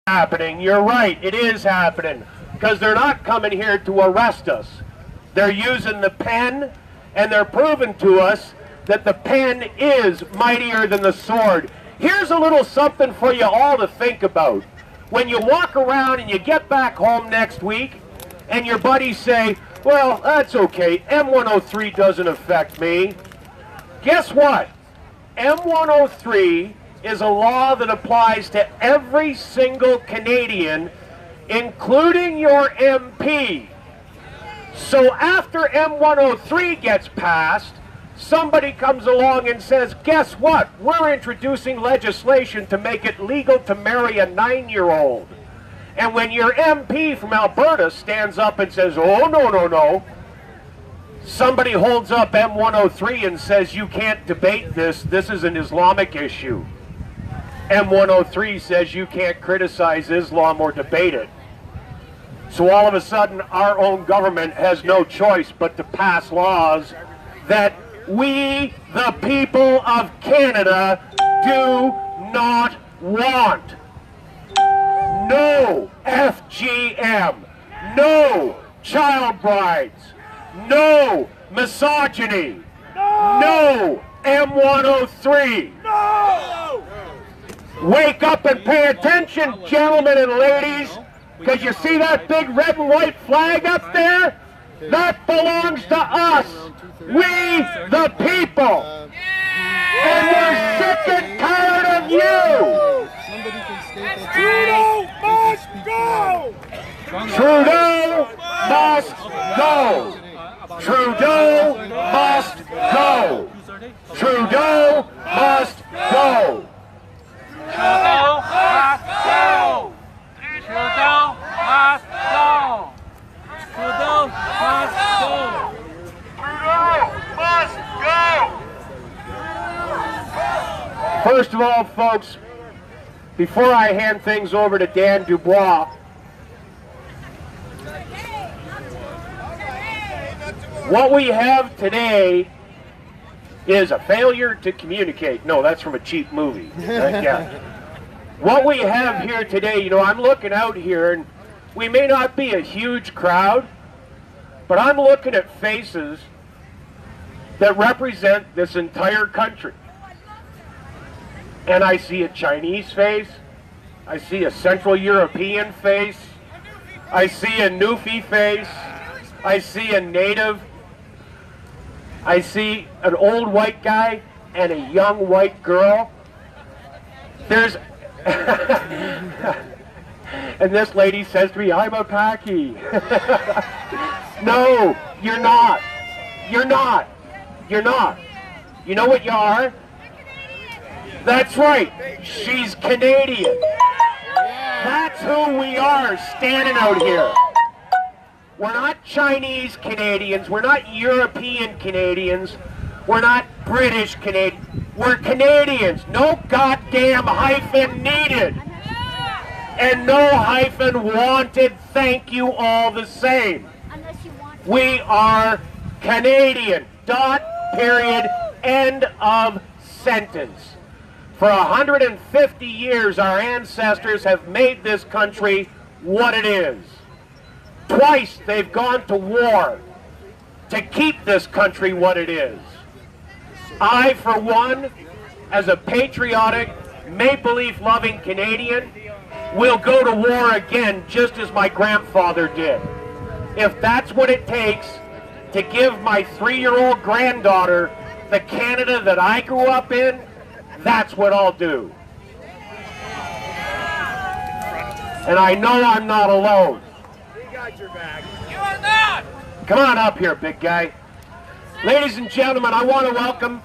happening. You're right, it is happening. Because they're not coming here to arrest us. They're using the pen, and they're proving to us that the pen is mightier than the sword. Here's a little something for you all to think about. When you walk around and you get back home next week, and your buddies say, well, that's okay, M103 doesn't affect me. Guess what? M103 is a law that applies to every single Canadian, including your MP. So after M103 gets passed, somebody comes along and says, guess what? We're introducing legislation to make it legal to marry a 9-year-old. And when your MP from Alberta stands up and says, oh, no, no, no, somebody holds up M103 and says, you can't debate this, this is an Islamic issue. M103 says you can't criticize Islam or debate it. So all of a sudden, our own government has no choice but to pass laws that we, the people of Canada, do not want. No FGM, no child brides, no misogyny, no M103. No! Wake up and pay attention, gentlemen and ladies, because you see that big red and white flag up there? That belongs to us, we the people. And we're sick and tired of you. Trudeau must go! Trudeau must go. Trudeau must go. Trudeau must go. Trudeau must go! Trudeau must go! Trudeau must go! Trudeau must go! First of all, folks, before I hand things over to Dan Dubois, what we have today is a failure to communicate. No, that's from a cheap movie. Yeah. What we have here today, you know, I'm looking out here, and we may not be a huge crowd, but I'm looking at faces that represent this entire country. And I see a Chinese face, I see a Central European face, I see a Newfie face, I see a native, I see an old white guy and a young white girl. There's and this lady says to me, I'm a Paki. No, you're not. You're not. You're not. You know what you are? That's right. She's Canadian. That's who we are standing out here. We're not Chinese Canadians. We're not European Canadians. We're not British Canadians. We're Canadians. No goddamn hyphen needed. And no hyphen wanted. Thank you all the same. We are Canadian. Dot, period, end of sentence. For 150 years, our ancestors have made this country what it is. Twice they've gone to war to keep this country what it is. I, for one, as a patriotic, maple leaf loving Canadian, will go to war again just as my grandfather did. If that's what it takes to give my 3-year-old granddaughter the Canada that I grew up in, that's what I'll do. And I know I'm not alone. Your back. You are not! Come on up here, big guy. Ladies and gentlemen, I want to welcome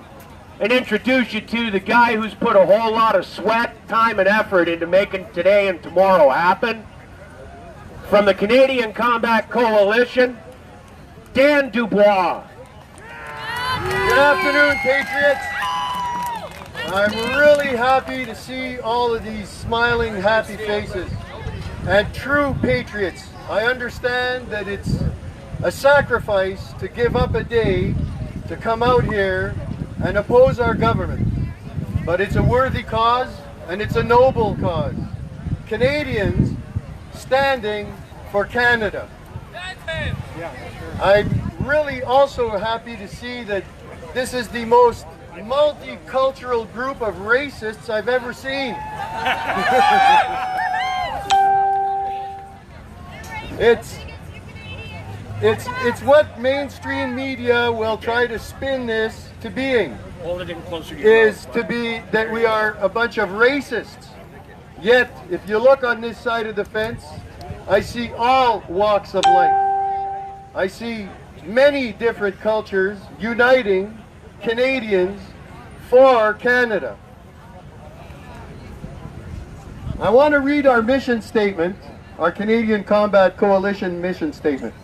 and introduce you to the guy who's put a whole lot of sweat, time, and effort into making today and tomorrow happen. From the Canadian Combat Coalition, Dan Dubois. Good afternoon, Patriots. I'm really happy to see all of these smiling, happy faces. And true patriots, I understand that it's a sacrifice to give up a day to come out here and oppose our government. But it's a worthy cause, and it's a noble cause. Canadians standing for Canada. I'm really also happy to see that this is the most multicultural group of racists I've ever seen. It's what mainstream media will try to spin this to being. Hold it in closer to you. Is to be that we are a bunch of racists. Yet, if you look on this side of the fence, I see all walks of life. I see many different cultures uniting Canadians for Canada. I want to read our mission statement, our Canadian Combat Coalition mission statement.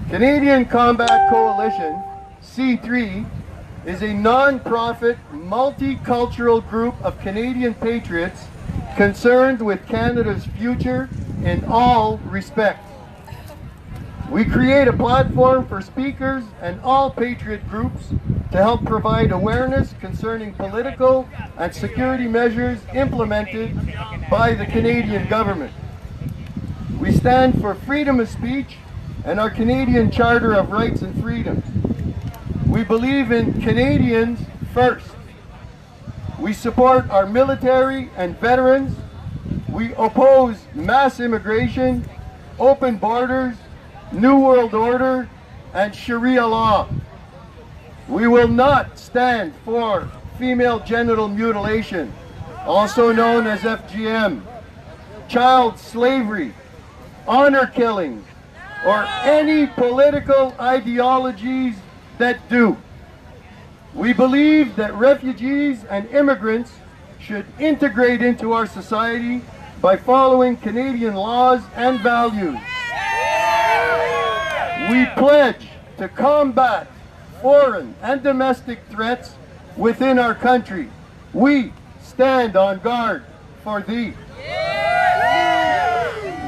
Canadian Combat Coalition, C3, is a non-profit, multicultural group of Canadian patriots concerned with Canada's future in all respects. We create a platform for speakers and all patriot groups to help provide awareness concerning political and security measures implemented by the Canadian government. We stand for freedom of speech and our Canadian Charter of Rights and Freedoms. We believe in Canadians first. We support our military and veterans. We oppose mass immigration, open borders, New World Order, and Sharia law. We will not stand for female genital mutilation, also known as FGM, child slavery, honor killings, or any political ideologies that do. We believe that refugees and immigrants should integrate into our society by following Canadian laws and values. We pledge to combat foreign and domestic threats within our country. We stand on guard for thee.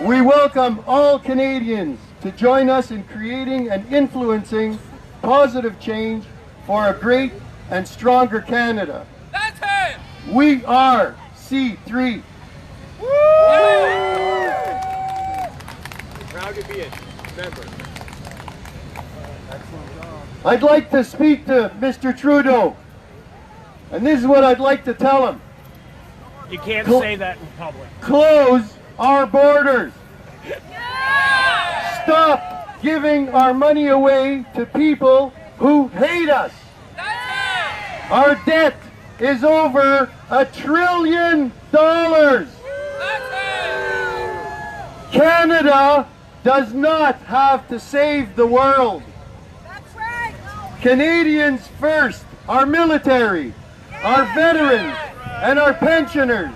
We welcome all Canadians to join us in creating and influencing positive change for a great and stronger Canada. That's it! We are C3. Proud to be a member. I'd like to speak to Mr. Trudeau, and this is what I'd like to tell him. You can't say that in public. Close our borders. Stop giving our money away to people who hate us. Our debt is over $1 trillion. Canada does not have to save the world. That's right. Canadians first, our military, our veterans, and our pensioners.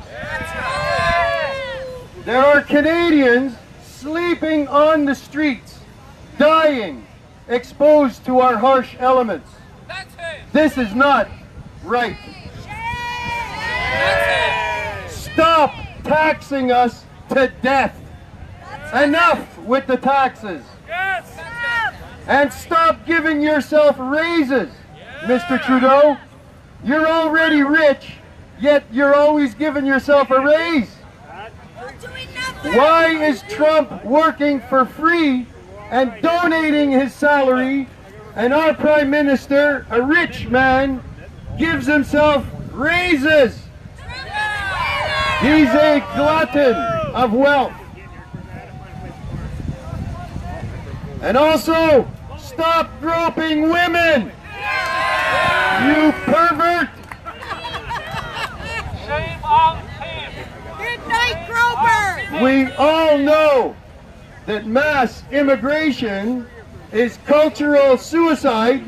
There are Canadians sleeping on the streets, dying, exposed to our harsh elements. This is not right. Stop taxing us to death. Enough with the taxes. And stop giving yourself raises, Mr. Trudeau. You're already rich, yet you're always giving yourself a raise. Why is Trump working for free and donating his salary, and our Prime Minister, a rich man, gives himself raises? He's a glutton of wealth. And also, stop groping women! You pervert! Shame on him! Good night, Grover! We all know that mass immigration is cultural suicide.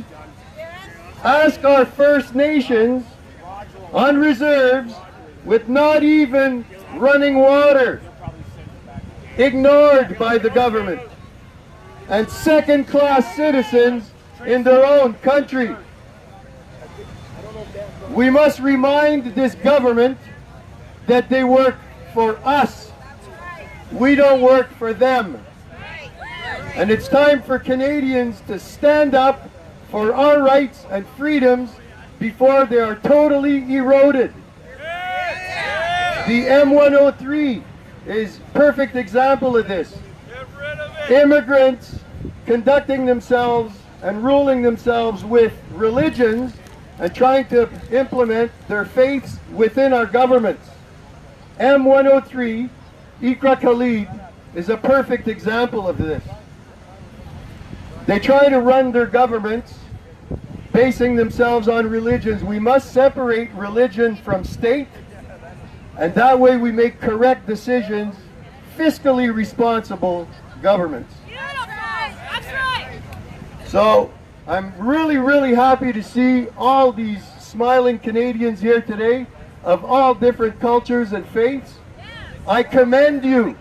Ask our First Nations on reserves with not even running water, ignored by the government, and second-class citizens in their own country. We must remind this government that they work for us. We don't work for them. And it's time for Canadians to stand up for our rights and freedoms before they are totally eroded. The M103 is a perfect example of this. Immigrants conducting themselves and ruling themselves with religions and trying to implement their faiths within our governments. M103, Iqra Khalid, is a perfect example of this. They try to run their governments basing themselves on religions. We must separate religion from state, and that way we make correct decisions, fiscally responsible governments. That's right. So I'm really happy to see all these smiling Canadians here today of all different cultures and faiths. I commend you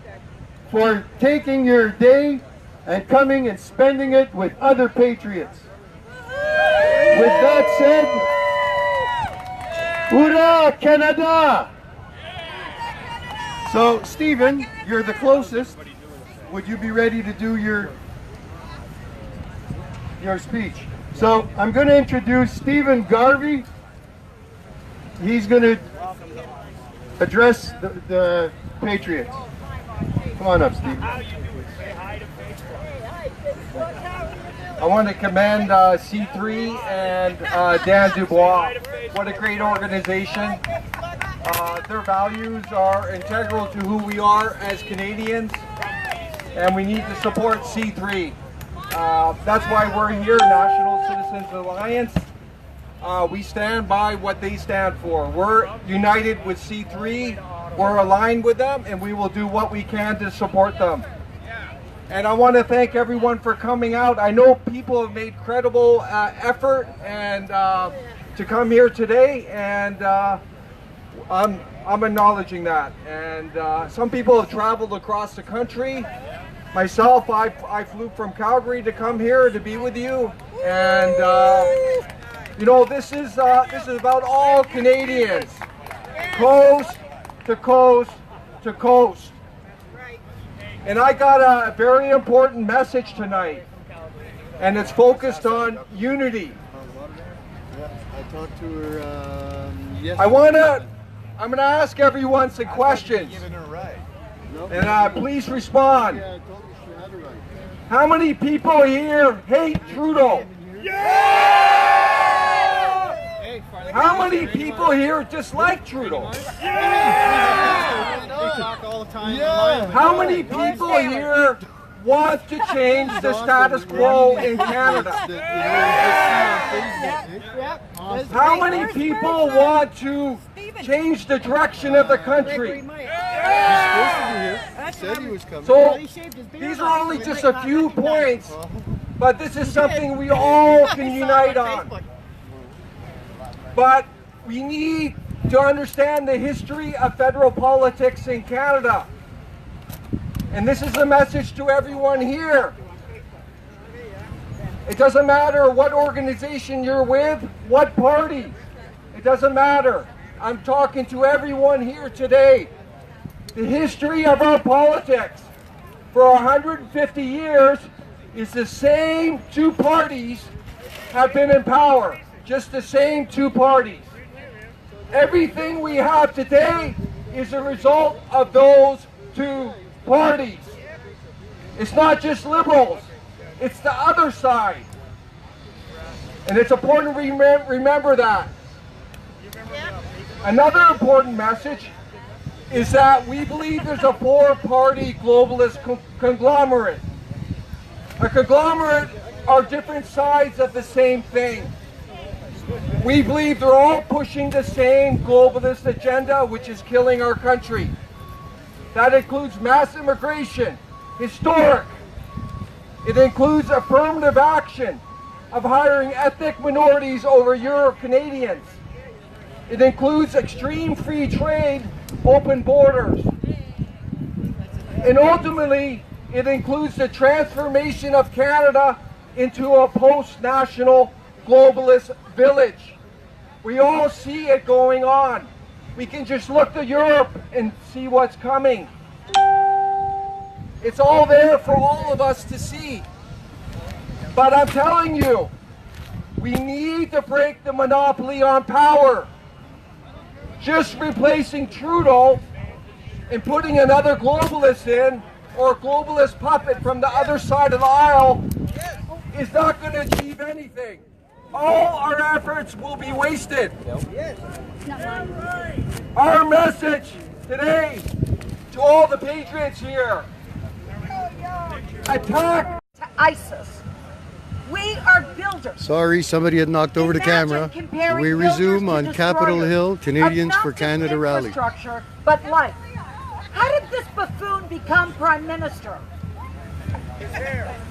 for taking your day and coming and spending it with other patriots. With that said, Hurrah, Canada! So, Steven, you're the closest. Would you be ready to do your speech? So, I'm going to introduce Steven Garvey. He's going to address the patriots. Come on up, Steven. I want to commend C3 and Dan Dubois. What a great organization. Their values are integral to who we are as Canadians, and we need to support C3. That's why we're here, National Citizens Alliance. We stand by what they stand for. We're united with C3, we're aligned with them, and we will do what we can to support them. And I want to thank everyone for coming out. I know people have made credible effort and to come here today, and I'm acknowledging that. And some people have traveled across the country. Myself, I flew from Calgary to come here to be with you, and you know, this is about all Canadians, coast to coast to coast. And I got a very important message tonight, and it's focused on unity. I talked to her yesterday. I'm gonna ask everyone some questions, and please respond. Yeah, I told her she had it right. How many people here hate Trudeau? How many people here dislike Trudeau? How many people here want to change the status quo in Canada? How many people want to change the direction of the country? So these are only just a few points, but this is something we all can unite on. But we need to understand the history of federal politics in Canada. And this is a message to everyone here. It doesn't matter what organization you're with, what party. It doesn't matter. I'm talking to everyone here today. The history of our politics for 150 years is the same two parties have been in power. Just the same two parties. Everything we have today is a result of those two parties. It's not just liberals, it's the other side. And it's important to remember that. Another important message is that we believe there's a four-party globalist conglomerate. A conglomerate are different sides of the same thing. We believe they're all pushing the same globalist agenda, which is killing our country. That includes mass immigration, historic. It includes affirmative action of hiring ethnic minorities over Euro-Canadians. It includes extreme free trade, open borders. And ultimately, it includes the transformation of Canada into a post-national globalist village. We all see it going on. We can just look to Europe and see what's coming. It's all there for all of us to see. But I'm telling you, We need to break the monopoly on power. Just replacing Trudeau and putting another globalist in, or a globalist puppet from the other side of the aisle, is not going to achieve anything. All our efforts will be wasted. Our message today to all the patriots here: attack to ISIS. We are builders. Sorry, somebody had knocked over the camera. Comparing We resume builders on to Capitol destroyers Hill, of Canadians not for just Canada rally. infrastructure, but life. How did this buffoon become Prime Minister?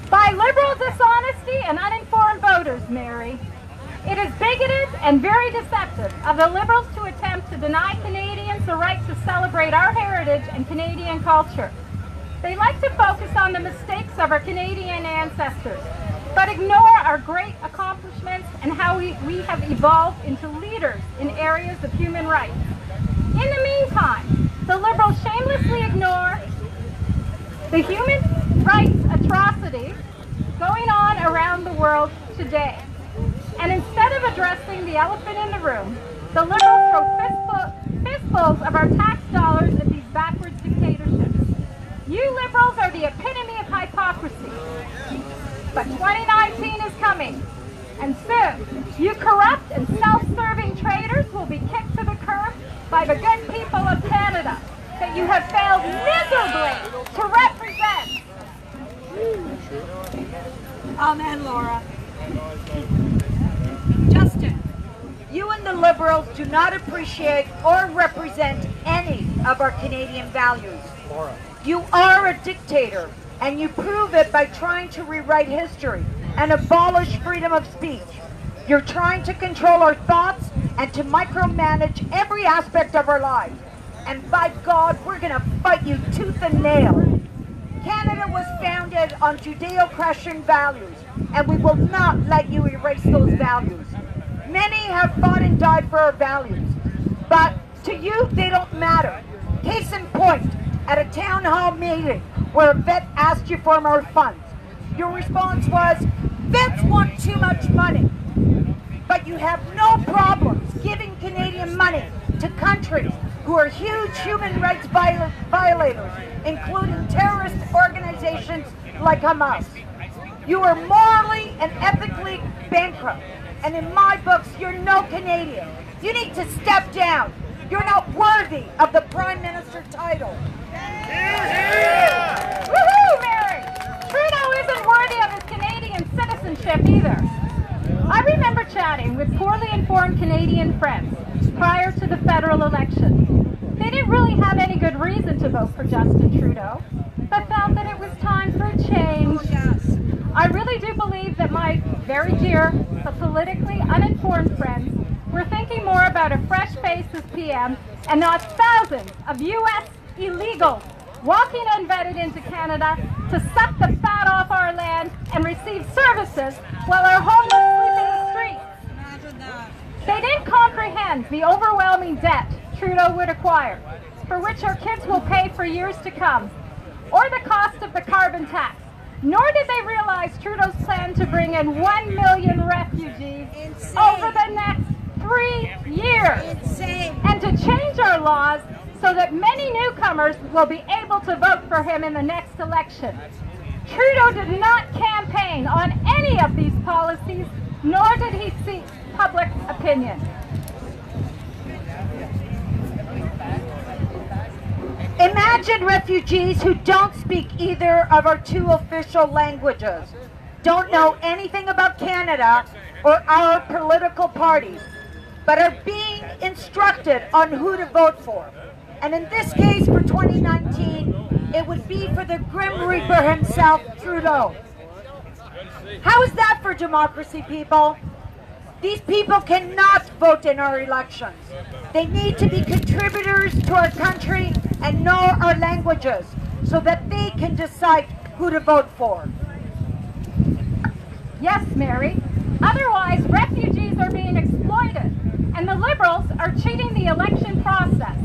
By liberal dishonesty and uninformed voters, Mary. It is bigoted and very deceptive of the Liberals to attempt to deny Canadians the right to celebrate our heritage and Canadian culture. They like to focus on the mistakes of our Canadian ancestors, but ignore our great accomplishments and how we have evolved into leaders in areas of human rights. In the meantime, the Liberals shamelessly ignore the human rights atrocities going on around the world today. And instead of addressing the elephant in the room, the Liberals throw fistfuls of our tax dollars at these backwards dictatorships. You Liberals are the epitome of hypocrisy. But 2019 is coming, and soon you corrupt and self-serving traitors will be kicked to the curb by the good people of Canada that you have failed miserably to represent. Amen, Laura. Justin, you and the Liberals do not appreciate or represent any of our Canadian values. Laura. You are a dictator, and you prove it by trying to rewrite history and abolish freedom of speech. You're trying to control our thoughts and to micromanage every aspect of our lives. And by God, we're going to fight you tooth and nail. Canada was founded on Judeo-Christian values, and we will not let you erase those values. Many have fought and died for our values, but to you, they don't matter. Case in point, at a town hall meeting where a vet asked you for more funds, your response was, vets want too much money. But you have no problems giving Canadian money to countries who are huge human rights violators, including terrorist organizations like Hamas. You are morally and ethically bankrupt, and in my books, you're no Canadian. You need to step down. You're not worthy of the Prime Minister title. Woohoo, Mary! Trudeau isn't worthy of his Canadian citizenship either. I remember chatting with poorly informed Canadian friends prior to the federal election. They didn't really have any good reason to vote for Justin Trudeau, but felt that it was time for a change. I really do believe that my very dear but politically uninformed friends were thinking more about a fresh face as PM and not thousands of U.S. illegals walking unvetted into Canada to suck the fat off our land and receive services while our homeless sleep in the streets. Imagine that. They didn't comprehend the overwhelming debt Trudeau would acquire, for which our kids will pay for years to come, or the cost of the carbon tax. Nor did they realize Trudeau's plan to bring in 1 million refugees over the next 3 years. Insane. And to change our laws so that many newcomers will be able to vote for him in the next election. Trudeau did not campaign on any of these policies, nor did he seek public opinion. Imagine refugees who don't speak either of our two official languages, don't know anything about Canada or our political parties, but are being instructed on who to vote for. And in this case, for 2019, it would be for the Grim Reaper himself, Trudeau. How is that for democracy, people? These people cannot vote in our elections. They need to be contributors to our country and know our languages so that they can decide who to vote for. Yes, Mary. Otherwise, refugees are being exploited, and the Liberals are cheating the election process.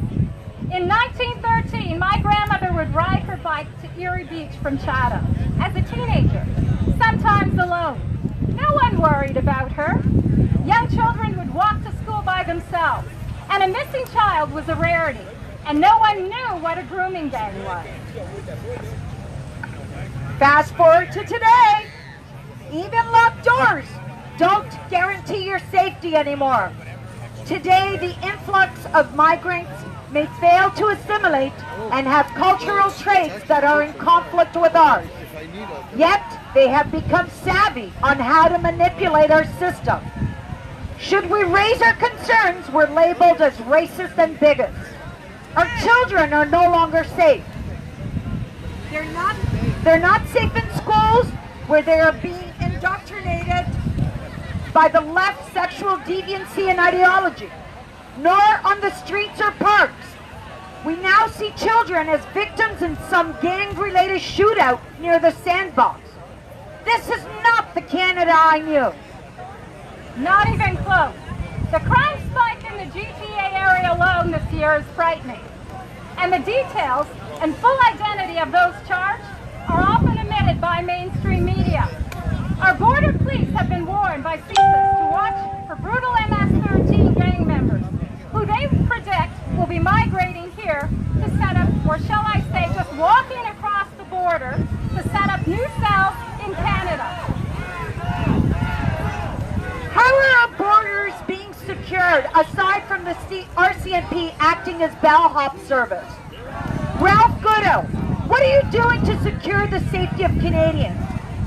In 1913, my grandmother would ride her bike to Erie Beach from Chatham as a teenager, sometimes alone. No one worried about her. young children would walk to school by themselves, and a missing child was a rarity, and no one knew what a grooming gang was. Fast forward to today. Even locked doors don't guarantee your safety anymore. Today, the influx of migrants may fail to assimilate and have cultural traits that are in conflict with ours. Yet, they have become savvy on how to manipulate our system. Should we raise our concerns, we're labeled as racist and bigots. Our children are no longer safe. They're not safe in schools where they are being indoctrinated by the left sexual deviancy and ideology, nor on the streets or parks. We now see children as victims in some gang-related shootout near the sandbox. This is not the Canada I knew. Not even close. The crime spike in the GTA area alone this year is frightening. And the details and full identity of those charged are often omitted by mainstream media. Our border police have been warned by CISAs to watch for brutal MS-13 gang members, who they predict will be migrating here to set up, or shall I say, just walking across the border to set up new cells in Canada. How are our borders being secured, aside from the RCMP acting as bellhop service? Ralph Goodell, what are you doing to secure the safety of Canadians?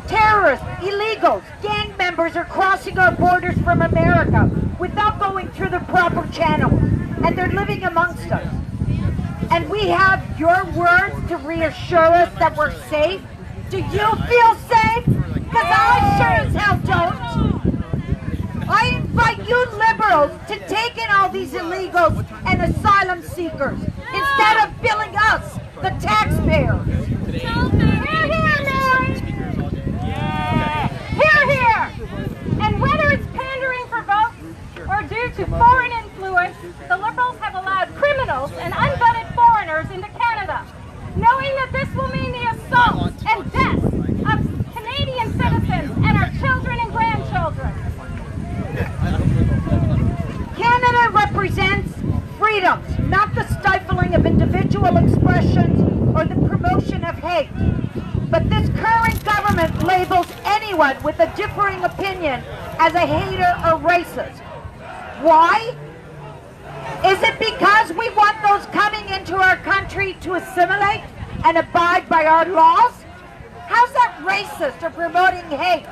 Terrorists, illegals, gang members are crossing our borders from America without going through the proper channels, and they're living amongst us. And we have your words to reassure us that we're safe? Do you feel safe? Because I sure as hell don't. I invite you liberals to take in all these illegals and asylum seekers instead of billing us, the taxpayers. Here! And whether it's pandering for votes or due to foreign influence, the Liberals have allowed criminals and unvetted foreigners into Canada, knowing that this will mean the assault and death of Canadian citizens and our children and grandchildren. Canada represents freedoms, not the stifling of individual expressions or the promotion of hate. But this current government labels anyone with a differing opinion as a hater or racist. Why? Is it because we want those coming into our country to assimilate and abide by our laws? How's that racist or promoting hate?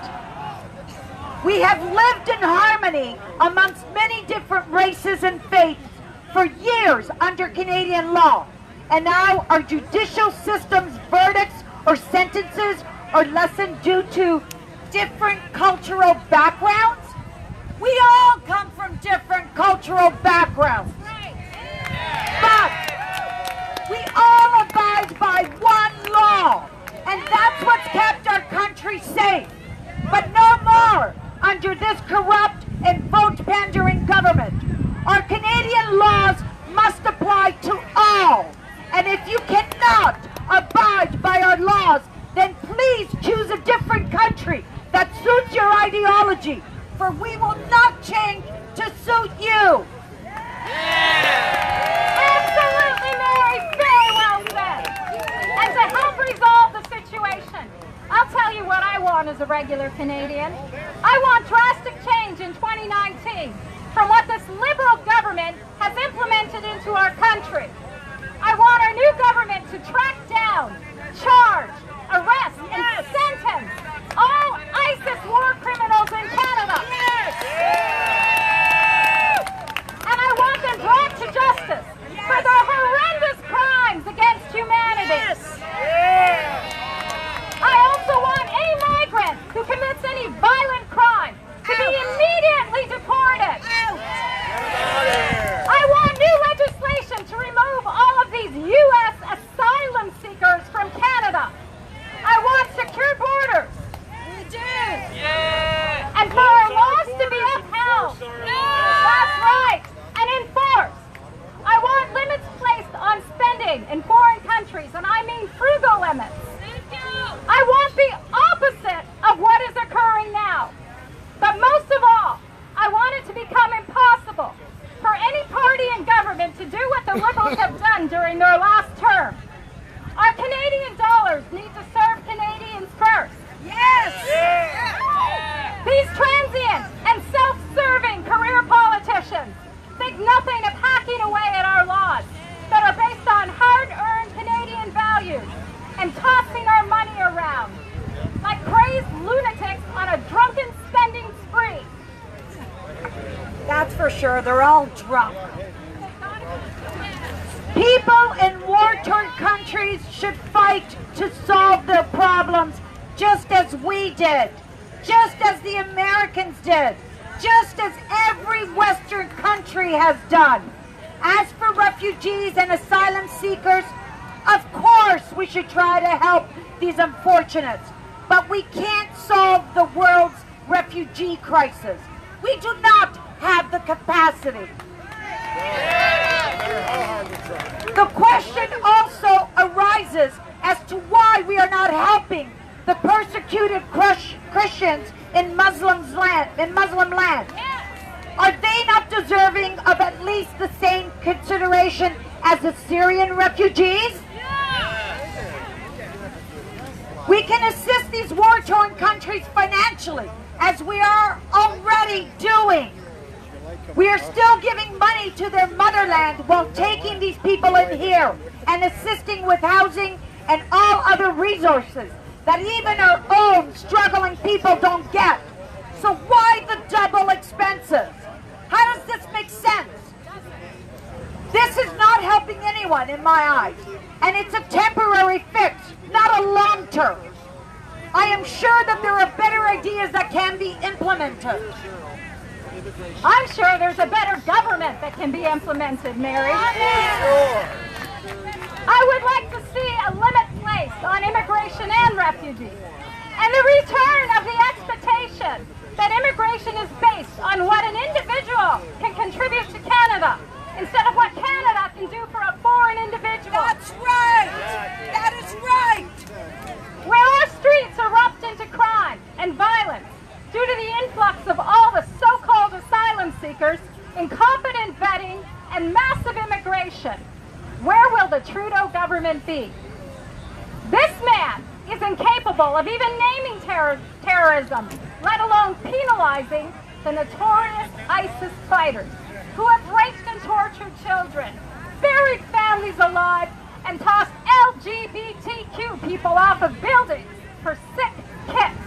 We have lived in harmony amongst many different races and faiths for years under Canadian law. And now our judicial system's verdicts or sentences are lessened due to different cultural backgrounds? We all come from different cultural backgrounds. But we all abide by one law, and that's what's kept our country safe. But no more under this corrupt and vote-pandering government. Our Canadian laws must apply to all. And if you cannot abide by our laws, then please choose a different country that suits your ideology, for we will not change to suit you. Absolutely, Mary, very well said. And to help resolve the situation, I'll tell you what I want as a regular Canadian. I want drastic change in 2019 from what this Liberal government has implemented into our country. I want our new government to track down, charge, arrest, and sentence all ISIS war criminals in Canada. And I want them brought to justice for their horrendous crimes against humanity. I also want any migrant who commits any violent crime to be immediately deported. I want new legislation to remove all of these U.S. asylum seekers from Canada. I want secure borders. We do. Yeah. And for our laws to be upheld. That's right. And enforced. I want limits placed on spending in foreign countries, and I mean frugal limits. I want the opposite of what is occurring now. But most of all, I want it to do what the Liberals have done during their last term. Our Canadian dollars need to serve Canadians first. Yes! These transient and self-serving career politicians think nothing of hacking away at our laws that are based on hard-earned Canadian values and tossing our money around like crazed lunatics on a drunken spending spree. That's for sure. They're all drunk. People in war-torn countries should fight to solve their problems just as we did, just as the Americans did, just as every Western country has done. As for refugees and asylum seekers, of course we should try to help these unfortunates, but we can't solve the world's refugee crisis. We do not have the capacity. The question also arises as to why we are not helping the persecuted Christians in Muslim land. Are they not deserving of at least the same consideration as the Syrian refugees? We can assist these war-torn countries financially, as we are already doing. We are still giving money to their motherland while taking these people in here and assisting with housing and all other resources that even our own struggling people don't get. So why the double expenses? How does this make sense? This is not helping anyone in my eyes, and it's a temporary fix, not a long term. I am sure that there are better ideas that can be implemented. I'm sure there's a better government that can be implemented, Mary. I would like to see a limit placed on immigration and refugees, and the return of the expectation that immigration is based on what an individual can contribute to Canada instead of what Canada can do for a foreign individual. That's right! That is right! Where our streets erupt into crime and violence due to the influx of all the so-called asylum seekers, incompetent vetting, and massive immigration, where will the Trudeau government be? This man is incapable of even naming terrorism, let alone penalizing the notorious ISIS fighters who have raped and tortured children, buried families alive, and tossed LGBTQ people off of buildings for sick kids.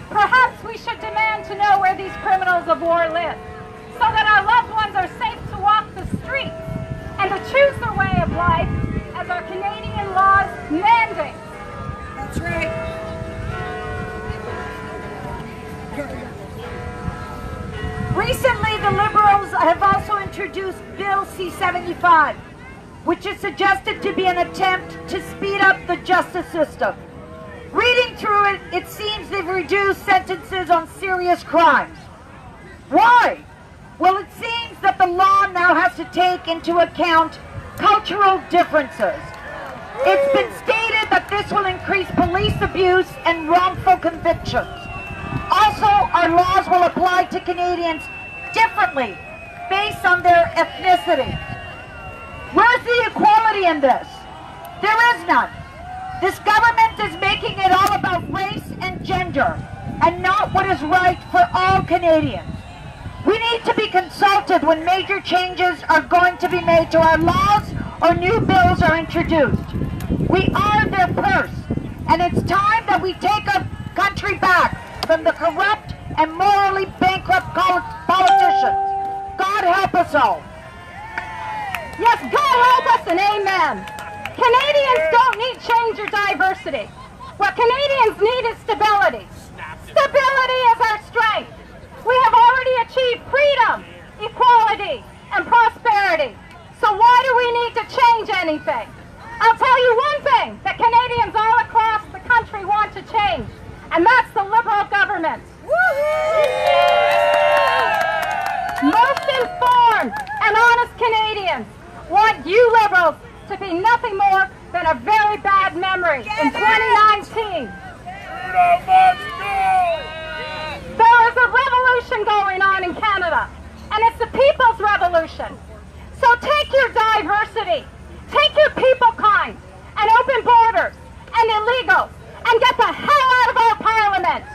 Perhaps we should demand to know where these criminals of war live, so that our loved ones are safe to walk the streets and to choose their way of life as our Canadian laws mandate. That's right. Recently, the Liberals have also introduced Bill C-75, which is suggested to be an attempt to speed up the justice system. Reading through it, it seems they've reduced sentences on serious crimes. Why? Well, it seems that the law now has to take into account cultural differences. It's been stated that this will increase police abuse and wrongful convictions. Also, our laws will apply to Canadians differently based on their ethnicity. Where's the equality in this? There is none. This government is making it all about race and gender, and not what is right for all Canadians. We need to be consulted when major changes are going to be made to our laws or new bills are introduced. We are their purse, and it's time that we take our country back from the corrupt and morally bankrupt politicians. God help us all. Yes, God help us and amen. Canadians don't need change or diversity. What Canadians need is stability. Stability is our strength. We have already achieved freedom, equality, and prosperity. So why do we need to change anything? I'll tell you one thing that Canadians all across the country want to change, and that's the Liberal government. Most informed and honest Canadians want you Liberals to be nothing more than a very bad memory in 2019. There is a revolution going on in Canada, and it's the people's revolution. So take your diversity, take your people kind, and open borders, and illegals, and get the hell out of our parliament.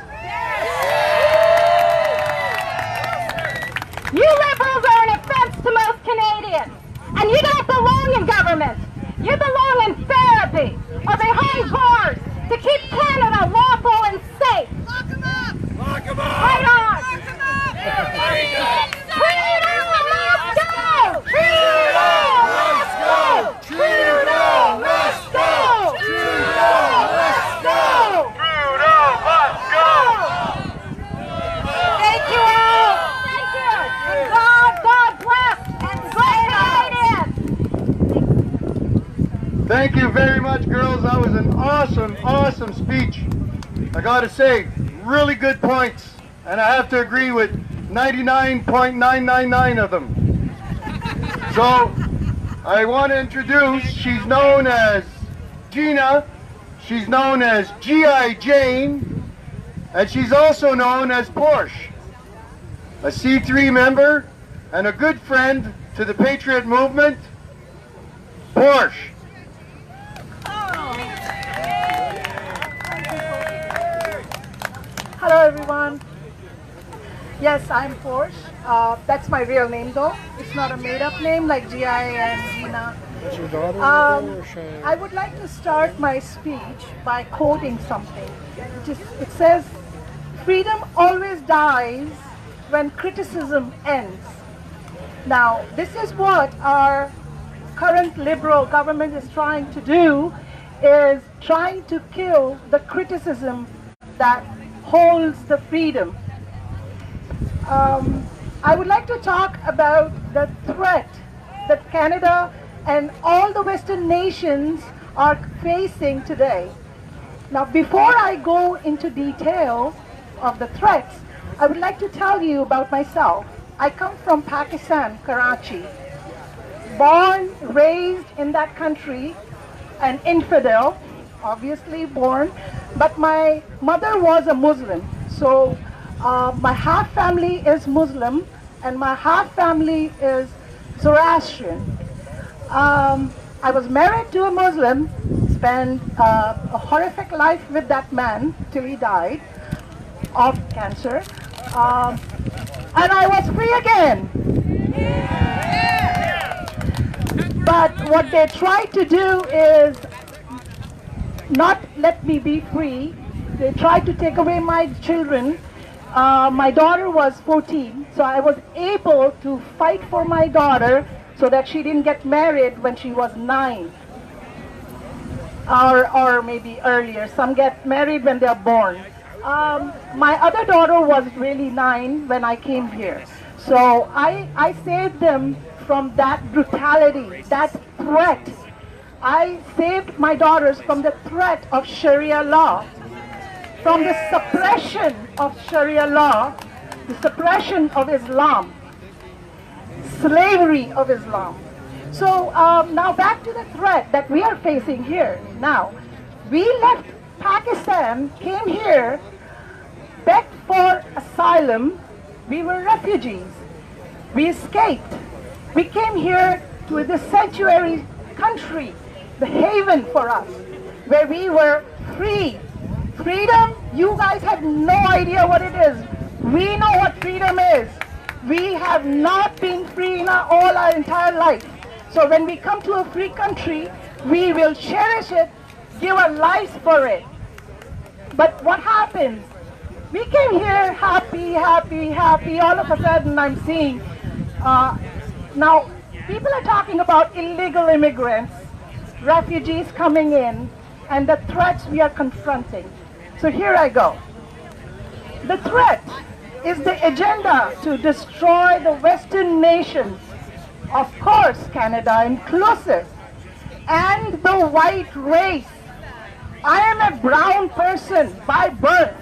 You liberals are an offense to most Canadians, and you don't belong in government. You belong in therapy or behind bars to keep Canada lawful and safe. Lock him up! Lock him up! Right on! Lock him up! Trudeau, let's go! Trudeau, let's go! Trudeau, let's go! Trudeau, let's go! Trudeau, let's go! Thank you all. Thank you! And God bless! And go Canadians! Thank you very much, girls. That was an awesome speech. I gotta say, really good points. And I have to agree with 99.999 of them. So, I want to introduce, she's known as Gina, she's known as G.I. Jane, and she's also known as Porsche. A C3 member and a good friend to the Patriot movement, Porsche. Hello everyone. Yes, I'm Forrest. That's my real name though. It's not a made-up name like G.I. and Gina. I would like to start my speech by quoting something. It says, "Freedom always dies when criticism ends." Now, this is what our current Liberal government is trying to do, is trying to kill the criticism that holds the freedom. I would like to talk about the threat that Canada and all the Western nations are facing today. Now, before I go into detail of the threats, I would like to tell you about myself. I come from Pakistan, Karachi. Born, raised in that country, an infidel, obviously born, but my mother was a Muslim. So my half family is Muslim and my half family is Zoroastrian. I was married to a Muslim, spent a horrific life with that man till he died of cancer, and I was free again. But what they tried to do is not let me be free. They tried to take away my children. My daughter was 14, so I was able to fight for my daughter so that she didn't get married when she was 9. Or maybe earlier. Some get married when they're born. My other daughter was really 9 when I came here. So I saved them from that brutality, that threat. I saved my daughters from the threat of Sharia law, from the suppression of Sharia law, the suppression of Islam, slavery of Islam. So now back to the threat that we are facing here. Now, we left Pakistan, came here, begged for asylum. We were refugees. We escaped. We came here to the sanctuary country, the haven for us, where we were free. Freedom, you guys have no idea what it is. We know what freedom is. We have not been free in all our entire life. So when we come to a free country, we will cherish it, give our lives for it. But what happens? We came here happy, all of a sudden I'm seeing, now people are talking about illegal immigrants, refugees coming in, and the threats we are confronting. So here I go. The threat is the agenda to destroy the Western nations, of course Canada inclusive, and the white race. I am a brown person by birth,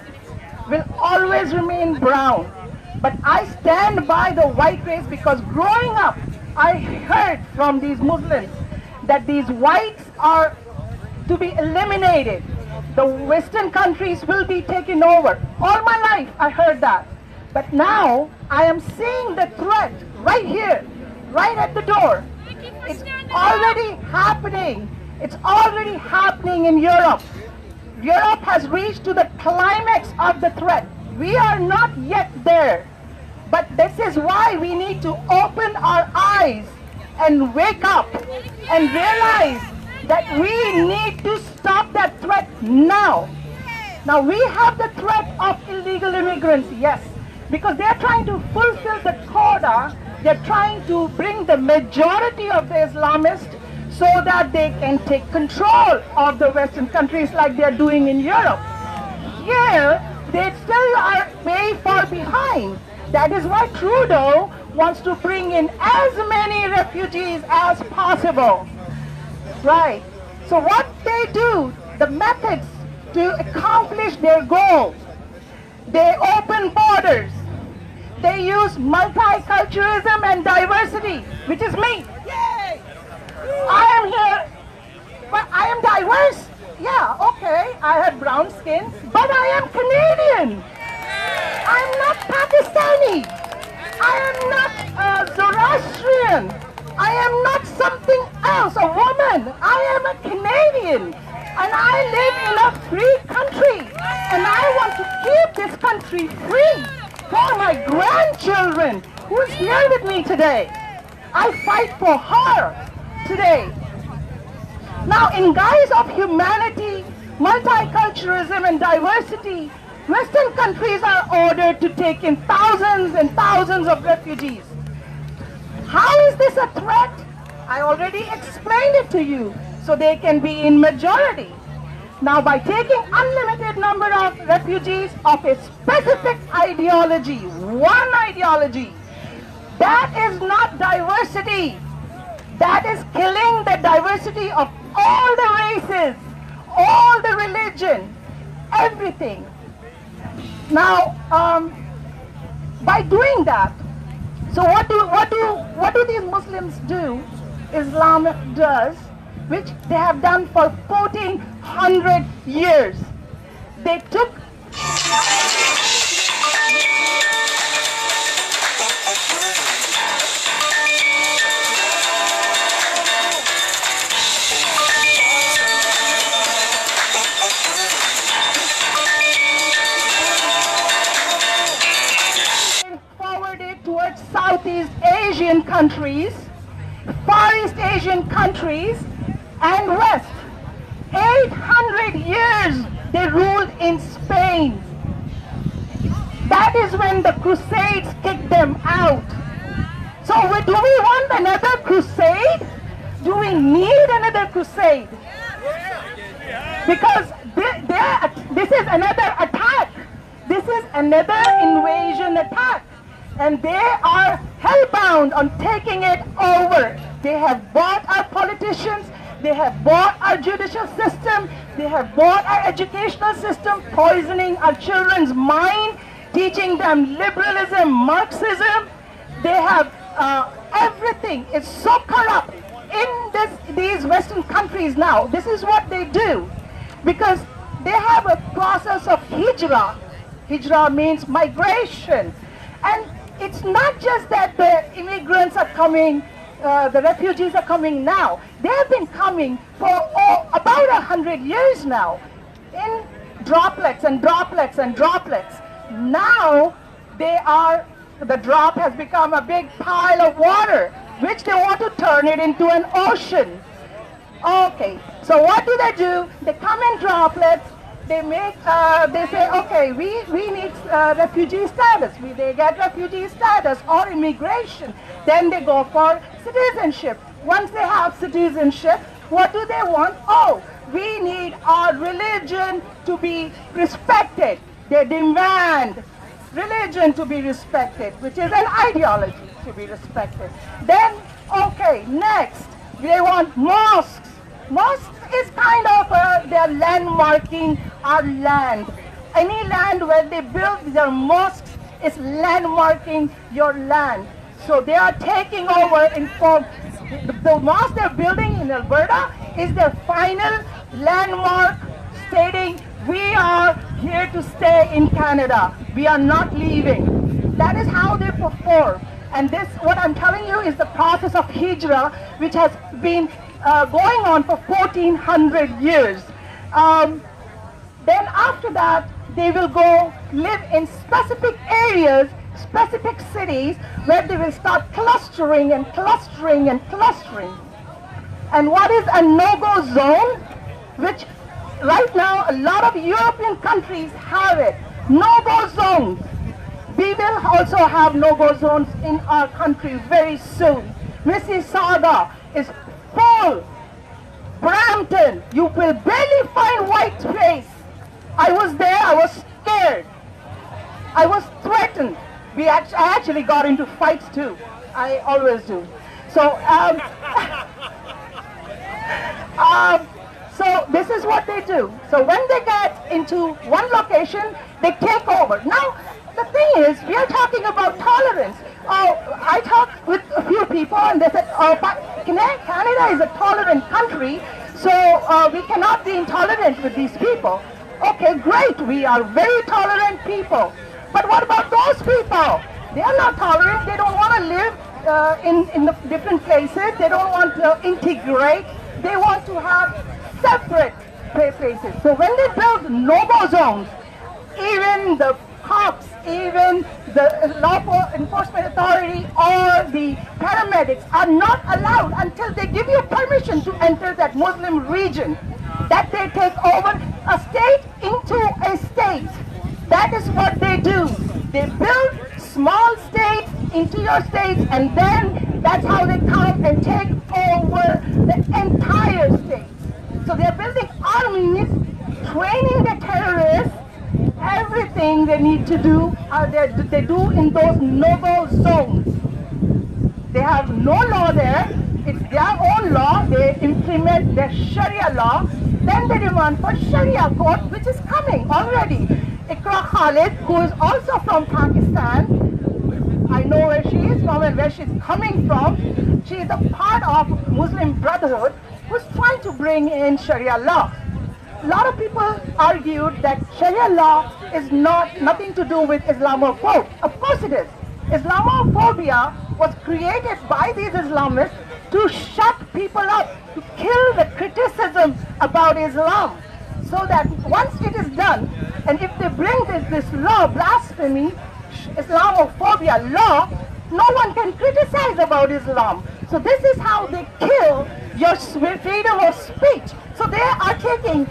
will always remain brown, but I stand by the white race because growing up I heard from these Muslims that these whites are to be eliminated. The Western countries will be taken over. All my life I heard that. But now I am seeing the threat right here right at the door. It's already happening. It's already happening in Europe. Europe has reached to the climax of the threat. We are not yet there. But this is why we need to open our eyes and wake up and realize that we need to stop that threat now. Now we have the threat of illegal immigrants, yes, because they're trying to fulfill the quota. They're trying to bring the majority of the Islamists so that they can take control of the Western countries like they're doing in Europe. Here, they still are way far behind. That is why Trudeau wants to bring in as many refugees as possible. Right. So what they do, the methods to accomplish their goals, they open borders. They use multiculturalism and diversity, which is me. Yay! I am here, but I am diverse. Yeah, okay, I have brown skin, but I am Canadian. I'm not Pakistani. I am not Zoroastrian. I am not something else, a woman. I am a Canadian. And I live in a free country. And I want to keep this country free for my grandchildren who is here with me today. I fight for her today. Now, in guise of humanity, multiculturalism and diversity, Western countries are ordered to take in thousands and thousands of refugees. How is this a threat? I already explained it to you, so they can be in majority. Now, by taking unlimited number of refugees of a specific ideology, one ideology, that is not diversity. That is killing the diversity of all the races, all the religion, everything. Now, by doing that, so what do these Muslims do? Islam does, which they have done for 1400 years. They took forwarded towards Southeast Asian countries, Far East Asian countries, and West. 800 years they ruled in Spain. That is when the Crusades kicked them out. So do we want another crusade? Do we need another crusade? Because this is another attack. This is another invasion attack. And they are hellbound on taking it over. They have bought our politicians. They have bought our judicial system. They have bought our educational system, poisoning our children's mind, teaching them liberalism, Marxism. They have everything is so corrupt in these Western countries now. This is what they do, because they have a process of hijrah. Hijrah means migration. And it's not just that the immigrants are coming, the refugees are coming now. They have been coming for about 100 years now, in droplets and droplets and droplets. Now the drop has become a big pile of water, which they want to turn it into an ocean. Okay, so what do? They come in droplets. They say, okay, we need refugee status. They get refugee status or immigration. Then they go for citizenship. Once they have citizenship, what do they want? Oh, we need our religion to be respected. They demand religion to be respected, which is an ideology to be respected. Then, okay, next, they want mosques. Mosques is kind of they're landmarking our land. Any land where they build their mosques is landmarking your land. So they are taking over in form. The mosque they're building in Alberta is their final landmark, stating we are here to stay in Canada. We are not leaving. That is how they perform. And this, what I'm telling you, is the process of hijrah, which has been going on for 1400 years. Then after that, they will go live in specific areas, specific cities, where they will start clustering and clustering and clustering. And what is a no-go zone? Which right now a lot of European countries have it. No-go zones. We will also have no-go zones in our country very soon. Mississauga is full. Brampton, you will barely find white space. I was there, I was scared. I was threatened. I actually got into fights too. I always do. So, so this is what they do. So when they get into one location, they take over. Now, the thing is, we are talking about tolerance. I talked with a few people and they said, Canada is a tolerant country, so we cannot be intolerant with these people. Okay, great, we are very tolerant people. But what about those people? They are not tolerant, they don't want to live in the different places, they don't want to integrate, they want to have separate places. So when they build no-go zones, even the cops, even the law enforcement authority or the paramedics are not allowed until they give you permission to enter that Muslim region, that they take over a state into a state. That is what they do. They build small states into your states, and then that's how they come and take over the entire state. So they're building armies, training the terrorists. Everything they need to do, they do in those no-go zones. They have no law there. It's their own law. They implement their Sharia law. Then they demand for Sharia court, which is coming already. Ikra Khalid, who is also from Pakistan, I know where she is from and where she's coming from. She is a part of Muslim Brotherhood who's trying to bring in Sharia law. A lot of people argued that Sharia law is nothing to do with Islamophobia. Of course it is. Islamophobia was created by these Islamists to shut people up, to kill the criticism about Islam. So that once it is done, and if they bring this law, blasphemy, Islamophobia law, no one can criticize about Islam. So this is how they kill your freedom of speech. So they are taking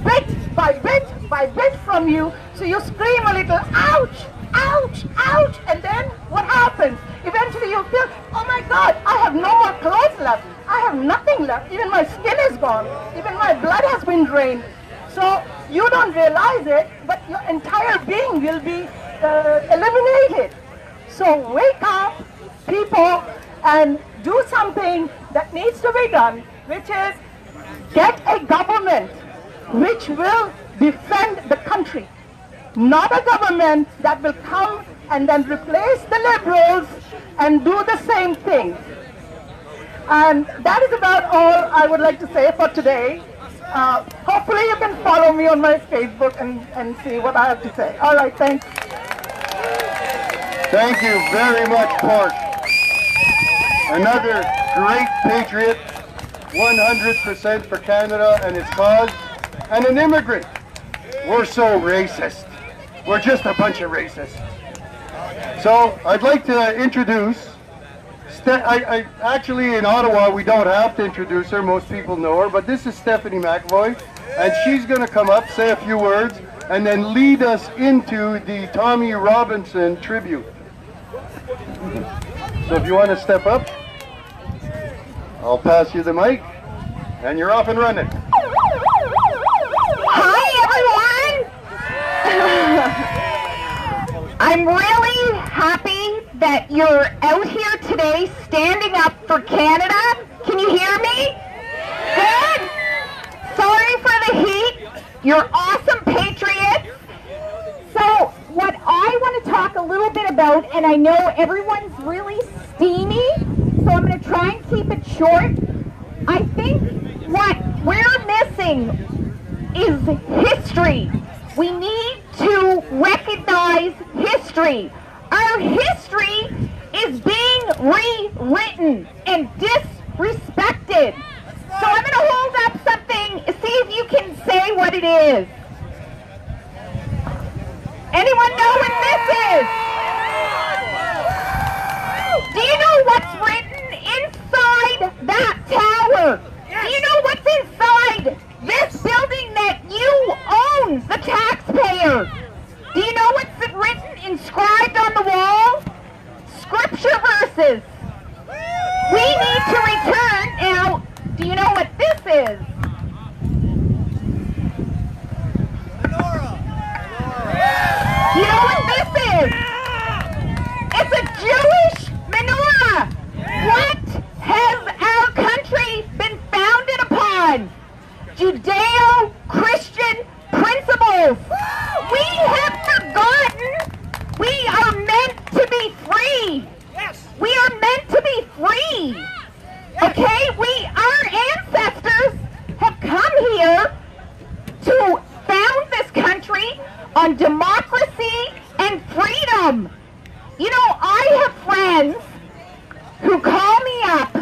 bit by bit from you, so you scream a little, ouch, ouch, ouch, and then what happens? Eventually you feel, oh my God, I have no more clothes left. I have nothing left. Even my skin is gone. Even my blood has been drained. So you don't realize it, but your entire being will be eliminated. So wake up, people, and do something that needs to be done, which is get a government which will defend the country, not a government that will come and then replace the liberals and do the same thing. And that is about all I would like to say for today. Hopefully you can follow me on my Facebook and see what I have to say. All right, thanks. Thank you very much, Park. Another great patriot, 100% for Canada and its cause, and an immigrant. We're so racist. We're just a bunch of racists. So I'd like to introduce, actually in Ottawa we don't have to introduce her, most people know her, but this is Stephanie McAvoy, and she's going to come up, say a few words, and then lead us into the Tommy Robinson tribute. So if you want to step up, I'll pass you the mic, and you're off and running. Hi, everyone! I'm really happy that you're out here today standing up for Canada. Can you hear me? Good? Sorry for the heat. You're awesome patriots. So what I want to talk a little bit about, and I know everyone's really steamy, so I'm going to try and keep it short. I think what we're missing is history. We need to recognize history. Our history is being and disrespected. So I'm going to hold up something, see if you can say what it is. Anyone know what this is? Do you know what's written inside that tower? Do you know what's inside this building that you own, the taxpayer? Do you know what's written, inscribed on the wall? Scripture verses. We need to return. Now, do you know what this is? Do you know what this is? It's a Jewish menorah. What has our country been founded upon? Judeo-Christian principles. We have forgotten we are meant to be free. We are meant to be free. Okay? Our ancestors have come here to found this country on democracy and freedom. You know, I have friends who call me up.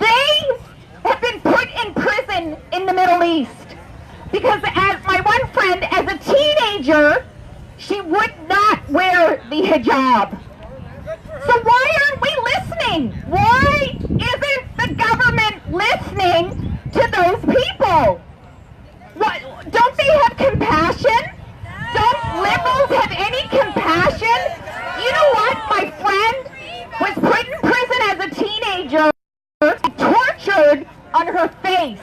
They have been put in prison in the Middle East because, as my one friend, as a teenager, she would not wear the hijab. So why aren't we listening? Why isn't the government listening to those people? What, don't they have compassion? Don't liberals have any compassion? You know what? My friend was put in prison as a teenager, tortured on her face.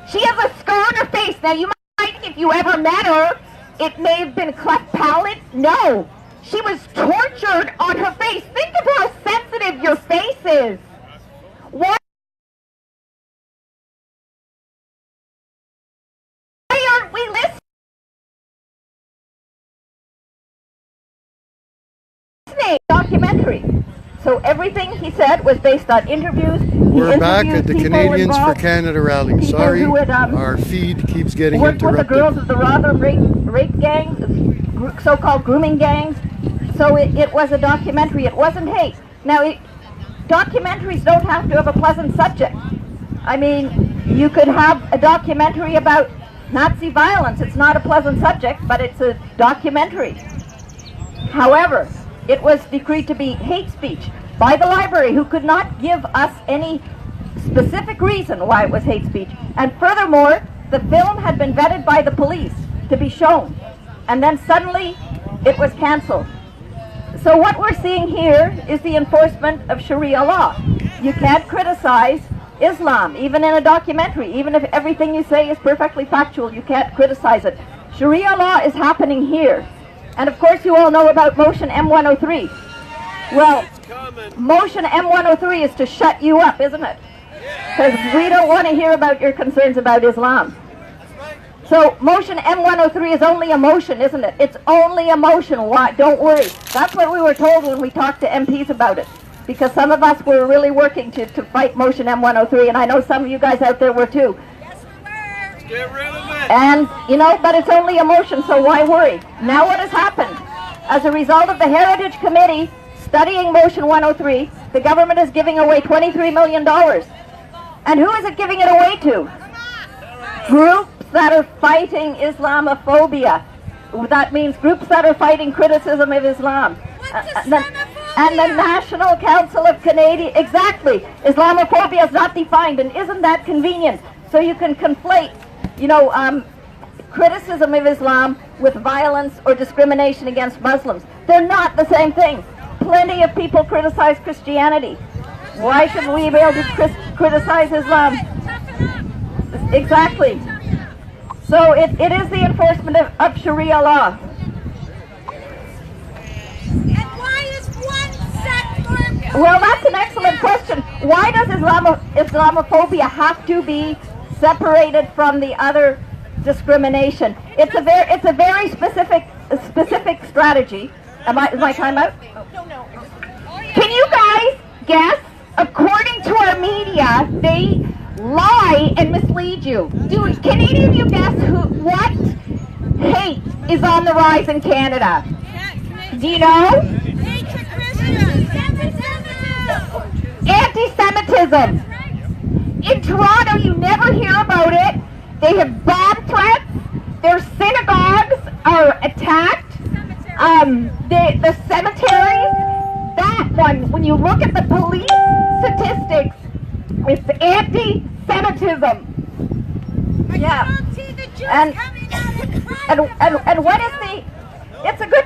She has a scar on her face. Now you might, if you ever met her, it may have been cleft palate. No. She was tortured on her face. Think of how sensitive your face is. Why aren't we listening? Documentary. So everything he said was based on interviews. We're back at the Canadians for Canada rally. Sorry, our feed keeps getting interrupted. Worked with the girls of the robber rape gangs, so-called grooming gangs. So it was a documentary. It wasn't hate. Now, documentaries don't have to have a pleasant subject. I mean, you could have a documentary about Nazi violence. It's not a pleasant subject, but it's a documentary. However, it was decreed to be hate speech by the library, who could not give us any specific reason why it was hate speech. And furthermore, the film had been vetted by the police to be shown. And then suddenly, it was canceled. So what we're seeing here is the enforcement of Sharia law. You can't criticize Islam, even in a documentary. Even if everything you say is perfectly factual, you can't criticize it. Sharia law is happening here. And of course you all know about Motion M103. Well, Motion M103 is to shut you up, isn't it? Because we don't want to hear about your concerns about Islam. So Motion M103 is only a motion, isn't it? It's only a motion. Why? Don't worry. That's what we were told when we talked to MPs about it. Because some of us were really working to fight Motion M103, and I know some of you guys out there were too. Yes, we were. Get rid of it. And, you know, but it's only a motion, so why worry? Now what has happened? As a result of the Heritage Committee studying Motion 103, the government is giving away $23 million. And who is it giving it away to? Groups that are fighting Islamophobia. That means groups that are fighting criticism of Islam. And the National Council of Canadian, exactly. Islamophobia is not defined, and isn't that convenient? So you can conflate, you know, criticism of Islam with violence or discrimination against Muslims. They're not the same thing. Plenty of people criticize Christianity. Why should we be able to criticize Islam? Exactly. So it is the enforcement of Sharia law. And why is one sect more? Well, that's an excellent question. Why does Islamophobia have to be separated from the other discrimination? It's a very specific strategy. Is my time out? No. Can you guys guess? According to our media, they lie and mislead you. Can any of you guess what hate is on the rise in Canada? Do you know? Hate to Christians. semitism. In Toronto, you never hear about it. They have bomb threats. Their synagogues are attacked. The cemeteries, that one, when you look at the police statistics, it's anti-Semitism. Yeah. And what is the,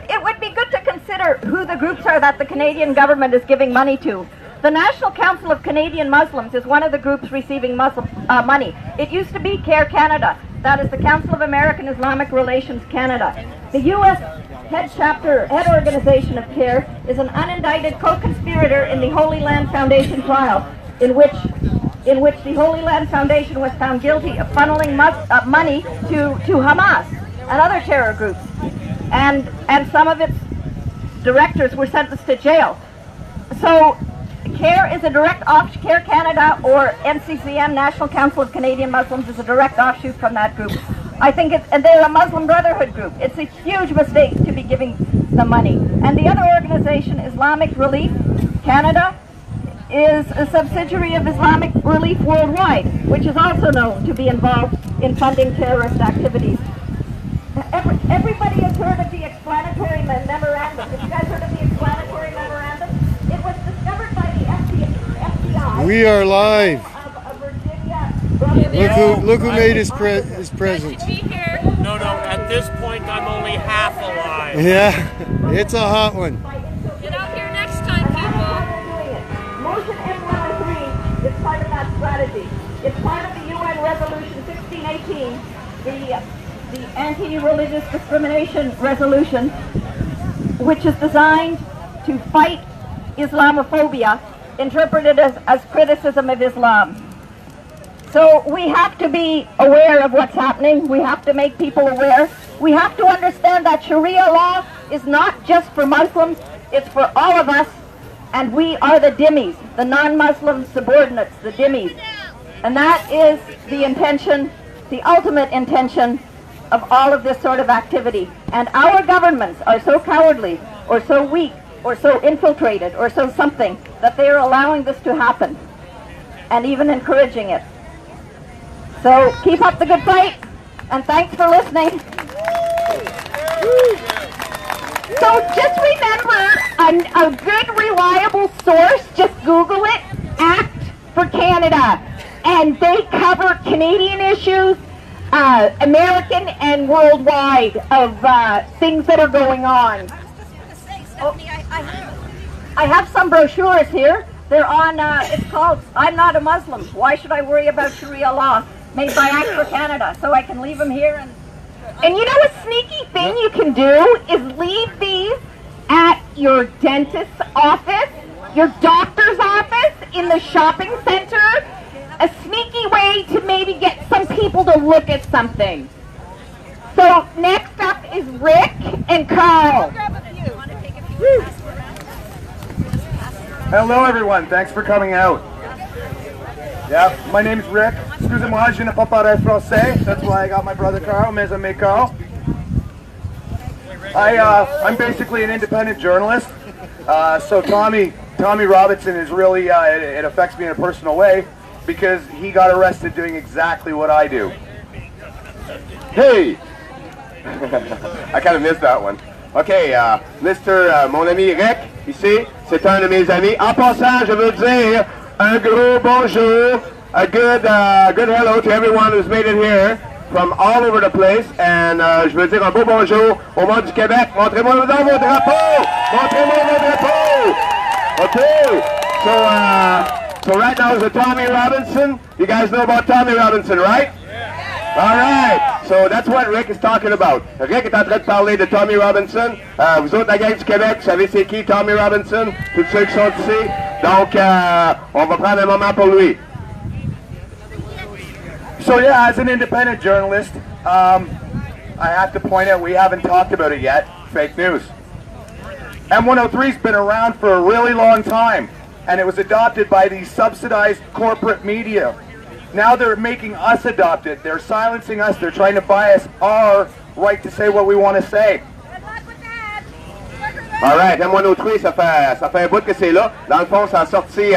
it would be good to consider who the groups are that the Canadian government is giving money to. The National Council of Canadian Muslims is one of the groups receiving Muslim money. It used to be CARE Canada. That is the Council of American Islamic Relations Canada. The U.S. head organization of CARE is an unindicted co-conspirator in the Holy Land Foundation trial, in which the Holy Land Foundation was found guilty of funneling money to Hamas and other terror groups. And some of its directors were sentenced to jail. So CARE is a direct offshoot, CARE Canada or NCCM, National Council of Canadian Muslims, is a direct offshoot from that group. I think and they're a Muslim Brotherhood group. It's a huge mistake to be giving them money. And the other organization, Islamic Relief Canada, is a subsidiary of Islamic Relief Worldwide, which is also known to be involved in funding terrorist activities. Everybody has heard of the explanatory memorandum. Have you guys heard of the explanatory memorandum? It was discovered by the FBI. We are live. Of Virginia. Look who made his presence. No, at this point I'm only half alive. Yeah, it's a hot one. Get out here next time, people. Motion M103 is part of that strategy. It's part of the UN Resolution 1618, the anti-religious discrimination resolution, which is designed to fight Islamophobia, interpreted as criticism of Islam. So we have to be aware of what's happening. We have to make people aware. We have to understand that Sharia law is not just for Muslims, it's for all of us, and we are the dhimmis, the non-Muslim subordinates, the dhimmis. And that is the intention, the ultimate intention of all of this sort of activity. And our governments are so cowardly, or so weak, or so infiltrated, or so something, that they are allowing this to happen, and even encouraging it. So keep up the good fight, and thanks for listening. So just remember, a good reliable source, just Google it, Act for Canada, and they cover Canadian issues, American and worldwide, of things that are going on. I have some brochures here. They're on, it's called I'm Not a Muslim. Why should I worry about Sharia law? Made by Act for Canada. So I can leave them here. And you know a sneaky thing you can do is leave these at your dentist's office, your doctor's office, in the shopping center. A sneaky way to maybe get some people to look at something. So next up is Rick and Carl. Hello everyone, thanks for coming out. Yeah, my name's Rick. Excusez-moi, je ne peux pas parler français. That's why I got my brother Carl, mes amis Carl. I'm basically an independent journalist. So Tommy Robinson is really, it affects me in a personal way because he got arrested doing exactly what I do. Hey! I kind of missed that one. Okay, mon ami Rick, ici, c'est un de mes amis. En passant, je veux dire un gros bonjour, a good hello to everyone who's made it here from all over the place. And je veux dire un beau bonjour au monde du Québec. Montrez-moi vos drapeaux! Montrez-moi vos drapeaux! Okay, so right now is a Tommy Robinson. You guys know about Tommy Robinson, right? Alright, so that's what Rick is talking about. Rick est en train de parler de Tommy Robinson. Vous autres, la gang du Québec, vous savez c'est qui Tommy Robinson? Tous ceux qui sont ici. Donc, on va prendre un moment pour lui. So yeah, as an independent journalist, I have to point out we haven't talked about it yet. Fake news. M103's been around for a really long time, and it was adopted by these subsidized corporate media. Now they're making us adopt it. They're silencing us. They're trying to buy us our right to say what we want to say. Alright, M103, ça fait un bout que c'est là. Dans le fond, ça a sorti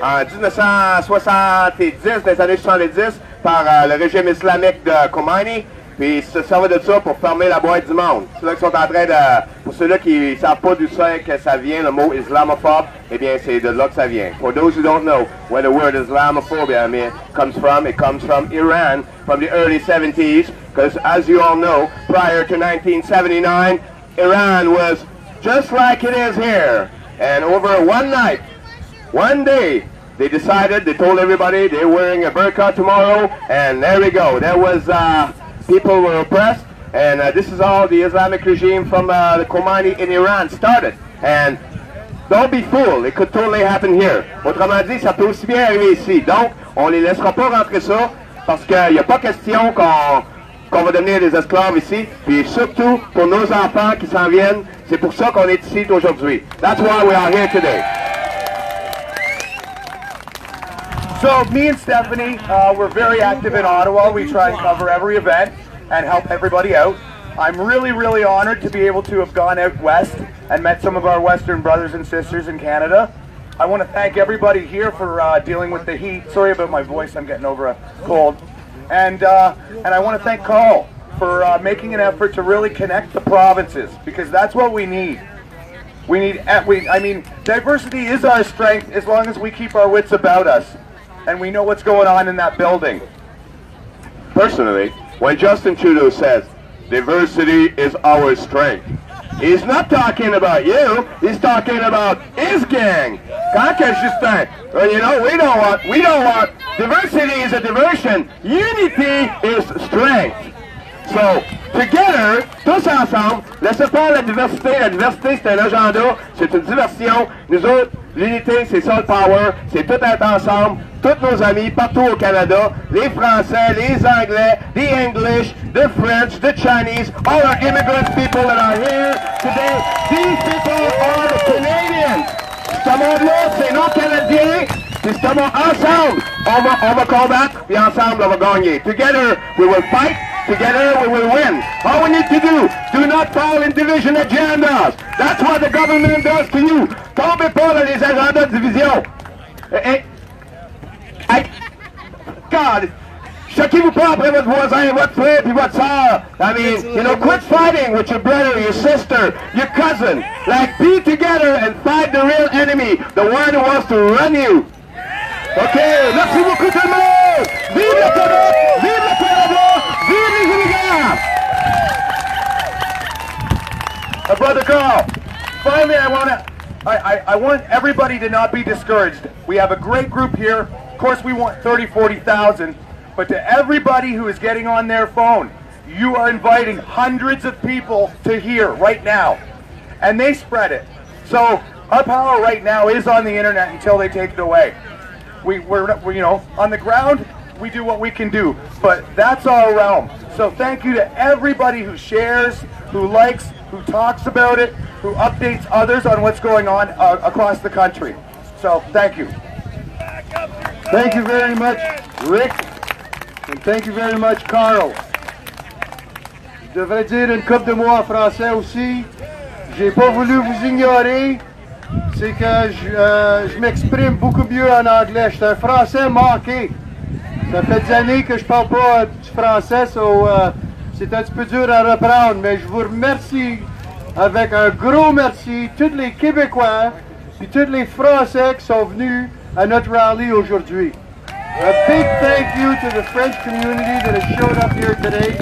en 1970, dans les années 70, par le régime islamique de Khomeini. Puis ils se servaient de ça pour fermer la boîte du monde. C'est là qu'ils sont en train de... Pour ceux-là qui ne savent pas d'où c'est que ça vient, le mot islamophobe, eh bien c'est de là que ça vient. For those who don't know where the word Islamophobia comes from, it comes from Iran, from the early 70s, because as you all know, prior to 1979, Iran was just like it is here. And over one night, one day, they decided, they told everybody they're wearing a burqa tomorrow, and there we go. There was... people were oppressed, and this is all the Islamic regime from the Khomeini in Iran started. And don't be fooled, it could totally happen here. Autrement dit, ça peut aussi bien arriver ici. Donc, on les laissera pas rentrer ça, parce qu'il n'y a pas question qu'on va devenir des esclaves ici. Puis surtout, pour nos enfants qui s'en viennent, c'est pour ça qu'on est ici aujourd'hui. That's why we are here today. So me and Stephanie, we're very active in Ottawa. We try and cover every event and help everybody out. I'm really, really honored to be able to have gone out west and met some of our Western brothers and sisters in Canada. I want to thank everybody here for dealing with the heat. Sorry about my voice, I'm getting over a cold. And I want to thank Carl for making an effort to really connect the provinces, because that's what we need. I mean, diversity is our strength as long as we keep our wits about us and we know what's going on in that building. Personally, when Justin Trudeau says, diversity is our strength, he's not talking about you, he's talking about his gang. Quand que Justin, well, you know, we don't want, diversity is a diversion, unity is strength. So, together, tous ensemble, laissez faire la diversité c'est un agenda, c'est une diversion, nous autres, l'unité c'est ça le power, c'est tout être ensemble, tous nos amis partout au Canada, les Français, les Anglais, the English, the French, the Chinese, all our immigrant people that are here today, these people are the Canadians. Ce monde-là, c'est nos Canadiens, puis ce monde ensemble, on va combattre, puis ensemble on va gagner. Together we will fight. Together we will win. All we need to do not fall in division agendas. That's what the government does to you. Tombez pas dans les agendas de division. God, choquez-vous pas après votre voisin, votre frère, puis votre soeur. I mean, you know, quit fighting with your brother, your sister, your cousin. Like, be together and fight the real enemy, the one who wants to run you. OK, merci beaucoup tout le monde. Vive le Québec, vive le Canada, vive les immigrants. Brother Carl, finally I want everybody to not be discouraged. We have a great group here. Of course we want 30, 40,000, but to everybody who is getting on their phone, you are inviting hundreds of people to here right now, and they spread it. So our power right now is on the internet until they take it away. We're you know, on the ground, we do what we can do, but that's our realm. So thank you to everybody who shares, who likes, who talks about it, who updates others on what's going on across the country. So thank you. Thank you very much, Rick, and thank you very much, Carl. Je devrais dire une couple de mots en français aussi. J'ai pas voulu vous ignorer. C'est que je m'exprime beaucoup mieux en anglais. Je suis un français manqué. Ça fait des années que je parle pas du français, c'est un petit peu dur à reprendre, mais je vous remercie avec un gros merci, tous les Québécois et tous les Français qui sont venus à notre rallye aujourd'hui. A big thank you to the French community that has showed up here today,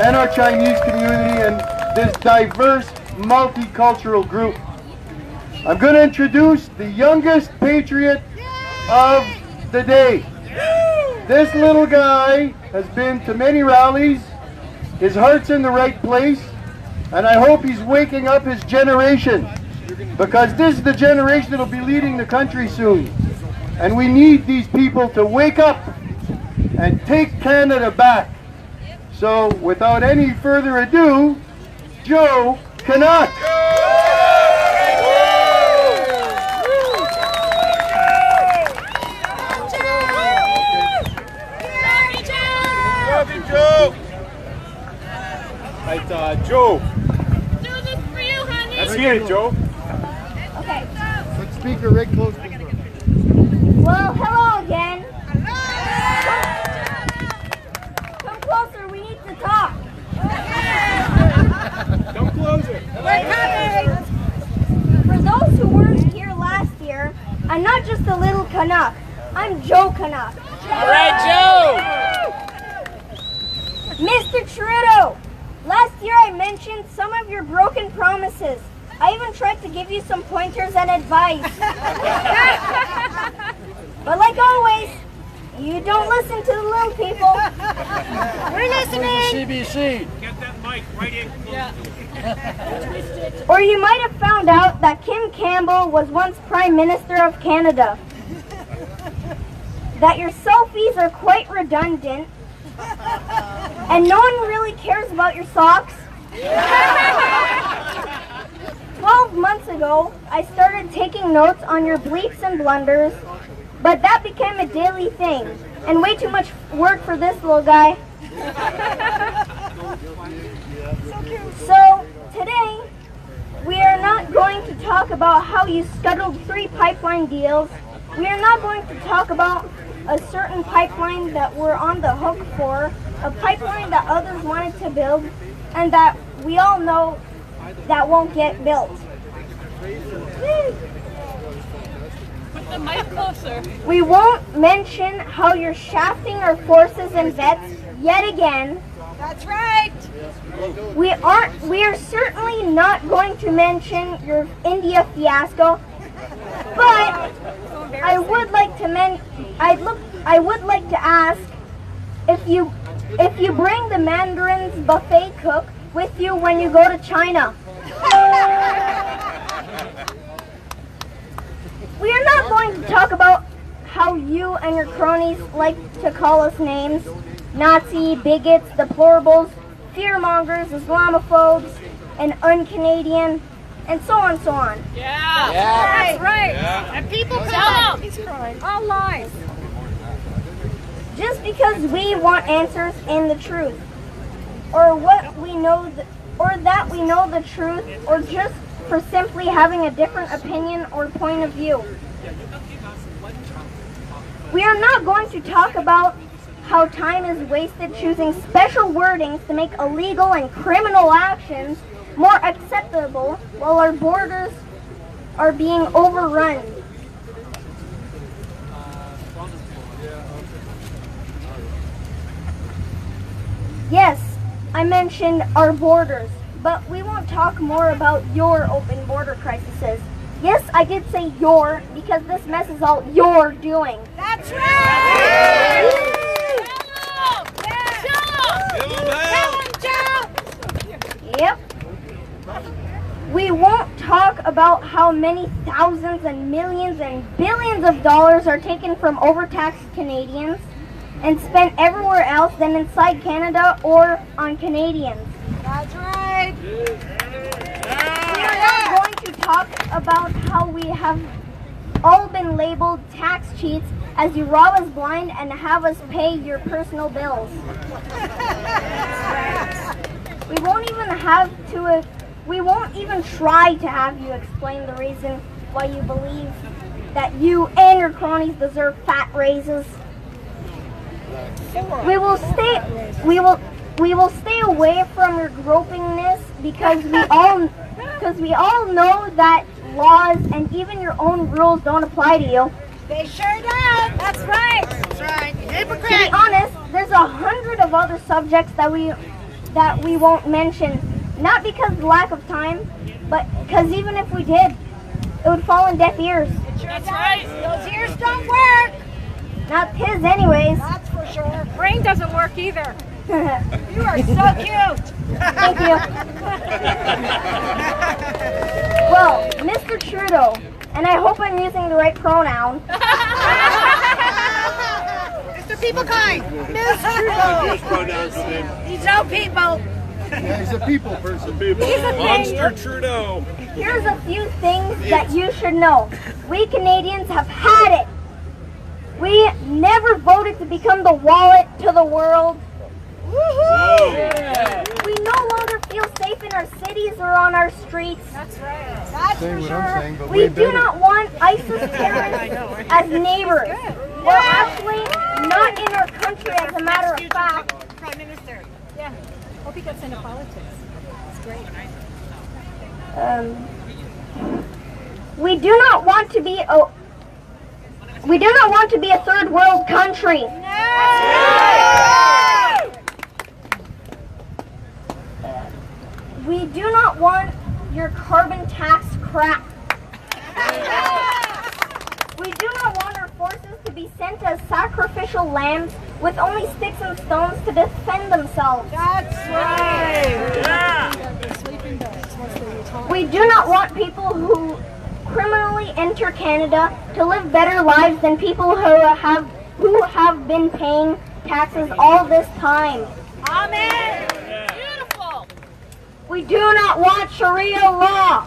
and our Chinese community, and this diverse, multicultural group. I'm going to introduce the youngest patriot of the day. This little guy has been to many rallies. His heart's in the right place, and I hope he's waking up his generation, because this is the generation that will be leading the country soon. And we need these people to wake up and take Canada back. So without any further ado, Joe Canuck. Joe! Right, Joe. Do this for you, honey. Let's hear it, Joe. Okay. Speaker Rick, close. Well, little Canuck. I'm Joe Canuck. All right, Joe. Mr. Trudeau, last year I mentioned some of your broken promises. I even tried to give you some pointers and advice. But like always, you don't listen to the little people. We're listening. CBC. Get that mic right in. Or you might have found out that Kim Campbell was once Prime Minister of Canada. That your selfies are quite redundant. And no one really cares about your socks. 12 months ago, I started taking notes on your bleeps and blunders, but that became a daily thing, and way too much work for this little guy. So, today, we are not going to talk about how you scuttled 3 pipeline deals. We are not going to talk about a certain pipeline that we're on the hook for, a pipeline that others wanted to build, and that we all know that won't get built. Put the mic closer. We won't mention how you're shafting our forces and vets yet again. That's right. We are certainly not going to mention your India fiasco, but I would like to ask if you bring the Mandarin's buffet cook with you when you go to China. We are not going to talk about how you and your cronies like to call us names: Nazi, bigots, deplorables, fearmongers, Islamophobes, and un-Canadian, and so on, so on. Yeah. That's right. Yeah. And people Tell He's crying. All lies. Just because we want answers and the truth, or what we know, or that we know the truth, or just for simply having a different opinion or point of view. We are not going to talk about how time is wasted choosing special wordings to make illegal and criminal actions more acceptable while our borders are being overrun. Yes, I mentioned our borders, but we won't talk more about your open border crises. Yes, I did say your, because this mess is all your doing. That's right. Yep. We won't talk about how many thousands and millions and billions of dollars are taken from overtaxed Canadians and spent everywhere else than inside Canada or on Canadians. That's right. We are not going to talk about how we have all been labeled tax cheats as you rob us blind and have us pay your personal bills. We won't even try to have you explain the reason why you believe that you and your cronies deserve fat raises. We will stay away from your gropingness because we all know that laws and even your own rules don't apply to you. They sure don't. That's right. That's right. Hypocrite. To be honest, there's 100 of other subjects that we won't mention, not because of lack of time, but because even if we did, it would fall on deaf ears. That's right. Those ears don't work. Not his anyways. That's for sure. Brain doesn't work either. You are so cute. Thank you. Well, Mr. Trudeau, and I hope I'm using the right pronoun. Mr. People Kind. Mr. Trudeau. He's no people. Yeah, he's a people person. Monster Trudeau. Here's a few things that you should know. We Canadians have had it. We never voted to become the wallet to the world. Woohoo! Yeah. We no longer feel safe in our cities or on our streets. That's right. That's for sure. We do not want ISIS terrorists as neighbors. We're actually not in our country, as a matter of fact. Prime Minister. Yeah. Hope he gets into politics. It's great. We do not want to be We do not want to be a third world country. We do not want your carbon tax crap. We do not want our forces to be sent as sacrificial lambs with only sticks and stones to defend themselves. That's right. We do not want people who criminally enter Canada to live better lives than people who have been paying taxes all this time. Amen. Beautiful. We do not want Sharia law.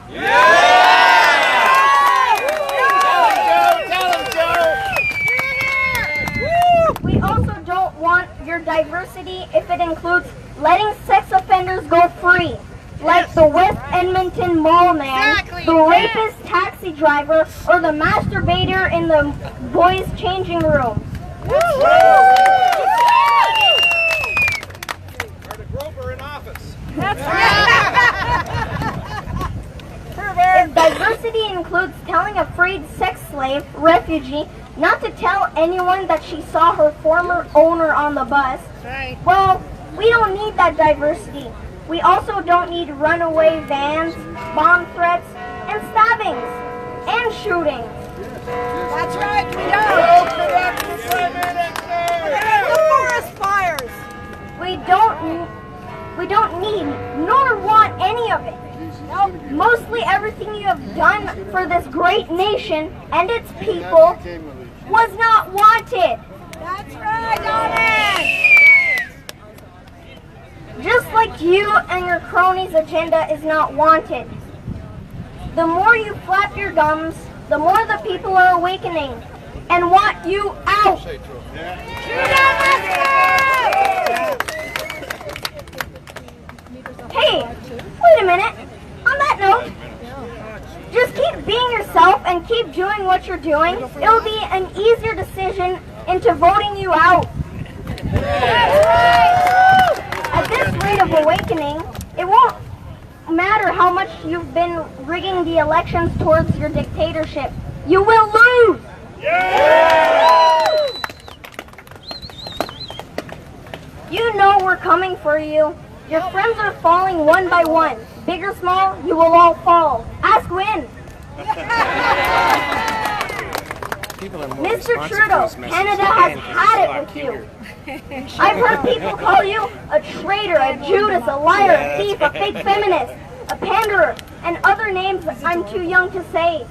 We also don't want your diversity if it includes letting sex offenders go free, like the West Edmonton mall man, the rapist taxi driver, or the masturbator in the boys' changing room. That's right. If diversity includes telling a freed sex slave refugee not to tell anyone that she saw her former owner on the bus, well, we don't need that diversity. We also don't need runaway vans, bomb threats, and stabbings, and shootings. That's right, we don't. The forest fires. We don't need nor want any of it. Mostly everything you have done for this great nation and its people was not wanted. That's right, Donnie. Just like you and your cronies' agenda is not wanted. The more you flap your gums, the more the people are awakening and want you out. Hey, wait a minute. On that note, just keep being yourself and keep doing what you're doing. It'll be an easier decision into voting you out. At this rate of awakening, it won't matter how much you've been rigging the elections towards your dictatorship. You will lose. You know we're coming for you. Your friends are falling one by one. Big or small, you will all fall. Ask when. Mr. Trudeau, Canada has had it with you. I've heard people call you a traitor, a Judas, a liar, a thief, a fake feminist, a panderer, and other names I'm too young to say.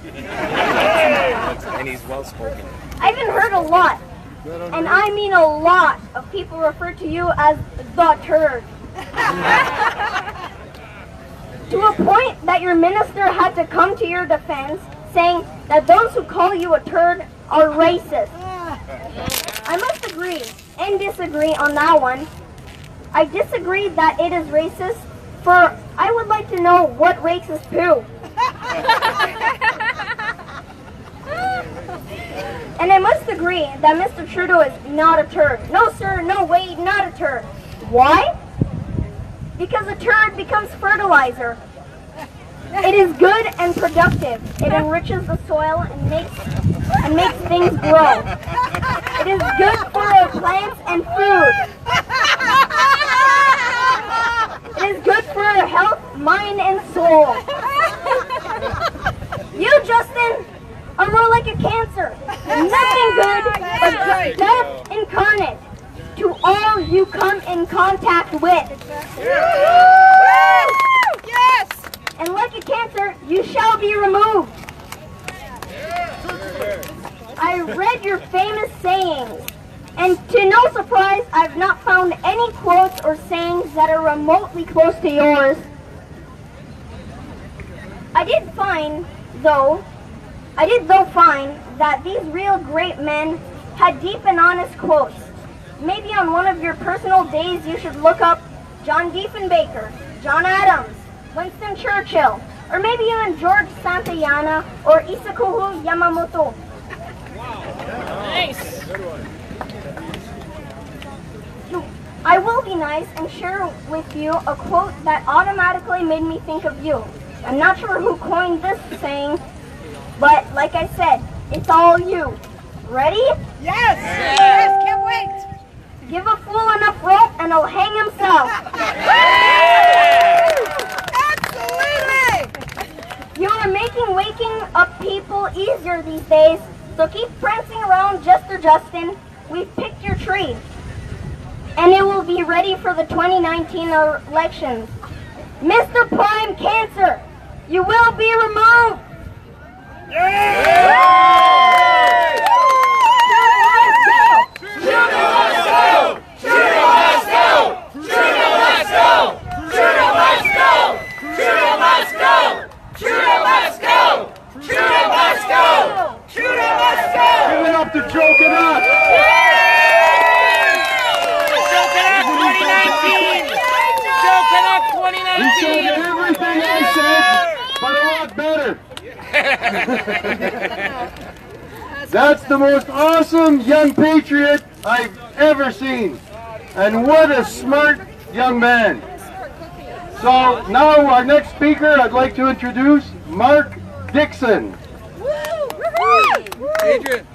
And he's well spoken. I've even heard a lot, and I mean a lot, of people refer to you as the turd. To a point that your minister had to come to your defense, saying that those who call you a turd are racist. I must agree and disagree on that one. I disagree that it is racist, for I would like to know what racist poo. And I must agree that Mr. Trudeau is not a turd. No sir, no way, not a turd. Why? Because a turd becomes fertilizer. It is good and productive. It enriches the soil and makes things grow. It is good for our plants and food. It is good for our health, mind, and soul. You, Justin, are more like a cancer. Nothing good but death incarnate to all you come in contact with. Yes! And like a cancer, you shall be removed. I read your famous sayings, and to no surprise, I've not found any quotes or sayings that are remotely close to yours. I did though find that these real great men had deep and honest quotes. Maybe on one of your personal days you should look up John Diefenbaker, John Adams, Winston Churchill, or maybe even George Santayana or Isakuhu Yamamoto. Nice. I will be nice and share with you a quote that automatically made me think of you. I'm not sure who coined this saying, but like I said, it's all you. Ready? Yes! Yes! Can't wait! Give a fool enough rope and he'll hang himself. Absolutely! You are making waking up people easier these days, so keep prancing around, Jester Justin. We've picked your tree, and it will be ready for the 2019 elections. Mr. Prime Cancer, you will be removed. Give it up to Joe Canuck! Joe Canuck 2019! Joe Canuck 2019! He showed everything I said, but a lot better. That's the most awesome young patriot I've ever seen. And what a smart young man. So now our next speaker, I'd like to introduce Mark Dickinson. Adrian.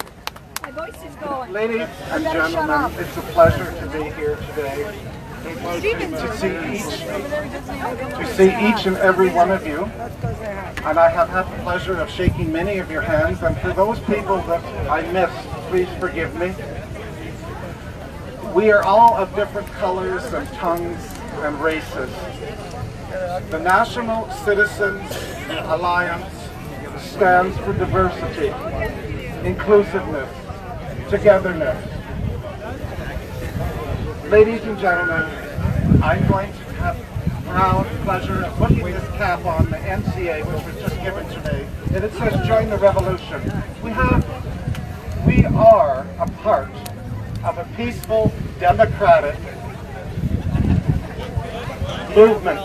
My voice is going. Ladies and gentlemen, it's a pleasure to be here today to see each and every one of you. And I have had the pleasure of shaking many of your hands. And for those people that I missed, please forgive me. We are all of different colors and tongues and races. The National Citizens Alliance stands for diversity, inclusiveness, togetherness. Ladies and gentlemen, I'm going to have the proud pleasure of putting this cap on the NCA, which was just given to me, and it says join the revolution. We are a part of a peaceful, democratic movement,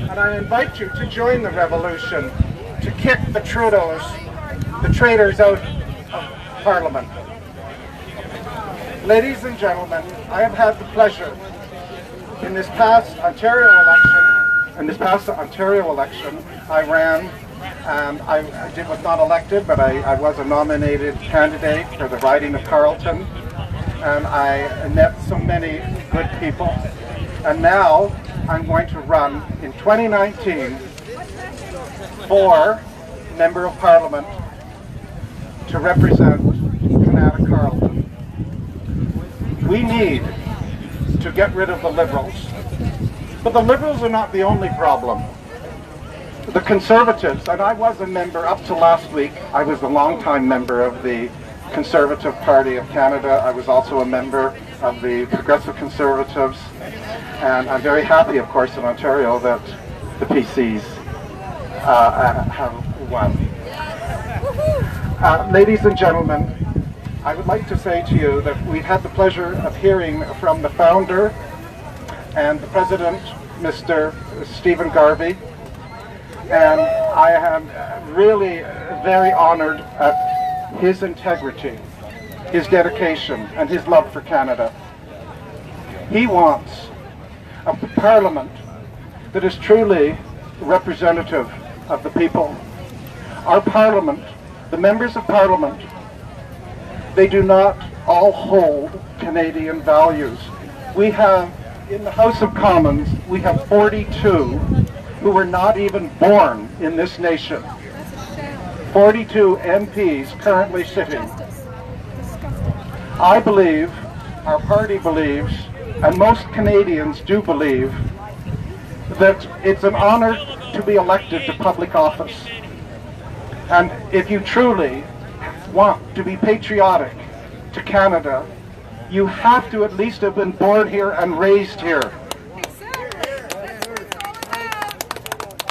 and I invite you to join the revolution, to kick the traitors out of Parliament. Ladies and gentlemen, I have had the pleasure in this past Ontario election, I ran, and I was not elected, but I was a nominated candidate for the riding of Carleton, and I met so many good people. And now I'm going to run in 2019 for Member of Parliament to represent Canada Carleton. We need to get rid of the Liberals, but the Liberals are not the only problem. The Conservatives, and I was a member up to last week, I was a long-time member of the Conservative Party of Canada. I was also a member of the Progressive Conservatives, and I'm very happy, of course, in Ontario that the PCs have won. Ladies and gentlemen, I would like to say to you that we've had the pleasure of hearing from the founder and the president, Mr. Steven Garvey, and I am really very honored at his integrity, his dedication, and his love for Canada. He wants a parliament that is truly representative of the people. Our parliament, the members of parliament, they do not all hold Canadian values. We have, in the House of Commons, we have 42 who were not even born in this nation. 42 MPs currently sitting. I believe, our party believes, and most Canadians do believe, that it's an honor to be elected to public office. And if you truly want to be patriotic to Canada, you have to at least have been born here and raised here.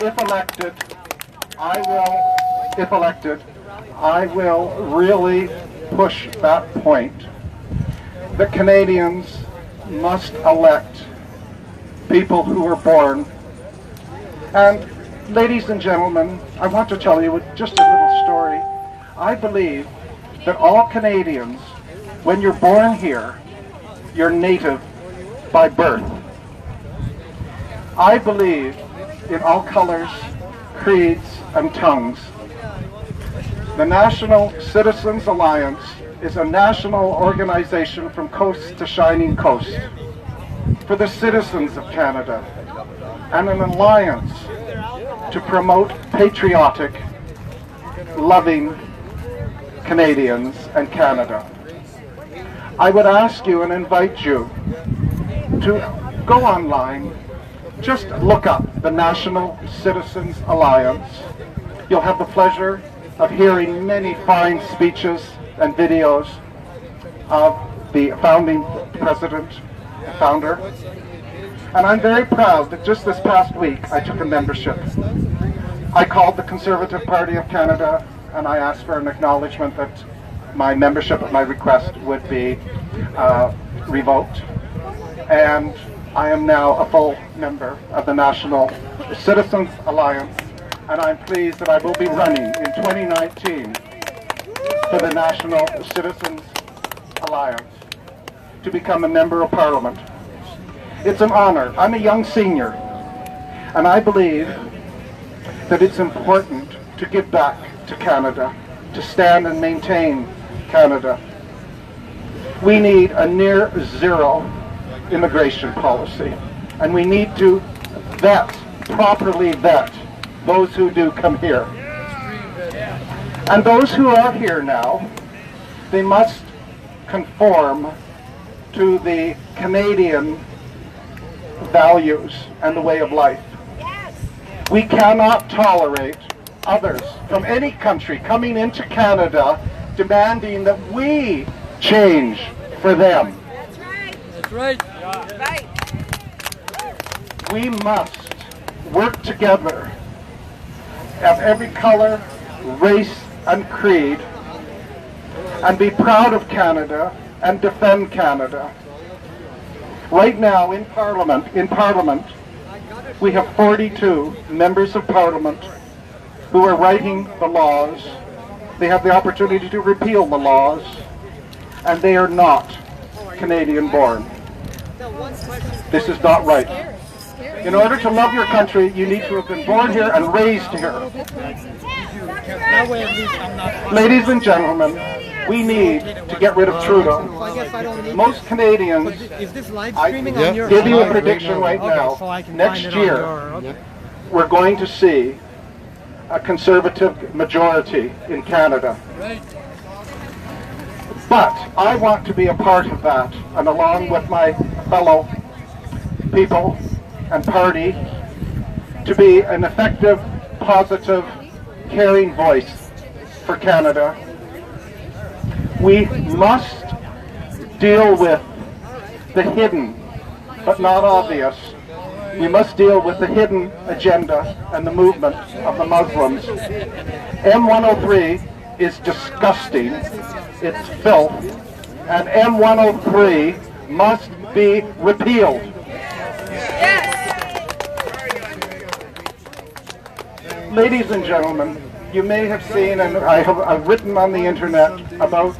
If elected, I will really push that point that Canadians must elect people who are born. And ladies and gentlemen, I want to tell you just a little story. I believe that all Canadians, when you're born here, you're native by birth. I believe in all colors, creeds, and tongues. The National Citizens Alliance is a national organization from coast to shining coast for the citizens of Canada, and an alliance to promote patriotic, loving Canadians and Canada. I would ask you and invite you to go online, just look up the National Citizens Alliance. You'll have the pleasure of hearing many fine speeches and videos of the founding president, founder. And I'm very proud that just this past week I took a membership. I called the Conservative Party of Canada and I asked for an acknowledgement that my membership at my request would be revoked. And I am now a full member of the National Citizens Alliance, and I'm pleased that I will be running in 2019 for the National Citizens Alliance to become a member of Parliament. It's an honor. I'm a young senior, and I believe that it's important to give back to Canada, to stand and maintain Canada. We need a near zero immigration policy, and we need to properly vet those who do come here. And those who are here now, they must conform to the Canadian values and the way of life. We cannot tolerate others from any country coming into Canada demanding that we change for them. That's right. We must work together of every color, race, and creed, and be proud of Canada and defend Canada. Right now in Parliament, we have 42 members of Parliament who are writing the laws. They have the opportunity to repeal the laws, and they are not Canadian born. This is not right. In order to love your country, you need to have been born here and raised here. Ladies and gentlemen, we need to get rid of Trudeau. Most Canadians, I give you a prediction right now, next year we're going to see a Conservative majority in Canada. But I want to be a part of that, and along with my fellow people and party, to be an effective, positive, caring voice for Canada. We must deal with the hidden, but not obvious. We must deal with the hidden agenda and the movement of the Muslims. M103 is disgusting. It's filth. And M103 must be repealed. Ladies and gentlemen, you may have seen, and I've written on the internet about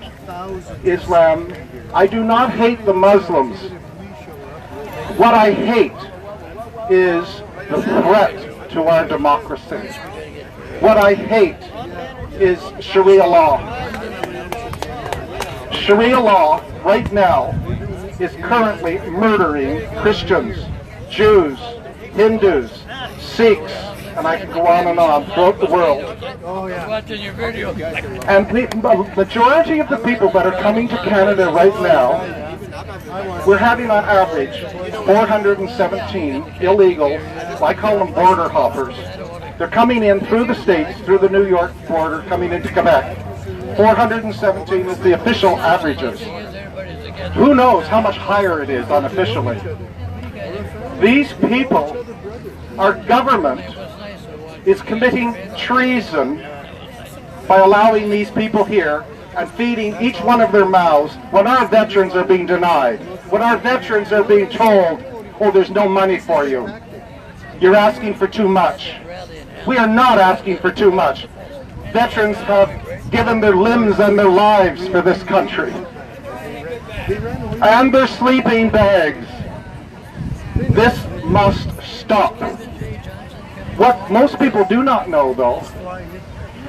Islam. I do not hate the Muslims. What I hate is the threat to our democracy. What I hate is Sharia law. Sharia law right now is currently murdering Christians, Jews, Hindus, Sikhs, and I can go on throughout the world. Oh, yeah. Watching your video. And the majority of the people that are coming to Canada right now, we're having on average 417 illegal, I call them border hoppers. They're coming in through the states, through the New York border, coming into Quebec. 417 is the official averages. Who knows how much higher it is unofficially? These people, our government is committing treason by allowing these people here and feeding each one of their mouths when our veterans are being denied, when our veterans are being told, oh, there's no money for you. You're asking for too much. We are not asking for too much. Veterans have given their limbs and their lives for this country. And their sleeping bags. This must stop. What most people do not know, though,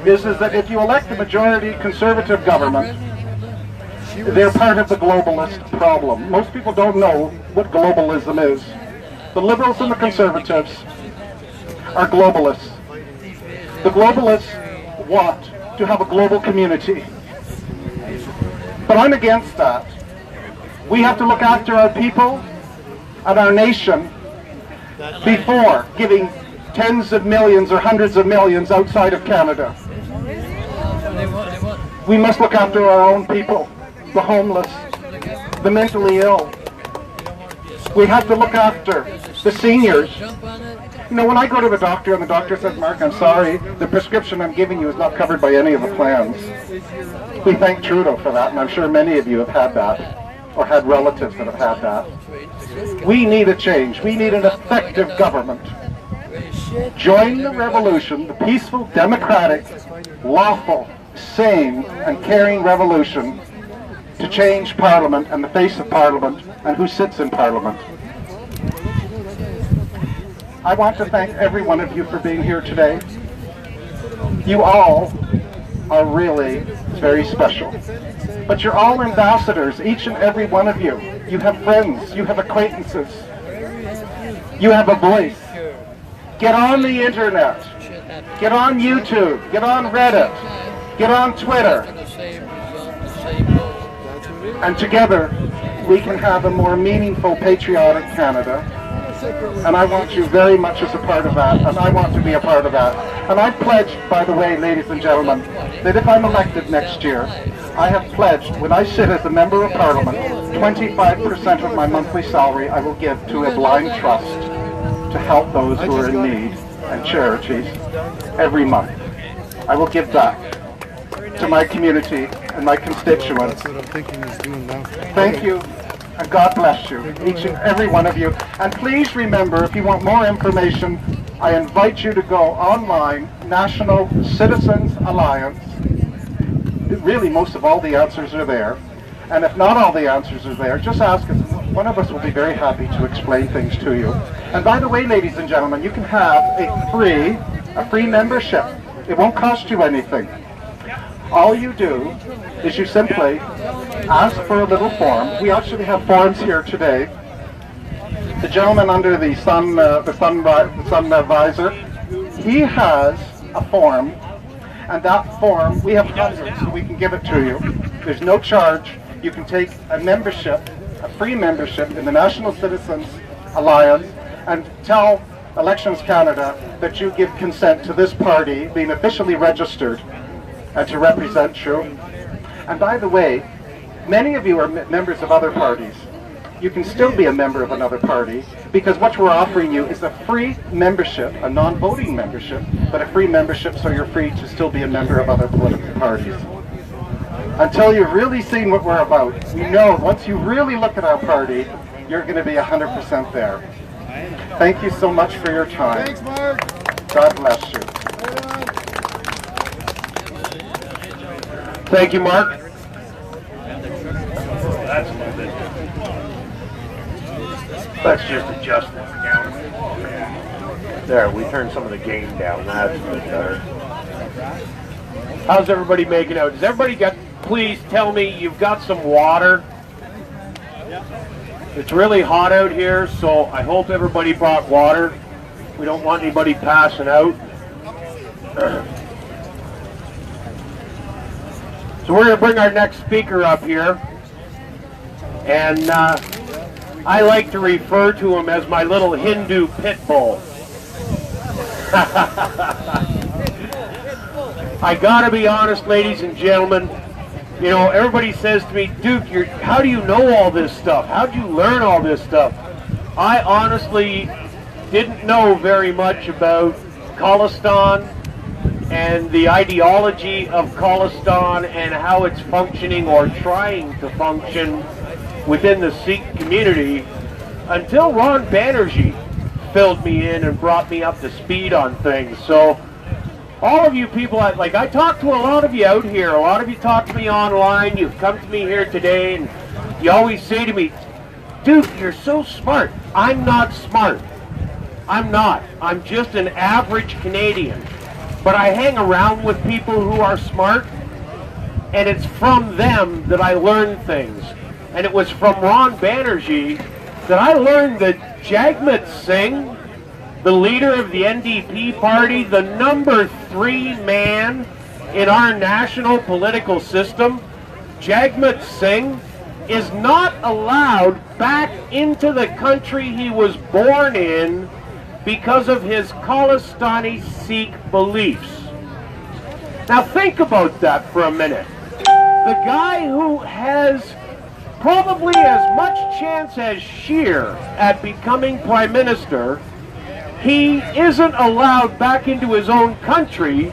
is that if you elect a majority Conservative government, they're part of the globalist problem. Most people don't know what globalism is. The Liberals and the Conservatives are globalists. The globalists want to have a global community. But I'm against that. We have to look after our people and our nation before giving tens of millions or hundreds of millions outside of Canada. We must look after our own people, the homeless, the mentally ill. We have to look after the seniors. You know, when I go to the doctor and the doctor says, Mark, I'm sorry, the prescription I'm giving you is not covered by any of the plans. We thank Trudeau for that, and I'm sure many of you have had that, or had relatives that have had that. We need a change. We need an effective government. Join the revolution, the peaceful, democratic, lawful, sane, and caring revolution to change Parliament and the face of Parliament and who sits in Parliament. I want to thank every one of you for being here today. You all are really very special. But you're all ambassadors, each and every one of you. You have friends, you have acquaintances, you have a voice. Get on the internet, get on YouTube, get on Reddit, get on Twitter. And together we can have a more meaningful, patriotic Canada. And I want you very much as a part of that, and I want to be a part of that. And I pledged, by the way, ladies and gentlemen, that if I'm elected next year, I have pledged, when I sit as a Member of Parliament, 25% of my monthly salary I will give to a blind trust to help those who are in need and charities every month. I will give that to my community and my constituents. Thank you. And God bless you, each and every one of you. And please remember, if you want more information, I invite you to go online, National Citizens Alliance. Really, most of all the answers are there. And if not all the answers are there, just ask us. One of us will be very happy to explain things to you. And by the way, ladies and gentlemen, you can have a free membership. It won't cost you anything. All you do is you simply ask for a little form. We actually have forms here today. The gentleman under the sun visor, he has a form, and that form, we have hundreds, so we can give it to you. There's no charge. You can take a membership, a free membership in the National Citizens Alliance, and tell Elections Canada that you give consent to this party being officially registered and to represent you. And by the way, many of you are members of other parties. You can still be a member of another party, because what we're offering you is a free membership, a non-voting membership, but a free membership so you're free to still be a member of other political parties. Until you've really seen what we're about, we know once you really look at our party, you're going to be 100% there. Thank you so much for your time. Thanks, Mark. God bless you. Thank you, Mark. Let's just adjust this down. There, we turned some of the gain down. That's better. How's everybody making out? Does everybody got, please tell me you've got some water? It's really hot out here, so I hope everybody brought water. We don't want anybody passing out. So we're going to bring our next speaker up here, and I like to refer to him as my little Hindu pit bull. I gotta be honest, ladies and gentlemen, you know, everybody says to me, Duke, how do you know all this stuff? How'd you learn all this stuff? I honestly didn't know very much about Khalistan and the ideology of Khalistan and how it's functioning or trying to function within the Sikh community until Ron Banerj filled me in and brought me up to speed on things. So all of you people, I talk to a lot of you out here, a lot of you talk to me online, you've come to me here today, and you always say to me, Duke, you're so smart. I'm not smart. I'm not. I'm just an average Canadian. But I hang around with people who are smart, and it's from them that I learned things. And it was from Ron Banerj that I learned that Jagmeet Singh, the leader of the NDP party, the number 3 man in our national political system, Jagmeet Singh, is not allowed back into the country he was born in because of his Khalistani Sikh beliefs. Now think about that for a minute. The guy who has probably as much chance as Scheer at becoming Prime Minister, he isn't allowed back into his own country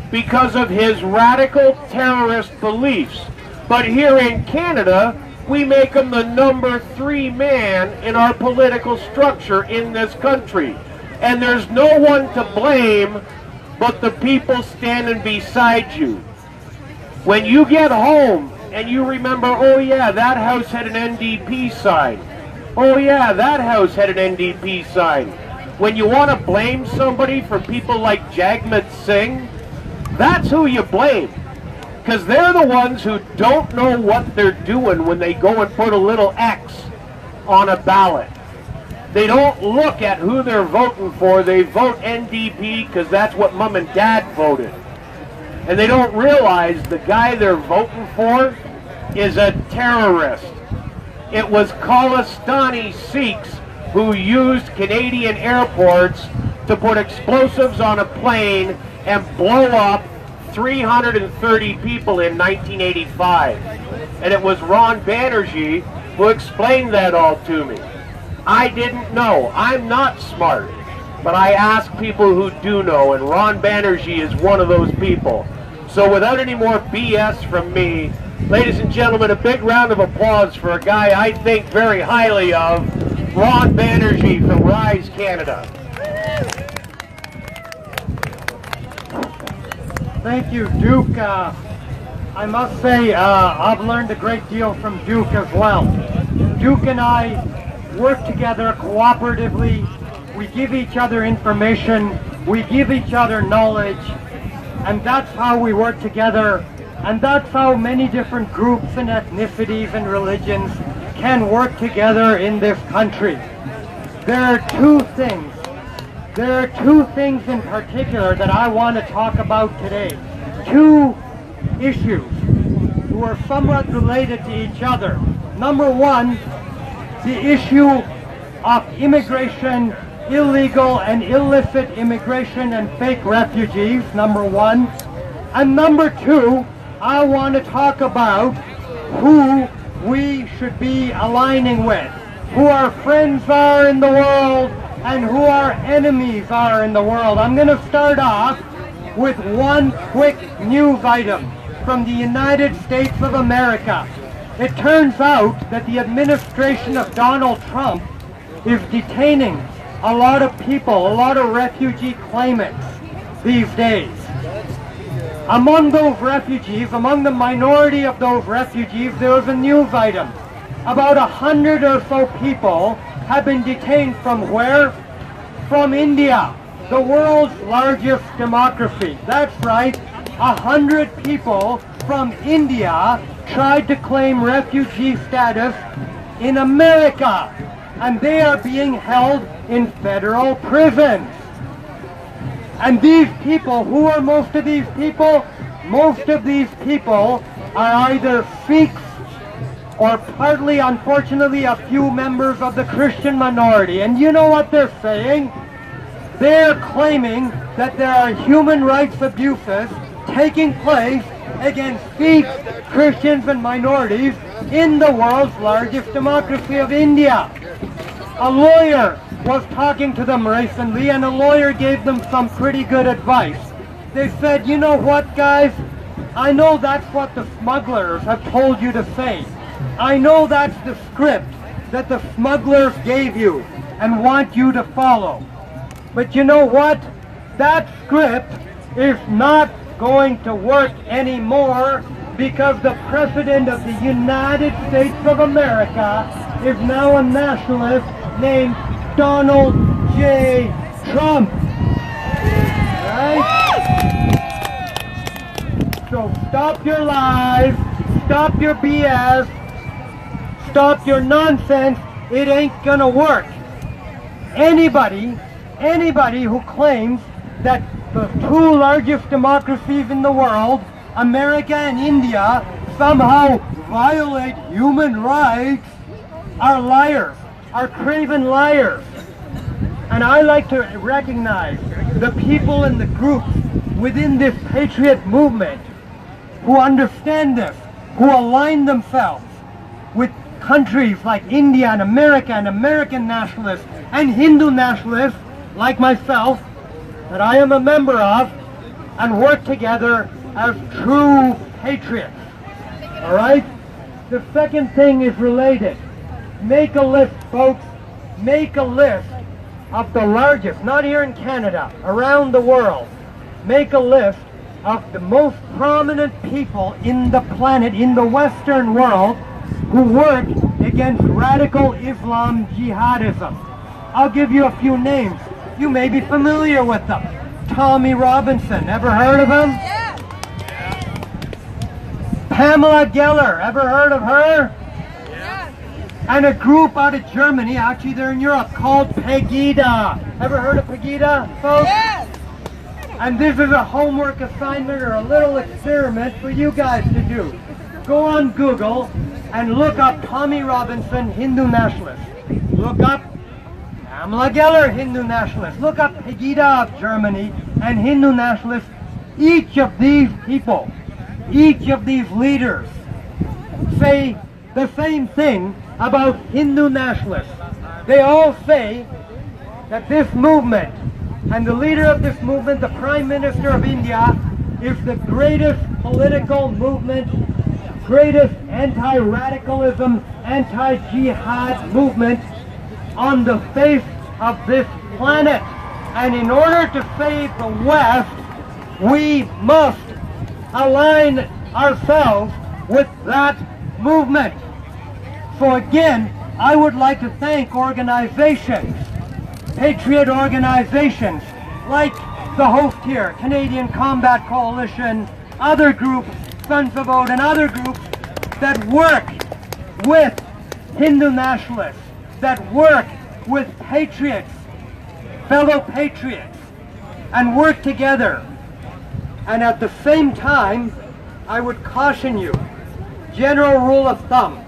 because of his radical terrorist beliefs. But here in Canada, we make him the number 3 man in our political structure in this country. And there's no one to blame but the people standing beside you. When you get home and you remember, oh yeah, that house had an NDP sign. Oh yeah, that house had an NDP sign. When you want to blame somebody for people like Jagmeet Singh, that's who you blame. Because they're the ones who don't know what they're doing when they go and put a little X on a ballot. They don't look at who they're voting for. They vote NDP because that's what Mom and Dad voted. And they don't realize the guy they're voting for is a terrorist. It was Khalistani Sikhs who used Canadian airports to put explosives on a plane and blow up 330 people in 1985. And it was Ron Banerj who explained that all to me. I didn't know. I'm not smart. But I ask people who do know, and Ron Banerj is one of those people. So without any more BS from me, ladies and gentlemen, a big round of applause for a guy I think very highly of, Ron Banerj from Rise Canada. Thank you, Duke. I must say I've learned a great deal from Duke as well. Duke and I work together cooperatively. We give each other information. We give each other knowledge. And that's how we work together. And that's how many different groups and ethnicities and religions can work together in this country. There are two things. There are 2 things in particular that I want to talk about today. 2 issues who are somewhat related to each other. Number 1, the issue of immigration, illegal and illicit immigration and fake refugees, number 1. And number 2, I want to talk about who we should be aligning with, who our friends are in the world, and who our enemies are in the world. I'm going to start off with one quick news item from the United States of America. It turns out that the administration of Donald Trump is detaining a lot of people, a lot of refugee claimants these days. Among those refugees, among the minority of those refugees, there was a news item. About 100 or so people have been detained from where? From India, the world's largest democracy. That's right, 100 people from India tried to claim refugee status in America, and they are being held in federal prisons. And these people, who are most of these people? Most of these people are either Sikhs or partly, unfortunately, a few members of the Christian minority. And you know what they're saying? They're claiming that there are human rights abuses taking place against Sikhs, Christians, and minorities in the world's largest democracy of India. A lawyer was talking to them recently, and a lawyer gave them some pretty good advice. They said, you know what, guys? I know that's what the smugglers have told you to say. I know that's the script that the smugglers gave you and want you to follow. But you know what? That script is not going to work anymore because the President of the United States of America is now a nationalist named Donald J. Trump. Right? So Stop your lies. Stop your BS. Stop your nonsense. It ain't gonna work. Anybody who claims that the two largest democracies in the world, America and India, somehow violate human rights are liars, are craven liars. And I like to recognize the people and the groups within this patriot movement who understand this, who align themselves with countries like India and America and American nationalists and Hindu nationalists like myself that I am a member of, and work together as true patriots. All right? The second thing is related. Make a list, folks. Make a list of the largest, not here in Canada, around the world. Make a list of the most prominent people in the planet, in the Western world, who work against radical Islam jihadism. I'll give you a few names. You may be familiar with them. Tommy Robinson, ever heard of him? Yeah. Pamela Geller, ever heard of her? Yeah. And a group out of Germany, actually they're in Europe, called Pegida. Ever heard of Pegida, folks? Yes. And this is a homework assignment or a little experiment for you guys to do. Go on Google and look up Tommy Robinson, Hindu nationalist. Look up Pamela Geller, Hindu nationalist. Look up Pegida of Germany and Hindu nationalists. Each of these people, each of these leaders say the same thing about Hindu nationalists. They all say that this movement and the leader of this movement, the Prime Minister of India, is the greatest political movement, greatest anti-radicalism, anti-jihad movement on the face of this planet. And in order to save the West, we must align ourselves with that movement. So again, I would like to thank organizations, patriot organizations like the host here, Canadian Combat Coalition, other groups, Sons of Odin, and other groups that work with Hindu nationalists, that work with patriots, fellow patriots, and work together. And at the same time, I would caution you, general rule of thumb,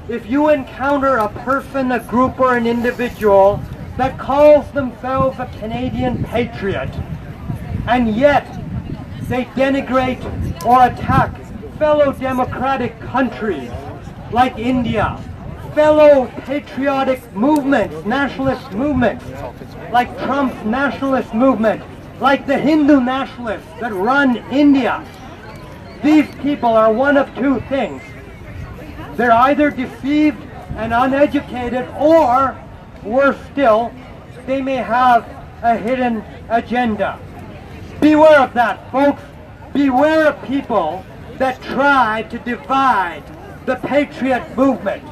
if you encounter a person, a group, or an individual that calls themselves a Canadian patriot, and yet they denigrate or attack fellow democratic countries like India, fellow patriotic movements, nationalist movements, like Trump's nationalist movement, like the Hindu nationalists that run India. These people are one of two things. They're either deceived and uneducated, or, worse still, they may have a hidden agenda. Beware of that, folks. Beware of people that try to divide the patriot movement.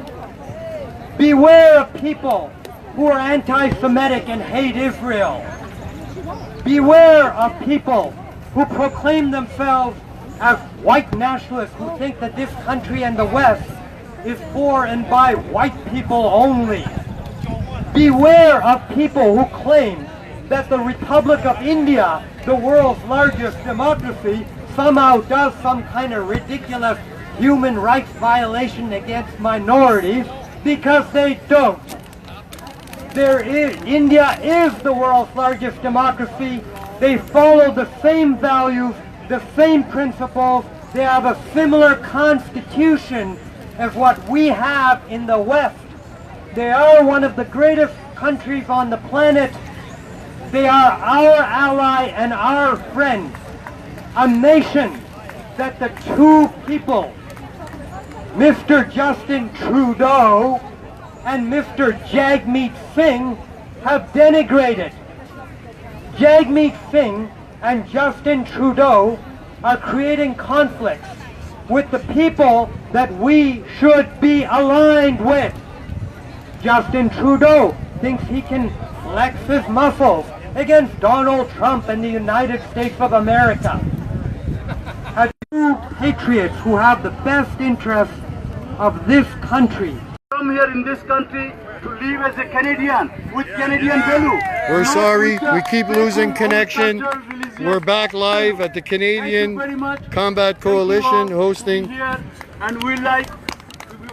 Beware of people who are anti-Semitic and hate Israel. Beware of people who proclaim themselves as white nationalists who think that this country and the West is for and by white people only. Beware of people who claim that the Republic of India, the world's largest democracy, somehow does some kind of ridiculous human rights violation against minorities, because they don't. India is the world's largest democracy. They follow the same values, the same principles. They have a similar constitution as what we have in the West. They are one of the greatest countries on the planet. They are our ally and our friend. A nation that the two people, Mr. Justin Trudeau and Mr. Jagmeet Singh, have denigrated. Jagmeet Singh and Justin Trudeau are creating conflicts with the people that we should be aligned with. Justin Trudeau thinks he can flex his muscles against Donald Trump and the United States of America. A true true patriots who have the best interests of this country. Come here in this country to live as a Canadian with Canadian value. We're sorry, we keep losing connection. We're back live at the Canadian Combat Coalition hosting. Here, and we like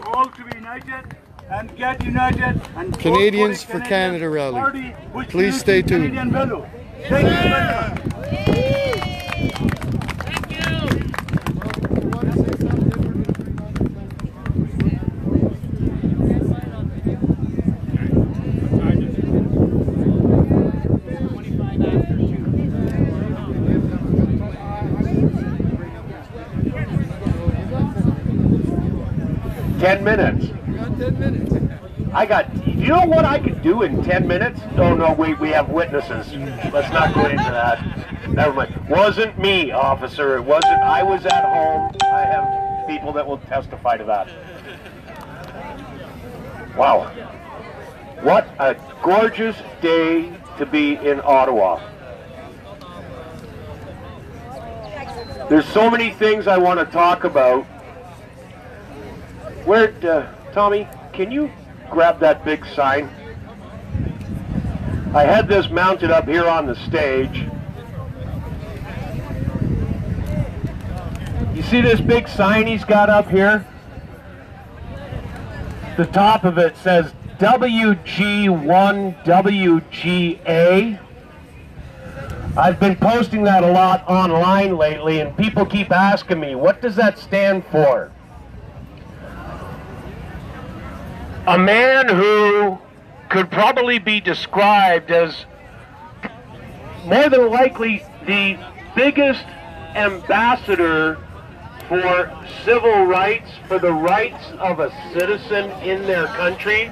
all to be united and get united and Canadians for Canada rally. Please stay tuned. Canadian value. Thank you very much. 10 minutes. I got, you know what I could do in 10 minutes? Oh no, we have witnesses. Let's not go into that. Never mind. Wasn't me, officer. It wasn't, I was at home. I have people that will testify to that. Wow. What a gorgeous day to be in Ottawa. There's so many things I want to talk about. Tommy, can you grab that big sign? I had this mounted up here on the stage. You see this big sign he's got up here? The top of it says WG1WGA. I've been posting that a lot online lately, and people keep asking me, what does that stand for? A man who could probably be described as more than likely the biggest ambassador for civil rights, for the rights of a citizen in their country.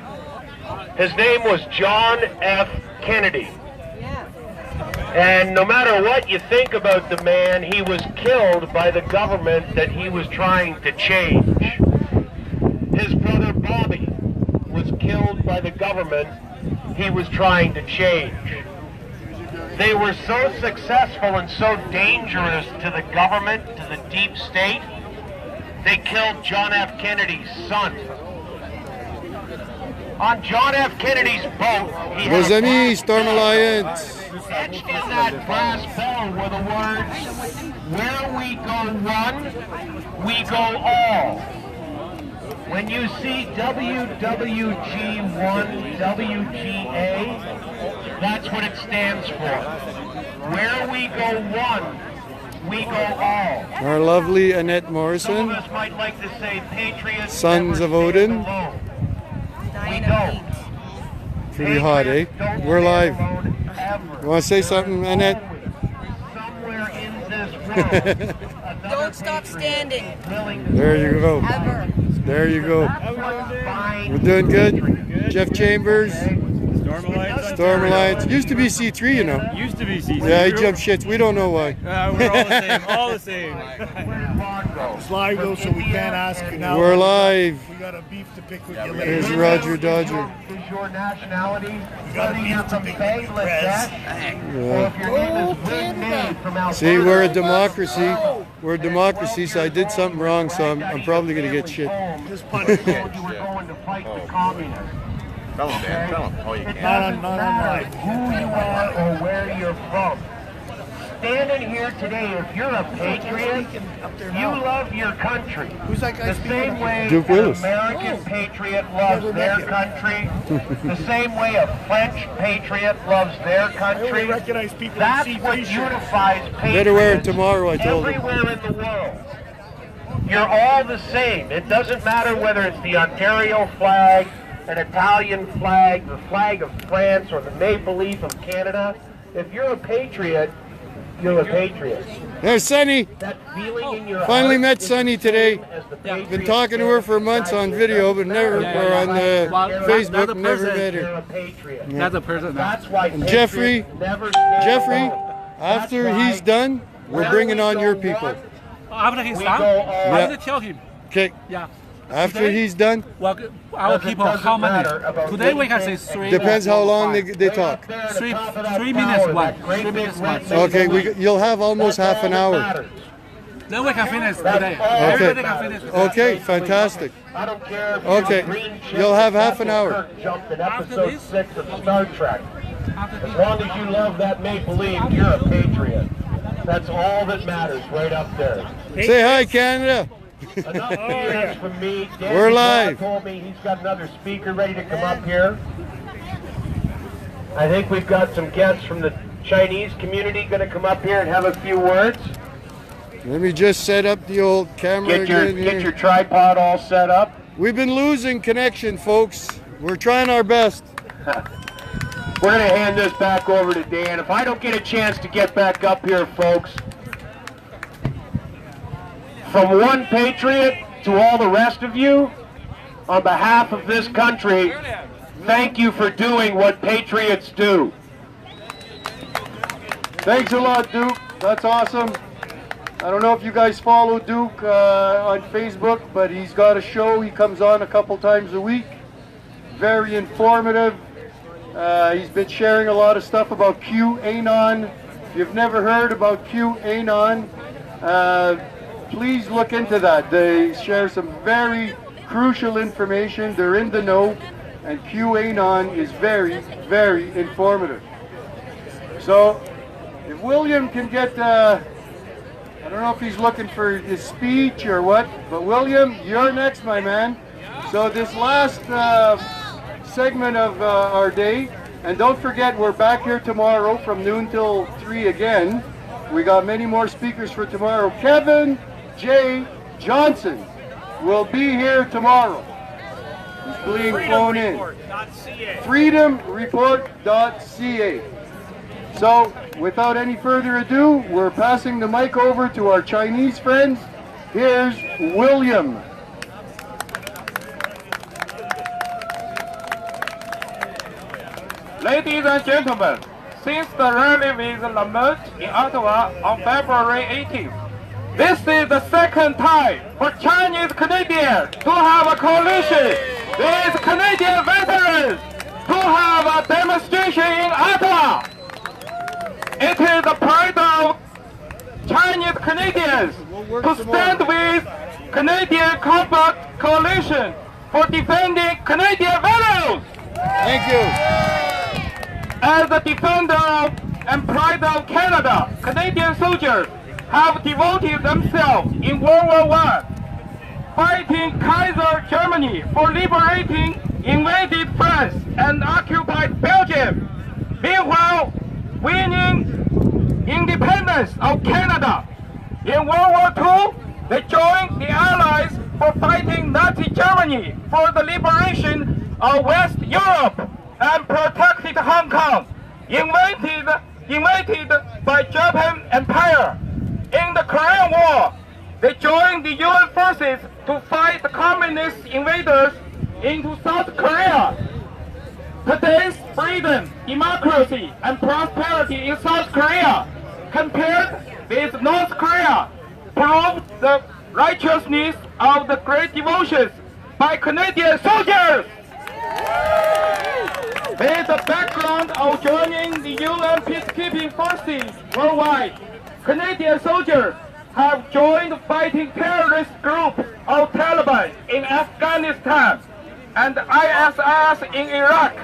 His name was John F. Kennedy. And no matter what you think about the man, he was killed by the government that he was trying to change. His brother Bobby was killed by the government he was trying to change. They were so successful and so dangerous to the government, to the deep state, they killed John F. Kennedy's son. On John F. Kennedy's boat, he Vos had amis, Storm Alliance. etched in that brass bell were the words, "Where we go one, we go all." When you see WWG1WGA, that's what it stands for. Where we go one, we go all. Our lovely Annette Some Morrison, of us might like to say patriots Sons never of stand Odin. alone. We don't. Pretty hot, eh? We're live. You want to say something, Annette? Somewhere in this world, Don't stop standing. There you go. Ever. There you go. We're doing good. Jeff Chambers. Storm Alliance. Used to be C3, you know. Used to be C3. Yeah, he jumped shits. We don't know why. We're all the same. All the same. It's live though, so we can't ask you now. We're live. We got a beef to pick with you later. Here's Roger Dodger. Is your nationality? We got a beef to pick with you, Prez. See, we're a democracy. We're a democracy, so I did something wrong, so I'm probably going to get shit. Just punch it. You were going to fight the communists. Tell him, Dan. Tell him. Oh, you can't. Not on live. Who you are or where you're from. Standing here today, if you're a patriot, you love your country. Who's that guy The same way Duke an Willis. American patriot loves their country, the same way a French patriot loves their country. Recognize people. That's what unifies patriots Better wear it tomorrow, I told him. everywhere in the world. You're all the same. It doesn't matter whether it's the Ontario flag, an Italian flag, the flag of France, or the maple leaf of Canada. If you're a patriot, you're a patriot. There's Sunny. That feeling in your Finally heart met is Sunny the today. same as the Been patriot talking to her for months on video, but never, or on Facebook, never met You're her. a patriot. That's a person. That's why And Jeffrey, patriots never stand Jeffrey, alone. after That's he's why done, we're bringing on your people. After he's we done, go all- I have to tell him. Okay. Yeah. After he's done, Well, our people, how many? Today we can say 3. depends how long they talk. 3 minutes one. 3 minutes one. Okay, you'll have almost half an hour. Then we can finish today. Everybody can finish. Okay, fantastic. I don't care if Okay, you'll have half an hour. Jumped in episode 6 of Star Trek. As long as you love that make-believe, you're a patriot. That's all that matters right up there. Say hi, Canada. Enough BS from me. Dan We're Dubois live. told me he's got another speaker ready to come up here. I think we've got some guests from the Chinese community going to come up here and have a few words. Let me just set up the old camera Get your tripod all set up. We've been losing connection, folks. We're trying our best. We're going to hand this back over to Dan. If I don't get a chance to get back up here, folks, from one patriot to all the rest of you, on behalf of this country, thank you for doing what patriots do. Thanks a lot, Duke. That's awesome. I don't know if you guys follow Duke on Facebook, but he's got a show. He comes on a couple times a week. Very informative. He's been sharing a lot of stuff about QAnon. If you've never heard about QAnon, please look into that. They share some very crucial information. They're in the know, and QAnon is very, very informative. So, if William can get, I don't know if he's looking for his speech or what, but William, you're next, my man. So this last segment of our day, and don't forget we're back here tomorrow from noon till 3 again. We got many more speakers for tomorrow. Kevin J. Johnson will be here tomorrow. He's being flown in. FreedomReport.ca. So, without any further ado, we're passing the mic over to our Chinese friends. Here's William. Ladies and gentlemen, since the rally with Lamont in Ottawa on February 18th, this is the second time for Chinese Canadians to have a coalition with Canadian veterans to have a demonstration in Ottawa. It is the pride of Chinese Canadians to stand with Canadian Combat Coalition for defending Canadian values. Thank you. As the defender of and pride of Canada, Canadian soldiers have devoted themselves in World War I, fighting Kaiser Germany for liberating invaded France and occupied Belgium. Meanwhile, winning independence of Canada. In World War II, they joined the Allies for fighting Nazi Germany for the liberation of West Europe and protected Hong Kong, invaded by Japan Empire. In the Korean War, they joined the UN forces to fight the communist invaders into South Korea. Today's freedom, democracy, and prosperity in South Korea, compared with North Korea, proved the righteousness of the great devotions by Canadian soldiers. With the background of joining the UN peacekeeping forces worldwide, Canadian soldiers have joined fighting terrorist group of Taliban in Afghanistan and ISIS in Iraq.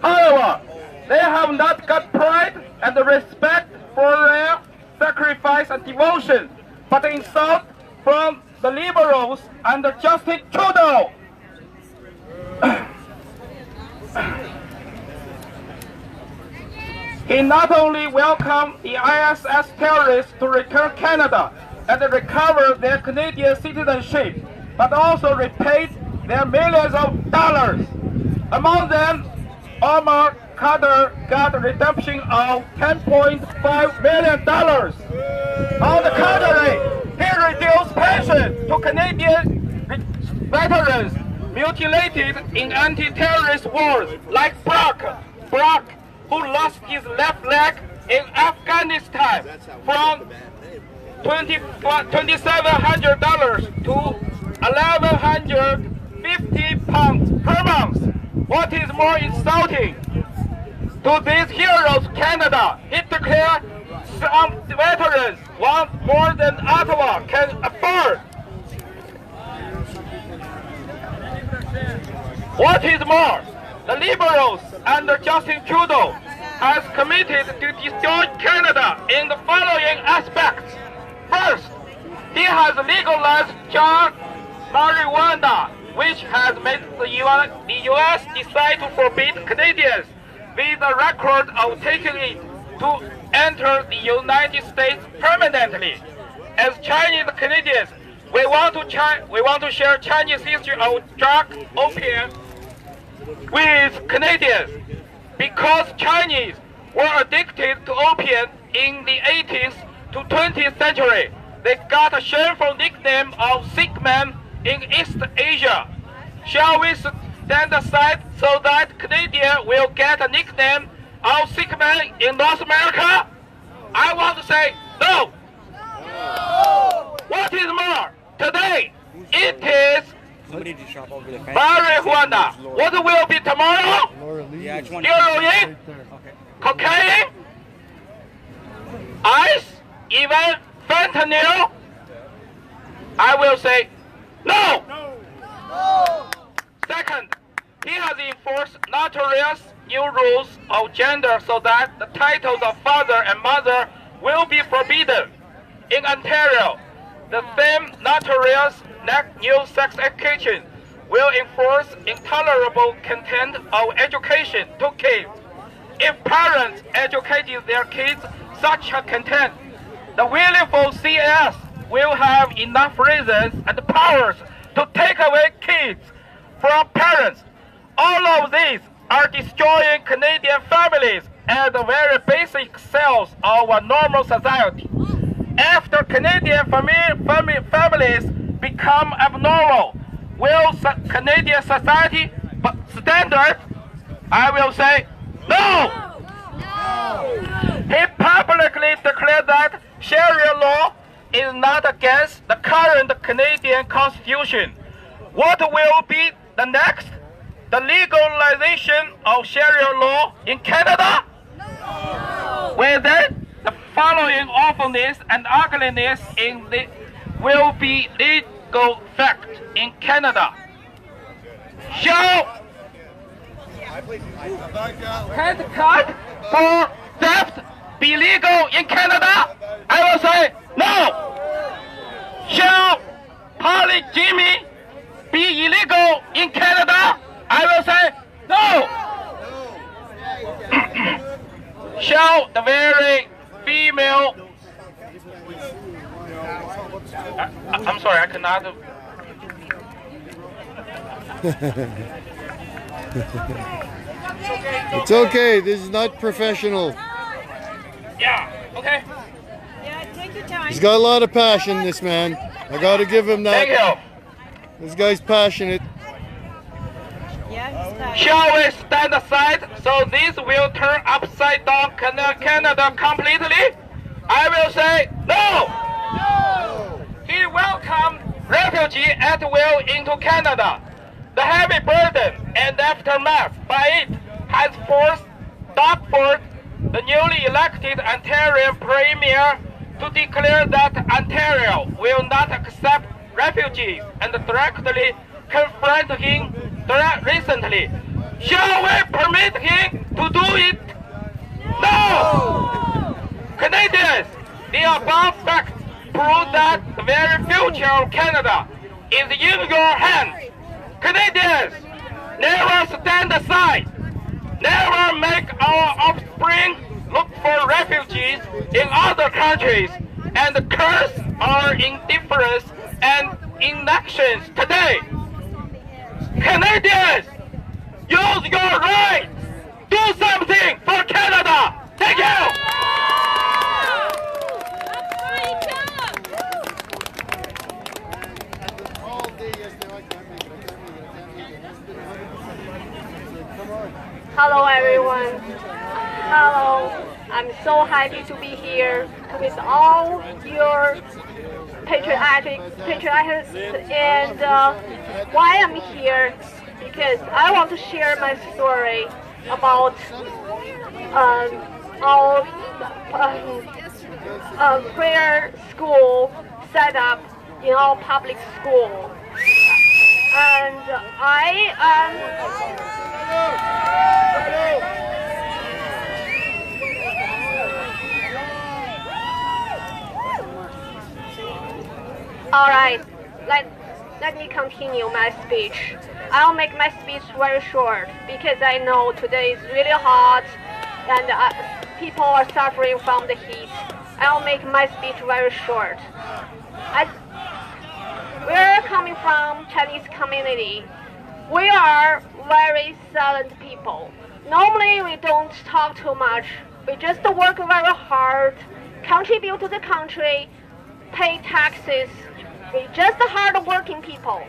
However, they have not got pride and respect for their sacrifice and devotion, but insult from the liberals and Justin Trudeau. He not only welcomed the ISIS terrorists to return Canada and recover their Canadian citizenship, but also repaid their millions of dollars. Among them, Omar Khadr got a redemption of $10.5 million. On the contrary, he reduced pension to Canadian veterans mutilated in anti-terrorist wars, like Brock, who lost his left leg in Afghanistan from $2,700 to £1,150 per month. What is more insulting? To these heroes, Canada, it declared some veterans want more than Ottawa can afford. What is more, the Liberals under Justin Trudeau has committed to destroy Canada in the following aspects. First, he has legalized marijuana, which has made the U.S. decide to forbid Canadians with a record of taking it to enter the United States permanently. As Chinese Canadians, we want to share Chinese history of drug opium with Canadians. Because Chinese were addicted to opium in the 18th to 20th century, they got a shameful nickname of sick man in East Asia. Shall we stand aside so that Canadians will get a nickname of sick man in North America? I want to say no. What is more, today it is marijuana. What will be tomorrow? Heroin, cocaine, ice, even fentanyl. I will say no. Second, he has enforced notorious new rules of gender so that the titles of father and mother will be forbidden. In Ontario, the same notorious new sex education will enforce intolerable content of education to kids. If parents educated their kids such a content, the willful CS will have enough reasons and powers to take away kids from parents. All of these are destroying Canadian families and the very basic cells of a normal society. After Canadian families become abnormal, will Canadian society standard? I will say no. He publicly declared that Sharia law is not against the current Canadian Constitution. What will be the next? The legalization of Sharia law in Canada? With it, the following awfulness and ugliness will be legal fact in Canada. Shall head cut for theft be legal in Canada? I will say no. Shall polygamy be illegal in Canada? I will say no. Shall the very female... I'm sorry, I cannot... It's okay, this is not professional. Yeah, okay. Yeah, take your time. He's got a lot of passion, this man. I gotta give him that. Thank you. This guy's passionate. Shall we stand aside so this will turn upside down Canada completely? I will say no. He welcomed refugees at will into Canada. The heavy burden and aftermath by it has forced Doug Ford, the newly elected Ontarian Premier, to declare that Ontario will not accept refugees and directly confront him recently. Shall we permit him to do it? No! Canadians, the above facts prove that the very future of Canada is in your hands. Canadians, never stand aside. Never make our offspring look for refugees in other countries and curse our indifference and inactions today. Canadians, use your rights. Do something for Canada. Thank you. Hello everyone. Hello. I'm so happy to be here with all your patriots and why I'm here because I want to share my story about our prayer school set up in our public school. And I am all right, let me continue my speech. I'll make my speech very short because I know today is really hot and people are suffering from the heat. I'll make my speech very short. We're coming from Chinese community. We are very silent people. Normally we don't talk too much. We just work very hard, contribute to the country, pay taxes. We're just hard-working people.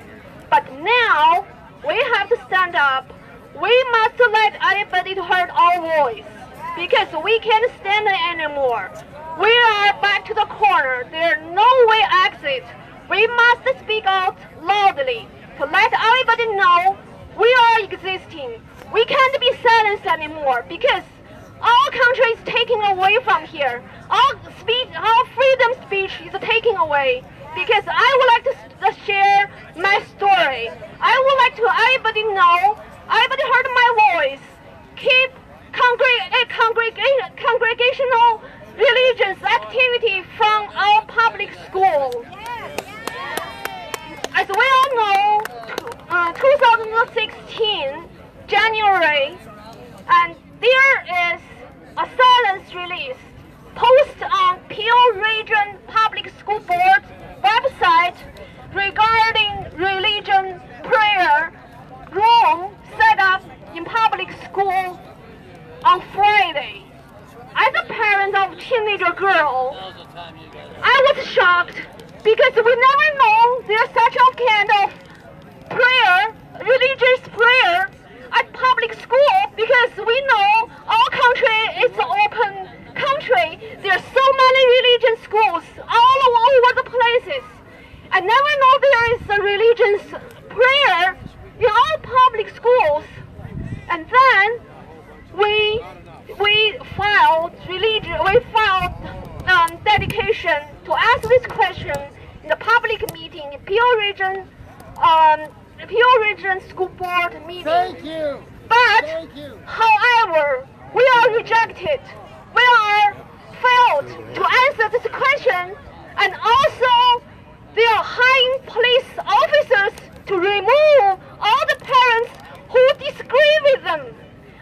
But now we have to stand up. We must let everybody hear our voice because we can't stand it anymore. We are back to the corner. There's no way exit. We must speak out loudly to let everybody know we are existing. We can't be silenced anymore because our country is taken away from here. Our freedom speech is taken away. Because I would like to share my story. I would like to everybody know, everybody heard my voice. Keep congregational religious activity from our public school. As we all know, 2016, January, and there is a silence release post on Peel Region Public School Board website regarding religion prayer room set up in public school on Friday. As a parent of a teenager girl, I was shocked because we never know there's such a kind of prayer, religious prayer at public school because we know our country is an open country. There's so many religion schools all over the places. I never know there is a religious prayer in all public schools. And then we filed dedication to ask this question in the public meeting, Peel Region School Board meeting. Thank you. But, Thank you. However, we are rejected. We are failed to answer this question, and also they are hiring police officers to remove all the parents who disagree with them.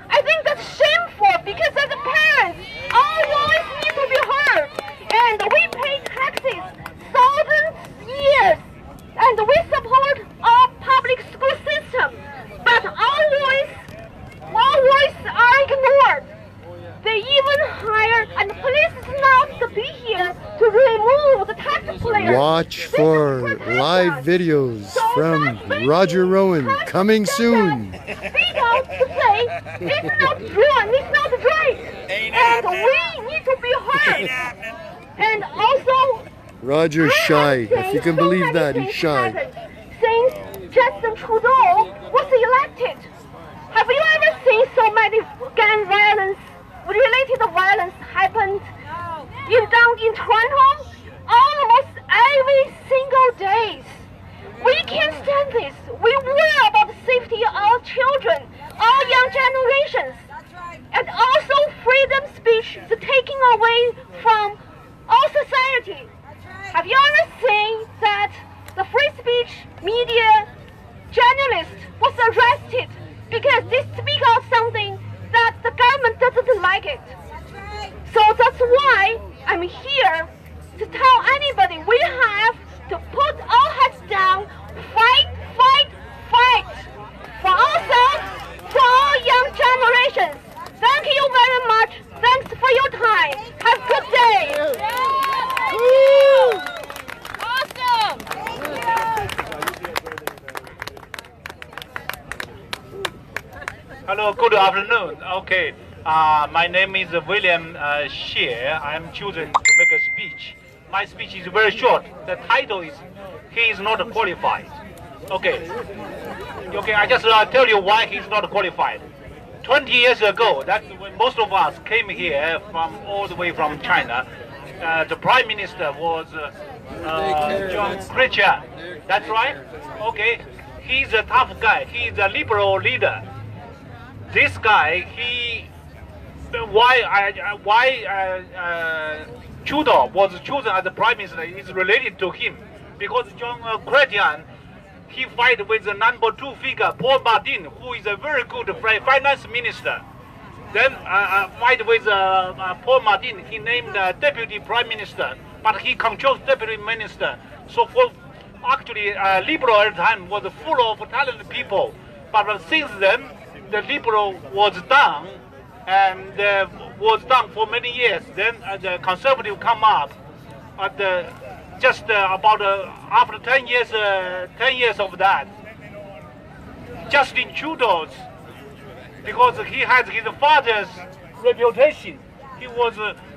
I think that's shameful because as a parent, our voice needs to be heard, and we pay taxes thousands years, and we support our public school system, but our voice are ignored. They even hire, and the police is not to be here to remove the taxpayers. Watch for live videos from Roger Rowan coming soon. Speak out to say it's not true and it's not right, and we need to be heard. And also, Roger's shy, if you can believe that, he's shy. Since Justin Trudeau was elected, have you ever seen so many gun violence? Related violence happened down in Toronto almost every single day. We can't stand this. We worry about the safety of our children, our young generations, and also freedom speech is taken away from our society. Have you ever seen that the free speech media journalist was arrested because they speak out something that the government doesn't like it? So that's why I'm here to tell anybody we have to put our heads down, fight, fight, fight for ourselves, for our young generations. Thank you very much. Thanks for your time. Have a good day. Awesome. Hello, good afternoon. Okay, my name is William Xie. I'm chosen to make a speech. My speech is very short. The title is "He is not qualified." Okay, I just tell you why he's not qualified. 20 years ago, that's when most of us came here from all the way from China. the Prime Minister was John Chrétien. That's right? Okay. He's a tough guy. He's a liberal leader. This guy, why Trudeau was chosen as the Prime Minister is related to him. Because John Chrétien, he fight with the number 2 figure, Paul Martin, who is a very good finance minister. Then fight with Paul Martin, he named Deputy Prime Minister, but he controls Deputy Minister. So for actually Liberal at the time was full of talented people. But since then, the Liberal was down, and was down for many years. Then the Conservative come up at just about after 10 years of that. Justin Trudeau's, because he has his father's reputation. He was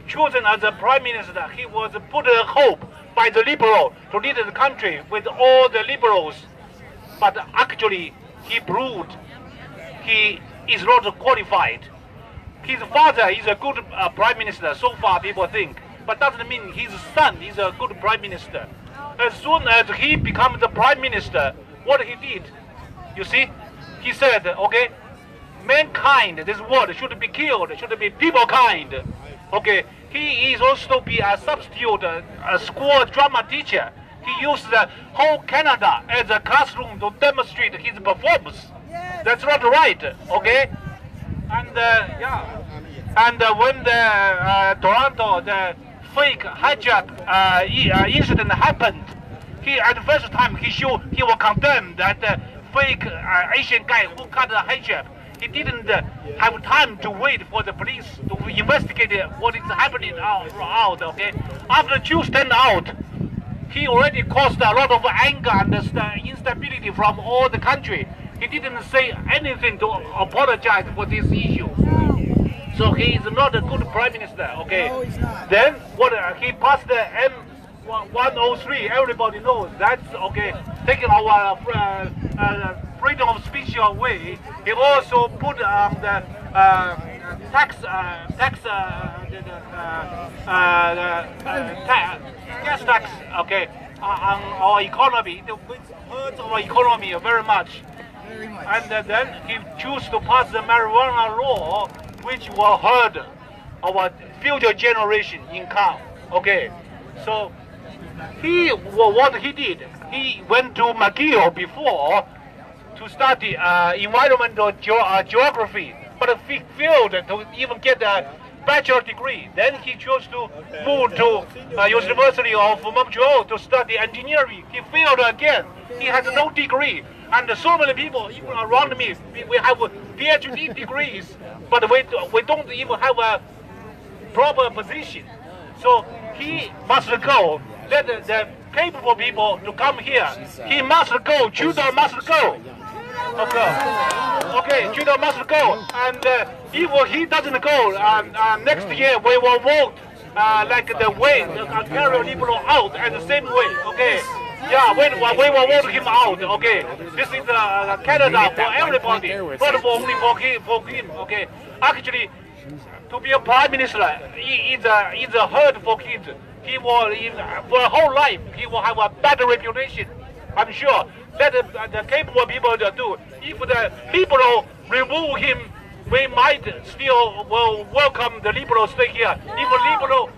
chosen as a Prime Minister. He was put a hope by the Liberal to lead the country with all the Liberals. But actually, he proved he is not qualified. His father is a good Prime Minister, so far people think. But doesn't mean his son is a good Prime Minister. As soon as he becomes the Prime Minister, what he did, you see, he said, okay, mankind, this world should be killed, should be people kind. Okay, he is also be a substitute, a school drama teacher. He used the whole Canada as a classroom to demonstrate his performance. That's not right, okay? And yeah, and when the Toronto, the fake hijack incident happened, he at the first time he will condemn that fake Asian guy who cut the hijack. He didn't have time to wait for the police to investigate what is happening out. Okay, after Jews stand out, he already caused a lot of anger and instability from all the country. He didn't say anything to apologize for this issue. So he is not a good Prime Minister. Okay. No, he's not. Then what? He passed the M103. Everybody knows that's okay. Taking our freedom of speech away. He also put the gas tax. Okay, on our economy. It hurts our economy very much. And then he chose to pass the marijuana law, which will hurt our future generation income. Okay, so what he did, he went to McGill before to study environmental geography, but he failed to even get a bachelor degree. Then he chose to move to University of Montreal to study engineering. He failed again. He has no degree. And so many people, even around me, we have PhD degrees, but we don't even have a proper position. So he must go. Let the capable people to come here. He must go. Trudeau must go. Okay, Trudeau must go. And if he doesn't go, next year we will vote like the way Ontario Liberal out and the same way. Okay. Yeah, we will vote him out. Okay, this is Canada for everybody, not only for him. Okay, actually, to be a Prime Minister is a hurt for kids. He will, for a whole life, he will have a better reputation. I'm sure. Let the capable people do. If the Liberal remove him, we might still will welcome the Liberal stay here. If the Liberal,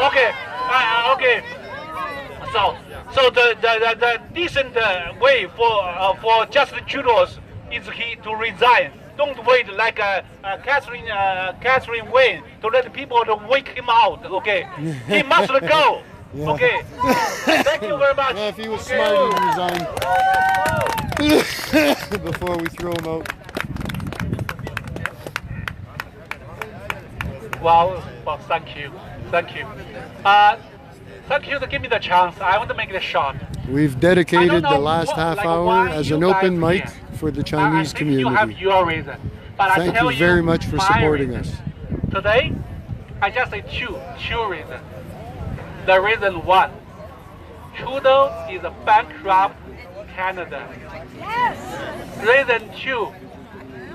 okay, okay. So the decent way for Justin Trudeau is he to resign. Don't wait like Catherine Wayne to let people to wake him out. Okay, he must go. Yeah. Okay, thank you very much. Yeah, if he was smart, he'd resign before we throw him out. Well, thank you. Thank you to give me the chance. I want to make it short. We've dedicated the last half hour as an open mic for the Chinese community. You have your reason, but Thank you very much for supporting us. Today, I just say two reasons. The reason one, Trudeau is a bankrupt Canada. Yes. Reason two,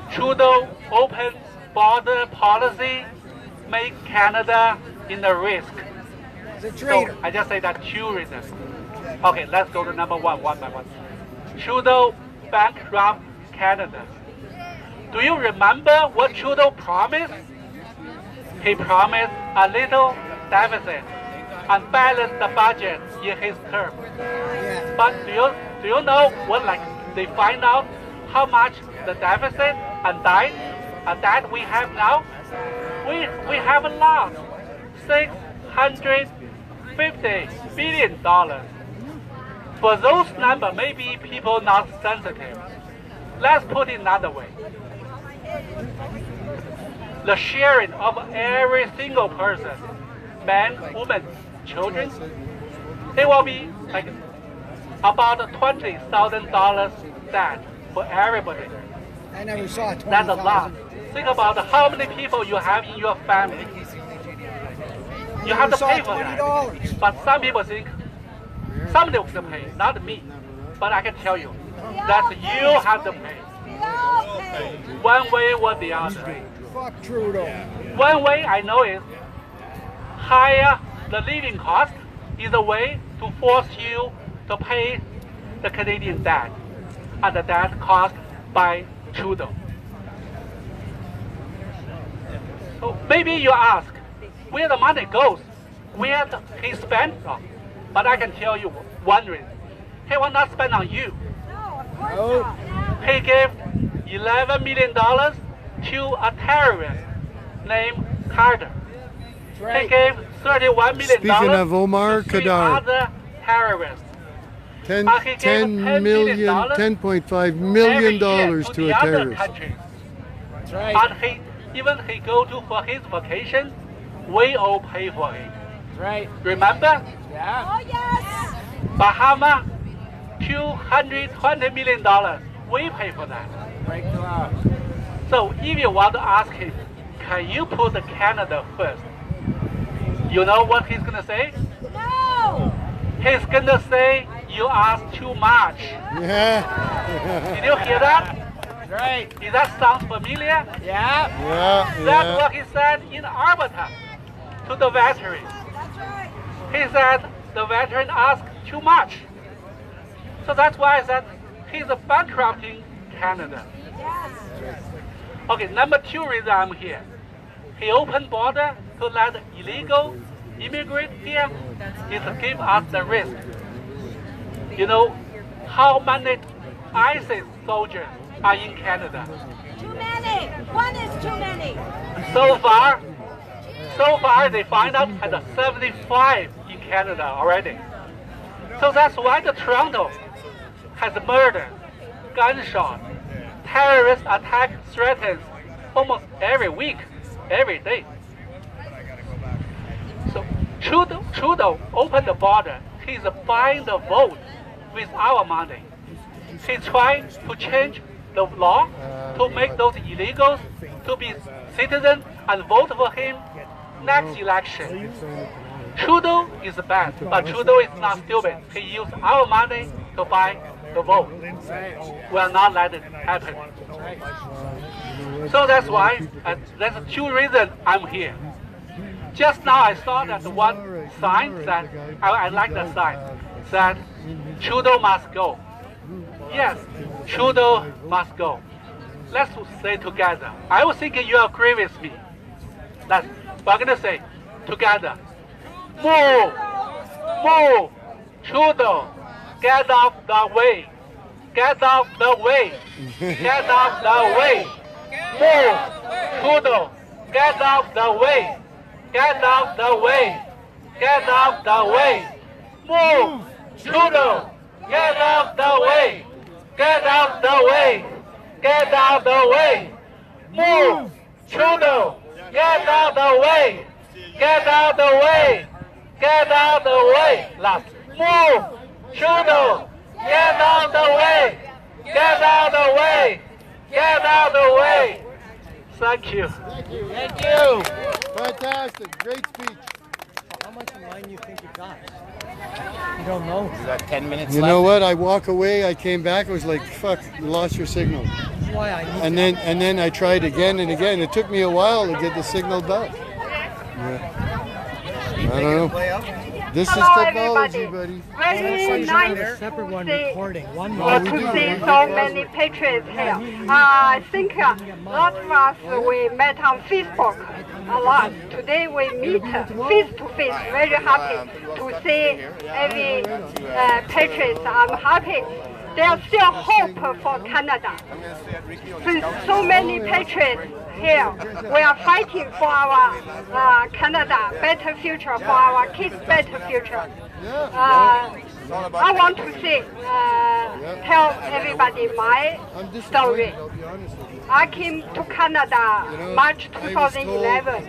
Trudeau open border policy make Canada in the risk. So I just say that 2 reasons. Okay, let's go to number 1, one by one. Trudeau bankrupt Canada. Do you remember what Trudeau promised? He promised a little deficit and balanced the budget in his term. But do you know what they find out how much the deficit and debt we have now? We have lost $650 billion. For those numbers, maybe people not sensitive. Let's put it another way. The sharing of every single person, man, woman, children, it will be like about $20,000 debt for everybody. I never saw $20,000. That's a lot. Think about how many people you have in your family. You have to pay for that. But some people think somebody will pay, not me. But I can tell you that you have to pay. One way or the other. Fuck Trudeau. One way I know is higher the living cost is a way to force you to pay the Canadian debt and the debt caused by Trudeau. So maybe you ask where the money goes, where he spent on. But I can tell you one reason. He will not spend on you. No, of course not. He gave $11 million to a terrorist named Carter. He gave $31 million Speaking of Omar to Kadar, other terrorists. $10.5 million to a terrorist. That's right. And he go to for his vacation, we all pay for it. That's right. Remember? Yeah. Oh yes. Bahama, $220 million. We pay for that. Break the law. So if you want to ask him, can you put Canada first? You know what he's gonna say? No. He's gonna say you ask too much. Yeah. Did you hear that? That's right. Does that sound familiar? Yeah. That's what he said in Alberta to the veterans. That's right. He said the veteran asked too much. So that's why I said he's bankrupting Canada. Yes. Okay, number 2 reason I'm here. He opened border to let illegal immigrants here is to give us the risk. You know how many ISIS soldiers are in Canada? Too many. One is too many. So far they find out at 75 in Canada already. So that's why the Toronto has murder, gunshot, terrorist attack threatens almost every week, every day. So Trudeau opened the border. He's buying the vote with our money. He's trying to change the law to make those illegals to be citizens and vote for him next election. Trudeau is bad, but Trudeau is not stupid. He used our money to buy the vote. We'll not let it happen. So that's why, that's 2 reasons I'm here. Just now I saw that one sign that, I like that sign, that Trudeau must go. Yes, Trudeau must go. Let's say together. I was thinking you agree with me. We're going to say together. Move! Move! Trudeau! Get off the way! Get off the way! Get off the way! Move! Trudeau! Get off the way! Get off the way! Get off the way! Move! Trudeau! Get off the way! Get off the way! Get out the way! Move! Trudeau! Get out the way! Get out the way! Get out the way! Last. Move! Trudeau! Get out the way! Get out the way! Get out the way! Thank you. Thank you. Fantastic. Great speech. How much in line do you think you got? You don't know. You got 10 minutes You left. know what? I walk away. I came back. I was like, "Fuck! You lost your signal." That's why I need And then I tried again and again. It took me a while to get the signal back. Yeah. I don't know. This is technology, buddy. Very nice A separate one recording. One to see so many patriots here. I think a lot of us we met on Facebook a lot. Today we meet face to face. Very happy to see every patriots. I'm happy. There's still hope for Canada. Since so many patriots here, we are fighting for our Canada better future, for our kids better future. I want to say, tell everybody my story. I came to Canada March 2011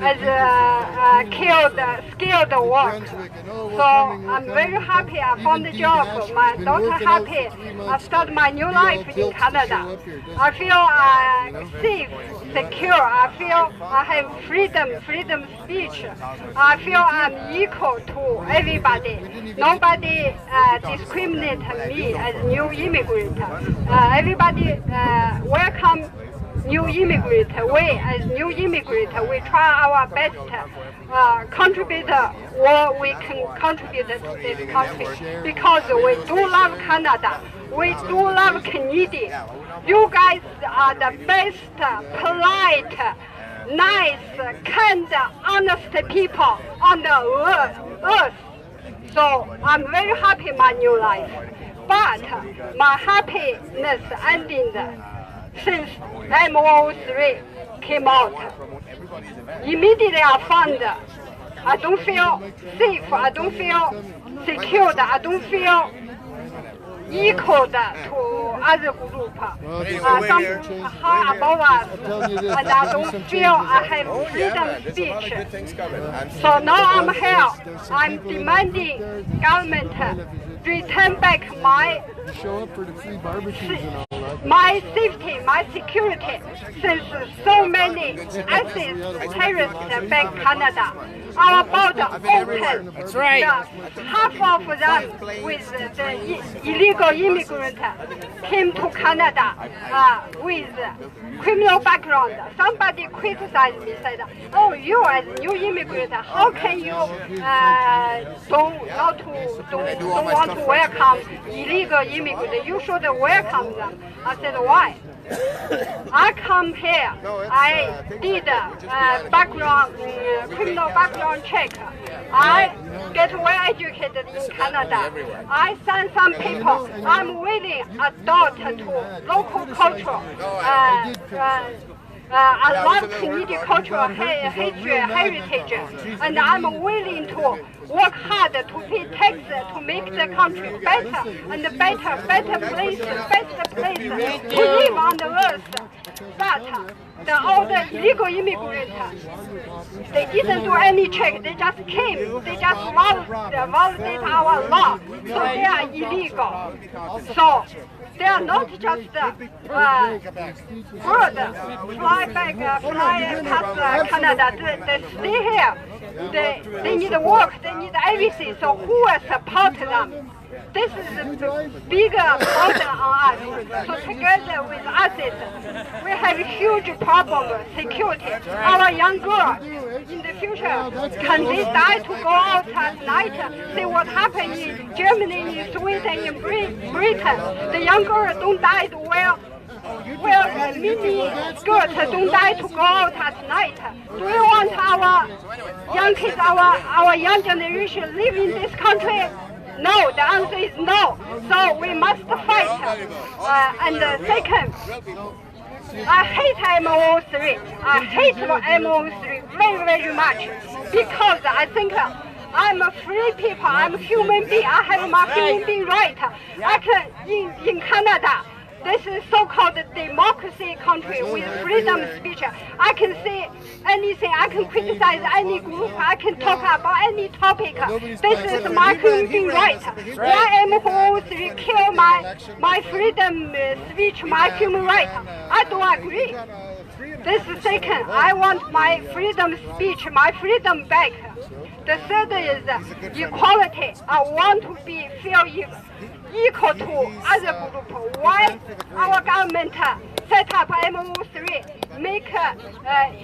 as a skilled work. So I'm very happy I found a job. My daughter happy. I started my new life in Canada. I feel safe, secure. I feel I have freedom speech. I feel I'm equal to everybody. Nobody discriminates me as new immigrant. Everybody welcome new immigrant. We as new immigrant, we try our best, contribute what we can contribute to this country, because we do love Canada. We do love Canadian. You guys are the best, polite, nice, kind, honest people on the earth. So I'm very happy in my new life. But my happiness ending since MO3 came out. Immediately I found I don't feel safe, I don't feel secured, I don't feel equal to other group. Some high above us, and I don't feel I have freedom speech. So now I'm here. I'm demanding government return back my safety, my security, since so many ISIS terrorists back Canada. Our border open. That's right. Half of them with the illegal immigrant came to Canada with criminal background. Somebody criticized me, said, "Oh, you as a new immigrant, how can you don't want to welcome illegal immigrants? You should welcome them." I said, "Why? I come here. I did criminal background check. I get well educated in Canada. I send some people. I'm willing adopt to local culture. I love Canadian cultural heritage, and I'm willing to work hard to pay taxes to make the country better and better place to live on the earth." But all the illegal immigrants, they didn't do any check. They just came. They just violate our law. So they are illegal. So they are not just bird, fly past Canada. They stay here. They need work. They need everything. So who will support them? This is the bigger burden on us. So together with ISIS, we have a huge problem with security. Our young girls in the future, can they die to go out at night? See what happened in Germany, in Sweden, in Britain. The young girls don't die mini skirts don't die to go out at night. Do we want our young kids, our young generation live in this country? No, the answer is no. So we must fight. And second, I hate MO3. I hate MO3 very, very much, because I think I'm a free people. I'm a human being. I have my human being right. I can in Canada. This is so-called democracy country with freedom of speech. I can say anything. I can criticize any group. I can talk about any topic. This is my human being right. Why MO3 kill my freedom speech, my human right? I don't agree. This is second. I want my freedom speech, my freedom back. The third is equality. I want to feel equal to other group. Why our government set up MO3 make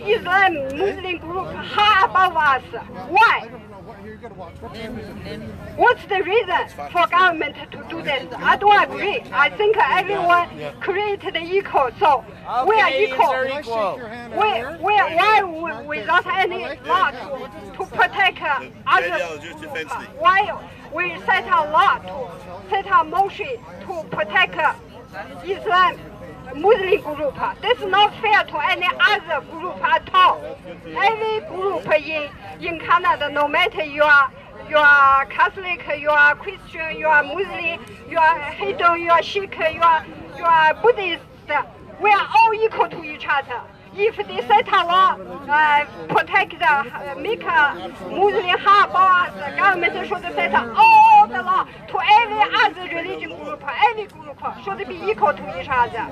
Islam Muslim group high above us. Why? What's the reason for government to do this? I don't agree. I think everyone created equal, so we are equal. Why without any law to protect others? Why we set a law to set a motion to protect Islam Muslim group? This is not fair to any other group at all. Every group in Canada, no matter you are Catholic, you are Christian, you are Muslim, you are Hindu, you are Sikh, you are Buddhist, we are all equal to each other. If they set a law, protect make Muslim high above us, government should set all the law to every other religion group, every group should be equal to each other.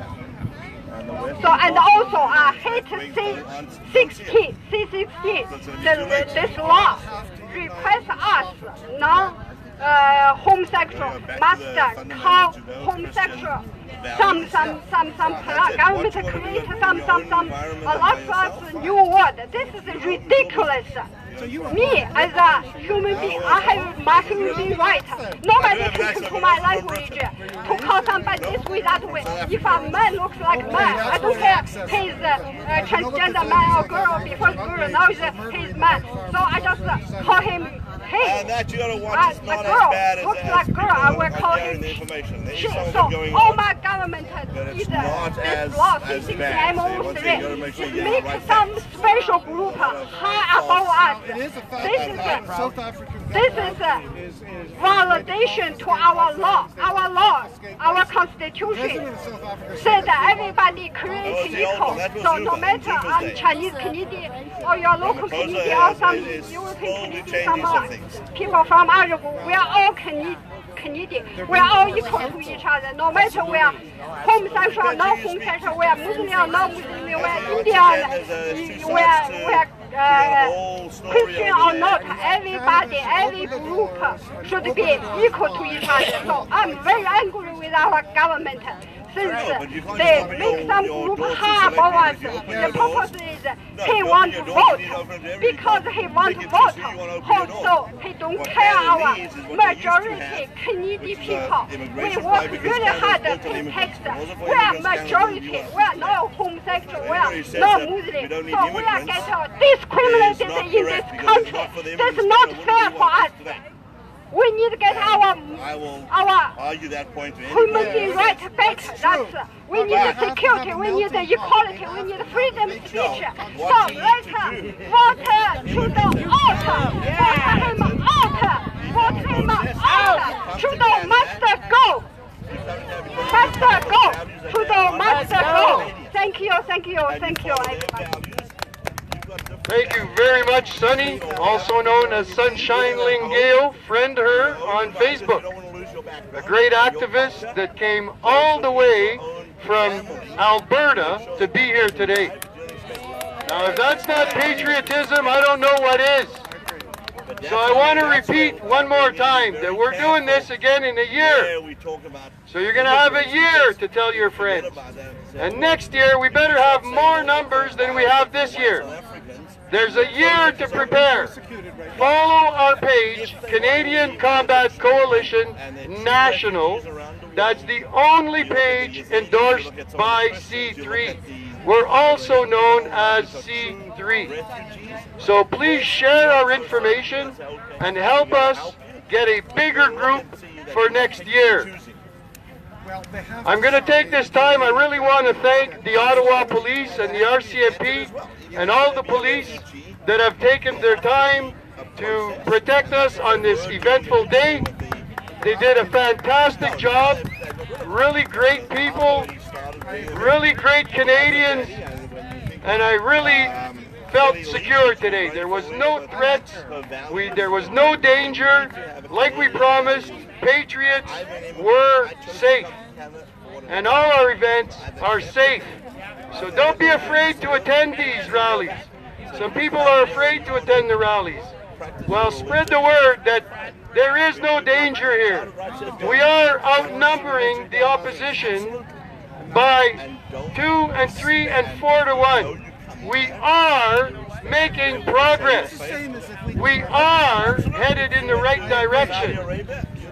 So, and also hate C16, this law requires us non-homosexual must call homosexual some government create some lots of new word. This is ridiculous. Me as a human being, I have my human being right. Nobody can control my language to call somebody this way, that way. If a man looks like man, I don't care he's a transgender man or girl, before girl, now he's man. So I just call him hey. And that you gotta watch is not girl as bad looks like girl, I will call him she. So all my government is this law, C6MO3, is make some special group high above us. This is validation to our law. Our law, our constitution said that everybody creates equal. So no matter I'm Chinese Canadian or your local Canadian or some European Canadian, some people from other group, we are all Canadian. We are all equal to each other. No matter we are homosexual or not homosexual, we are Muslim or not Muslim, we are Indian, we are Christian or not, everybody, every group should be equal to each other. So I'm very angry with our government. Since they make some group high above us, the purpose is he wants to vote. Because he wants to vote, also he don't care our majority Canadian people. We work really hard to protect. We are majority. We are not homosexual. We are not Muslim. So we are getting discriminated in this country. That's not fair for us. We need to get our argue that point to human being right back. That's we need security, we need equality, we need freedom of speech. So let's vote Trudeau out. Vote him out. Trudeau must go. Trudeau must go. Thank you, everybody. Thank you very much, Sunny, also known as Sunshine Lingale. Friend her on Facebook. A great activist that came all the way from Alberta to be here today. Now, if that's not patriotism, I don't know what is. So I want to repeat one more time that we're doing this again in a year. So you're going to have a year to tell your friends. And next year, we better have more numbers than we have this year. There's a year to prepare. Follow our page, Canadian Combat Coalition National. That's the only page endorsed by C3. We're also known as C3. So please share our information and help us get a bigger group for next year. I'm going to take this time, I really want to thank the Ottawa Police and the RCMP and all the police that have taken their time to protect us on this eventful day. They did a fantastic job, really great people, really great Canadians, and I really felt secure today. There was no threats, there was no danger. Like we promised, Patriots were safe, and all our events are safe. So don't be afraid to attend these rallies. Some people are afraid to attend the rallies. Well, spread the word that there is no danger here. We are outnumbering the opposition by 2 and 3 and 4 to 1. We are making progress. We are headed in the right direction.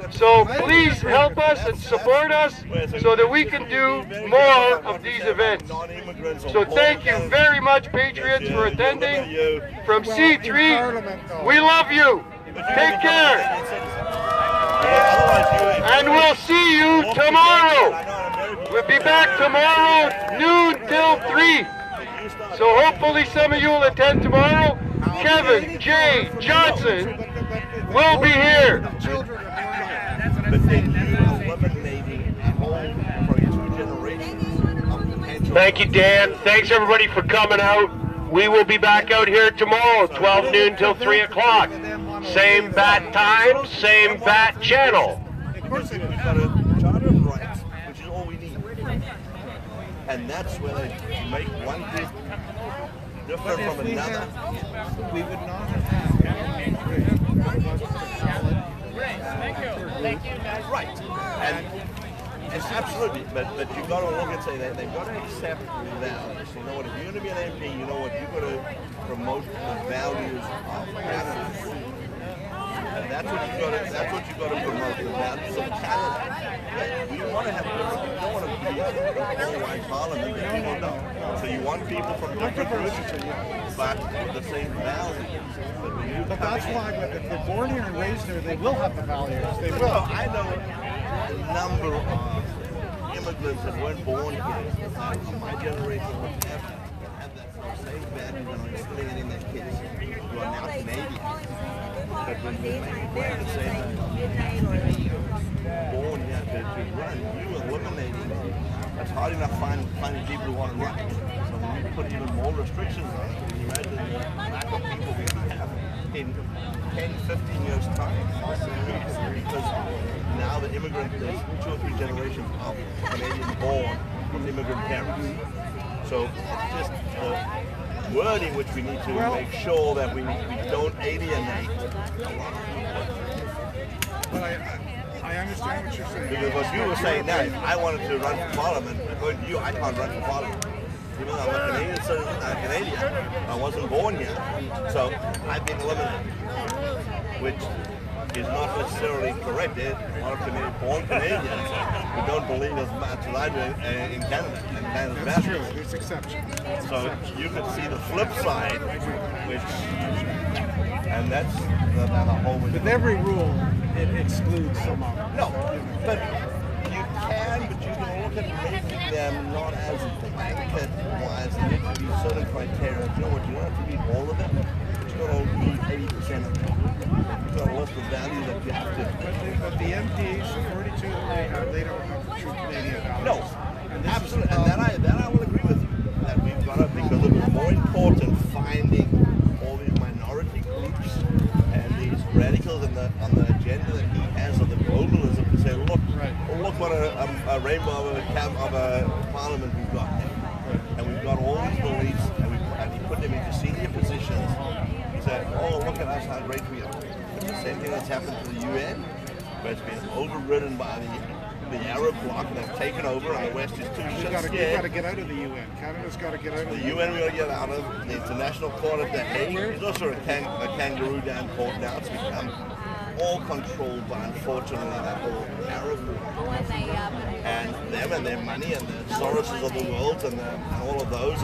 So please help us and support us so that we can do more of these events. So thank you very much, Patriots, for attending. From C3, we love you. Take care. And we'll see you tomorrow. We'll be back tomorrow, noon till 3. So hopefully some of you will attend tomorrow. Kevin, Jay, Johnson will be here. Thank you, Dan. Thanks, everybody, for coming out. We will be back out here tomorrow, 12 noon till 3 o'clock. Same bat time, same bat channel. We've got a charter of rights, which is all we need. And that's where they make one group different from another. We would not have Thank you. Right. And absolutely, but you've got to look and say that they've got to accept values. You know what, if you're going to be an MP, you know what, you've got to promote the values of Canada. And that's what you've got to promote, the values of Canada. We want to have different, you don't want to be an all-white parliament that people don't. So you want people from different groups, but with the same values. But that's why, if they're born here and raised here, they will have the values. They will. Well, I know a number of immigrants that weren't born here, my generation would have that same values and are instilling it in their kids who are now Canadians. But when they make the same born here to run, you eliminating, it's hard enough finding people who want to run. So when we put even more restrictions on it, can you imagine the lack of people we have in 10, 15 years' time? Because now the immigrant, there's 2 or 3 generations of Canadian born with immigrant parents. So it's just the wording which we need to make sure that we don't alienate a lot of people. But I understand what you're saying. Because what you were saying now, if I wanted to run for Parliament, according to you, I can't run for Parliament. Even though I'm a Canadian citizen, I'm Canadian. I wasn't born here. So I've been eliminated, which is not necessarily correct. There are a lot of born Canadians who don't believe as much as I do in Canada. And Canada's That's bad. true. There's exceptions. So you could see the flip side, and that's the whole. With every rule, it excludes somehow. No, but you can look at making them not as blanket wise. There need to be certain criteria. You know what? You don't have to meet all of them, but you don't need 80% of them. You've got a list of values that you have to. But the MPs, the 42 they don't have the true Canadian values. No, absolutely, and that I will agree with you. That we've got to, because it was more important finding all these minority groups and these radicals on the agenda that he has of the globalism to say, look, look what a rainbow of a parliament we've got here. And we've got all these beliefs, and he put them into senior positions. He said, oh, look at us, how great we are. It's the same thing that's happened to the UN, where it's been overridden by the Arab bloc, and they've taken over, and the West is too You've got to get out of the UN. Canada's got to get out of the UN. We've got to get out of the International Court at The Hague. There's also a kangaroo down court now. It's become all controlled by, unfortunately, that whole Arab war. And them and their money and the Soroses of the world and all of those.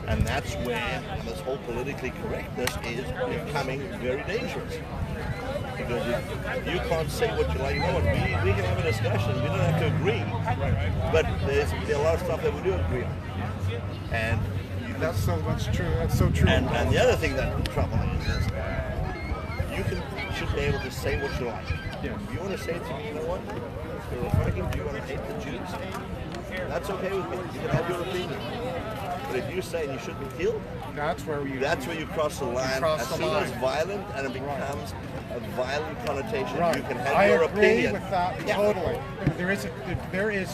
And that's where this whole politically correctness is becoming very dangerous. Because you can't say what you like. You know what? We can have a discussion. We don't have to agree. But there's a lot of stuff that we do agree on. And that's so much true. That's so true. And the other thing that trouble is you should be able to say what you like. Yeah. If you want to say to me, you know what? You're Republican, do you want to hate the Jews? That's okay with me. You can have your opinion. But if you say you shouldn't be killed, that's where you cross the line. As soon as violent and it becomes a violent connotation, you can have your opinion. I agree with that totally. There is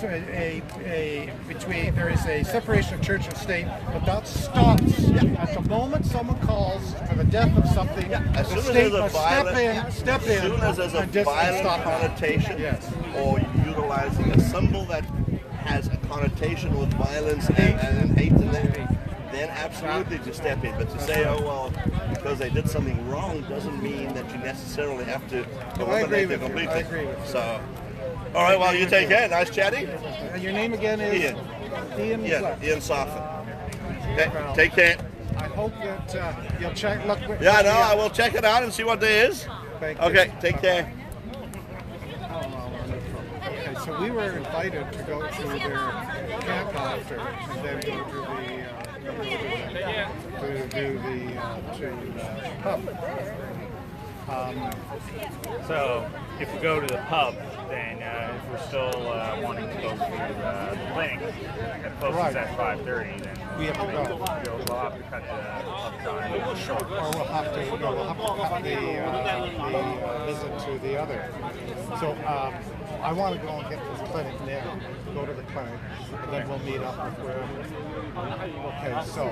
a separation of church and state, but that stops at the moment someone calls for the death of something. As the soon state as must step in. As soon as there's a violent connotation, or utilizing a symbol that has a connotation with violence and hate in there, then absolutely to step in. But to say, oh well, because they did something wrong doesn't mean that you necessarily have to eliminate them completely. I agree with you. So, all right, well, you take care. Nice chatting. Your name again is? Ian. Ian Soffin. Okay, Well, take care. I hope that you'll check. Look. Yeah, no, I will check it out and see what there is. Thank you. Okay, take care. Okay, so we were invited to go to their camp after, and then go to the pub. So, if we go to the pub, then if we're still wanting to go to the clinic that closes at 5:30, then we have to go. We'll have to cut the pub time short. Or we'll have to cut the visit to the other. So I want to go and get to the clinic now. Go to the clinic, and then we'll meet up with wherever. Okay, so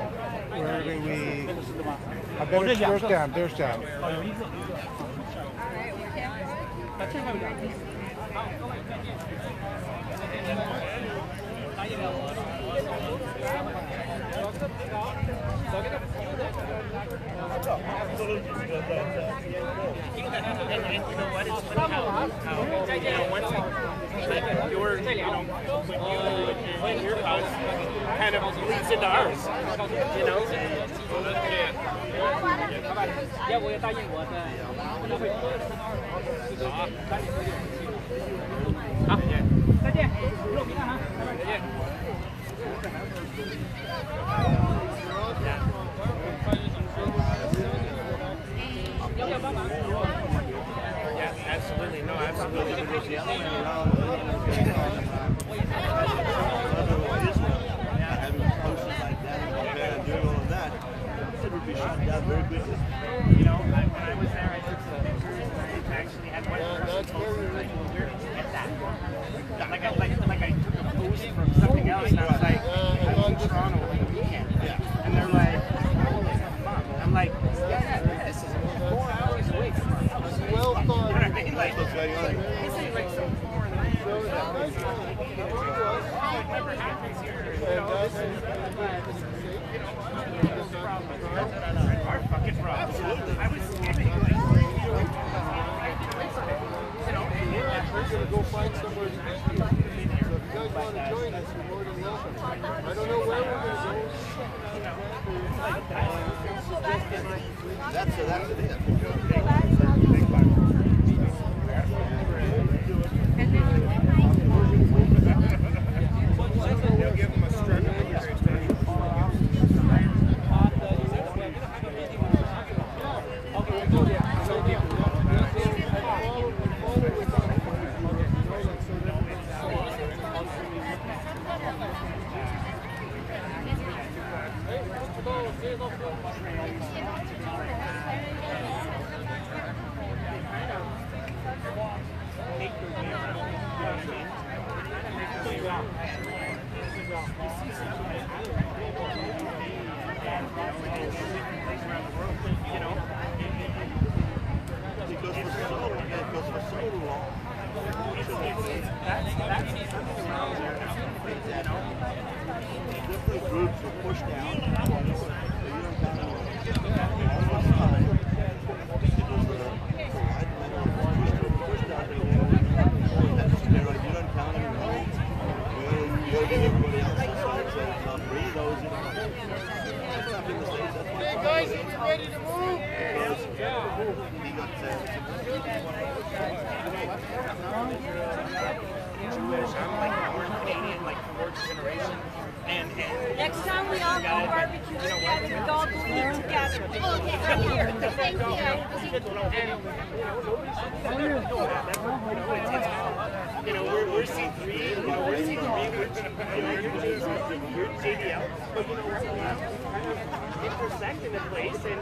where do we? I better. There's Dan. There's Dan. And you know what? It's funny how once your house kind of leads into ours, you know. Yeah, absolutely. No, absolutely. You know, when I was there, I took some pictures, and I actually had one person post like, where did you get that? Like I took a post from something else, and I was like, I was in Toronto over the weekend. And they're like, I'm like, yeah, this is 4 hours away from my house. Well thought. You know what I mean? Like, this is like some foreign language. It never happens here. You know, this is, our fucking problems. I was skipping like, we're going to go find somewhere to meet you. So if you guys want to join us, you're more than welcome. I don't know where we're going to go. That's it. They'll give them a struggle. Different groups were pushed out. Hey guys, it's ready to move. Jewish, I'm like more Canadian, like fourth generation. And next time we all go barbecue together, we all go eat together. Okay, right here. Thank you. You know, we're C3, you know, we're C3, we're going to put your JDL, but you know, we're intersecting the place and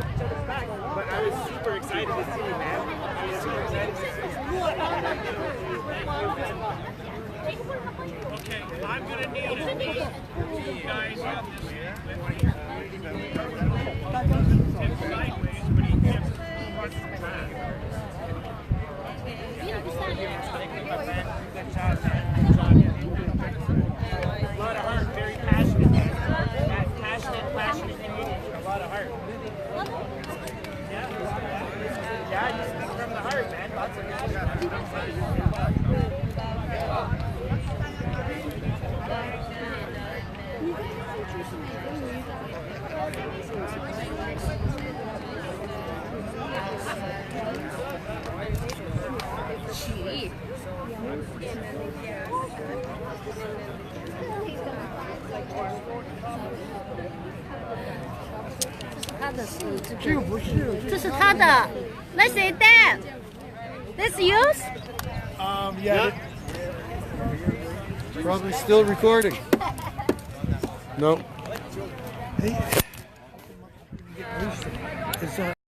each other's back. But I was super excited to see you, man. I was super excited to see you. Okay, I'm going to need you guys on this here. It's sideways, but he can't front from back. 这个不是，这是他的。Let's say that. That's yours. Yeah. Probably still recording. Nope. Is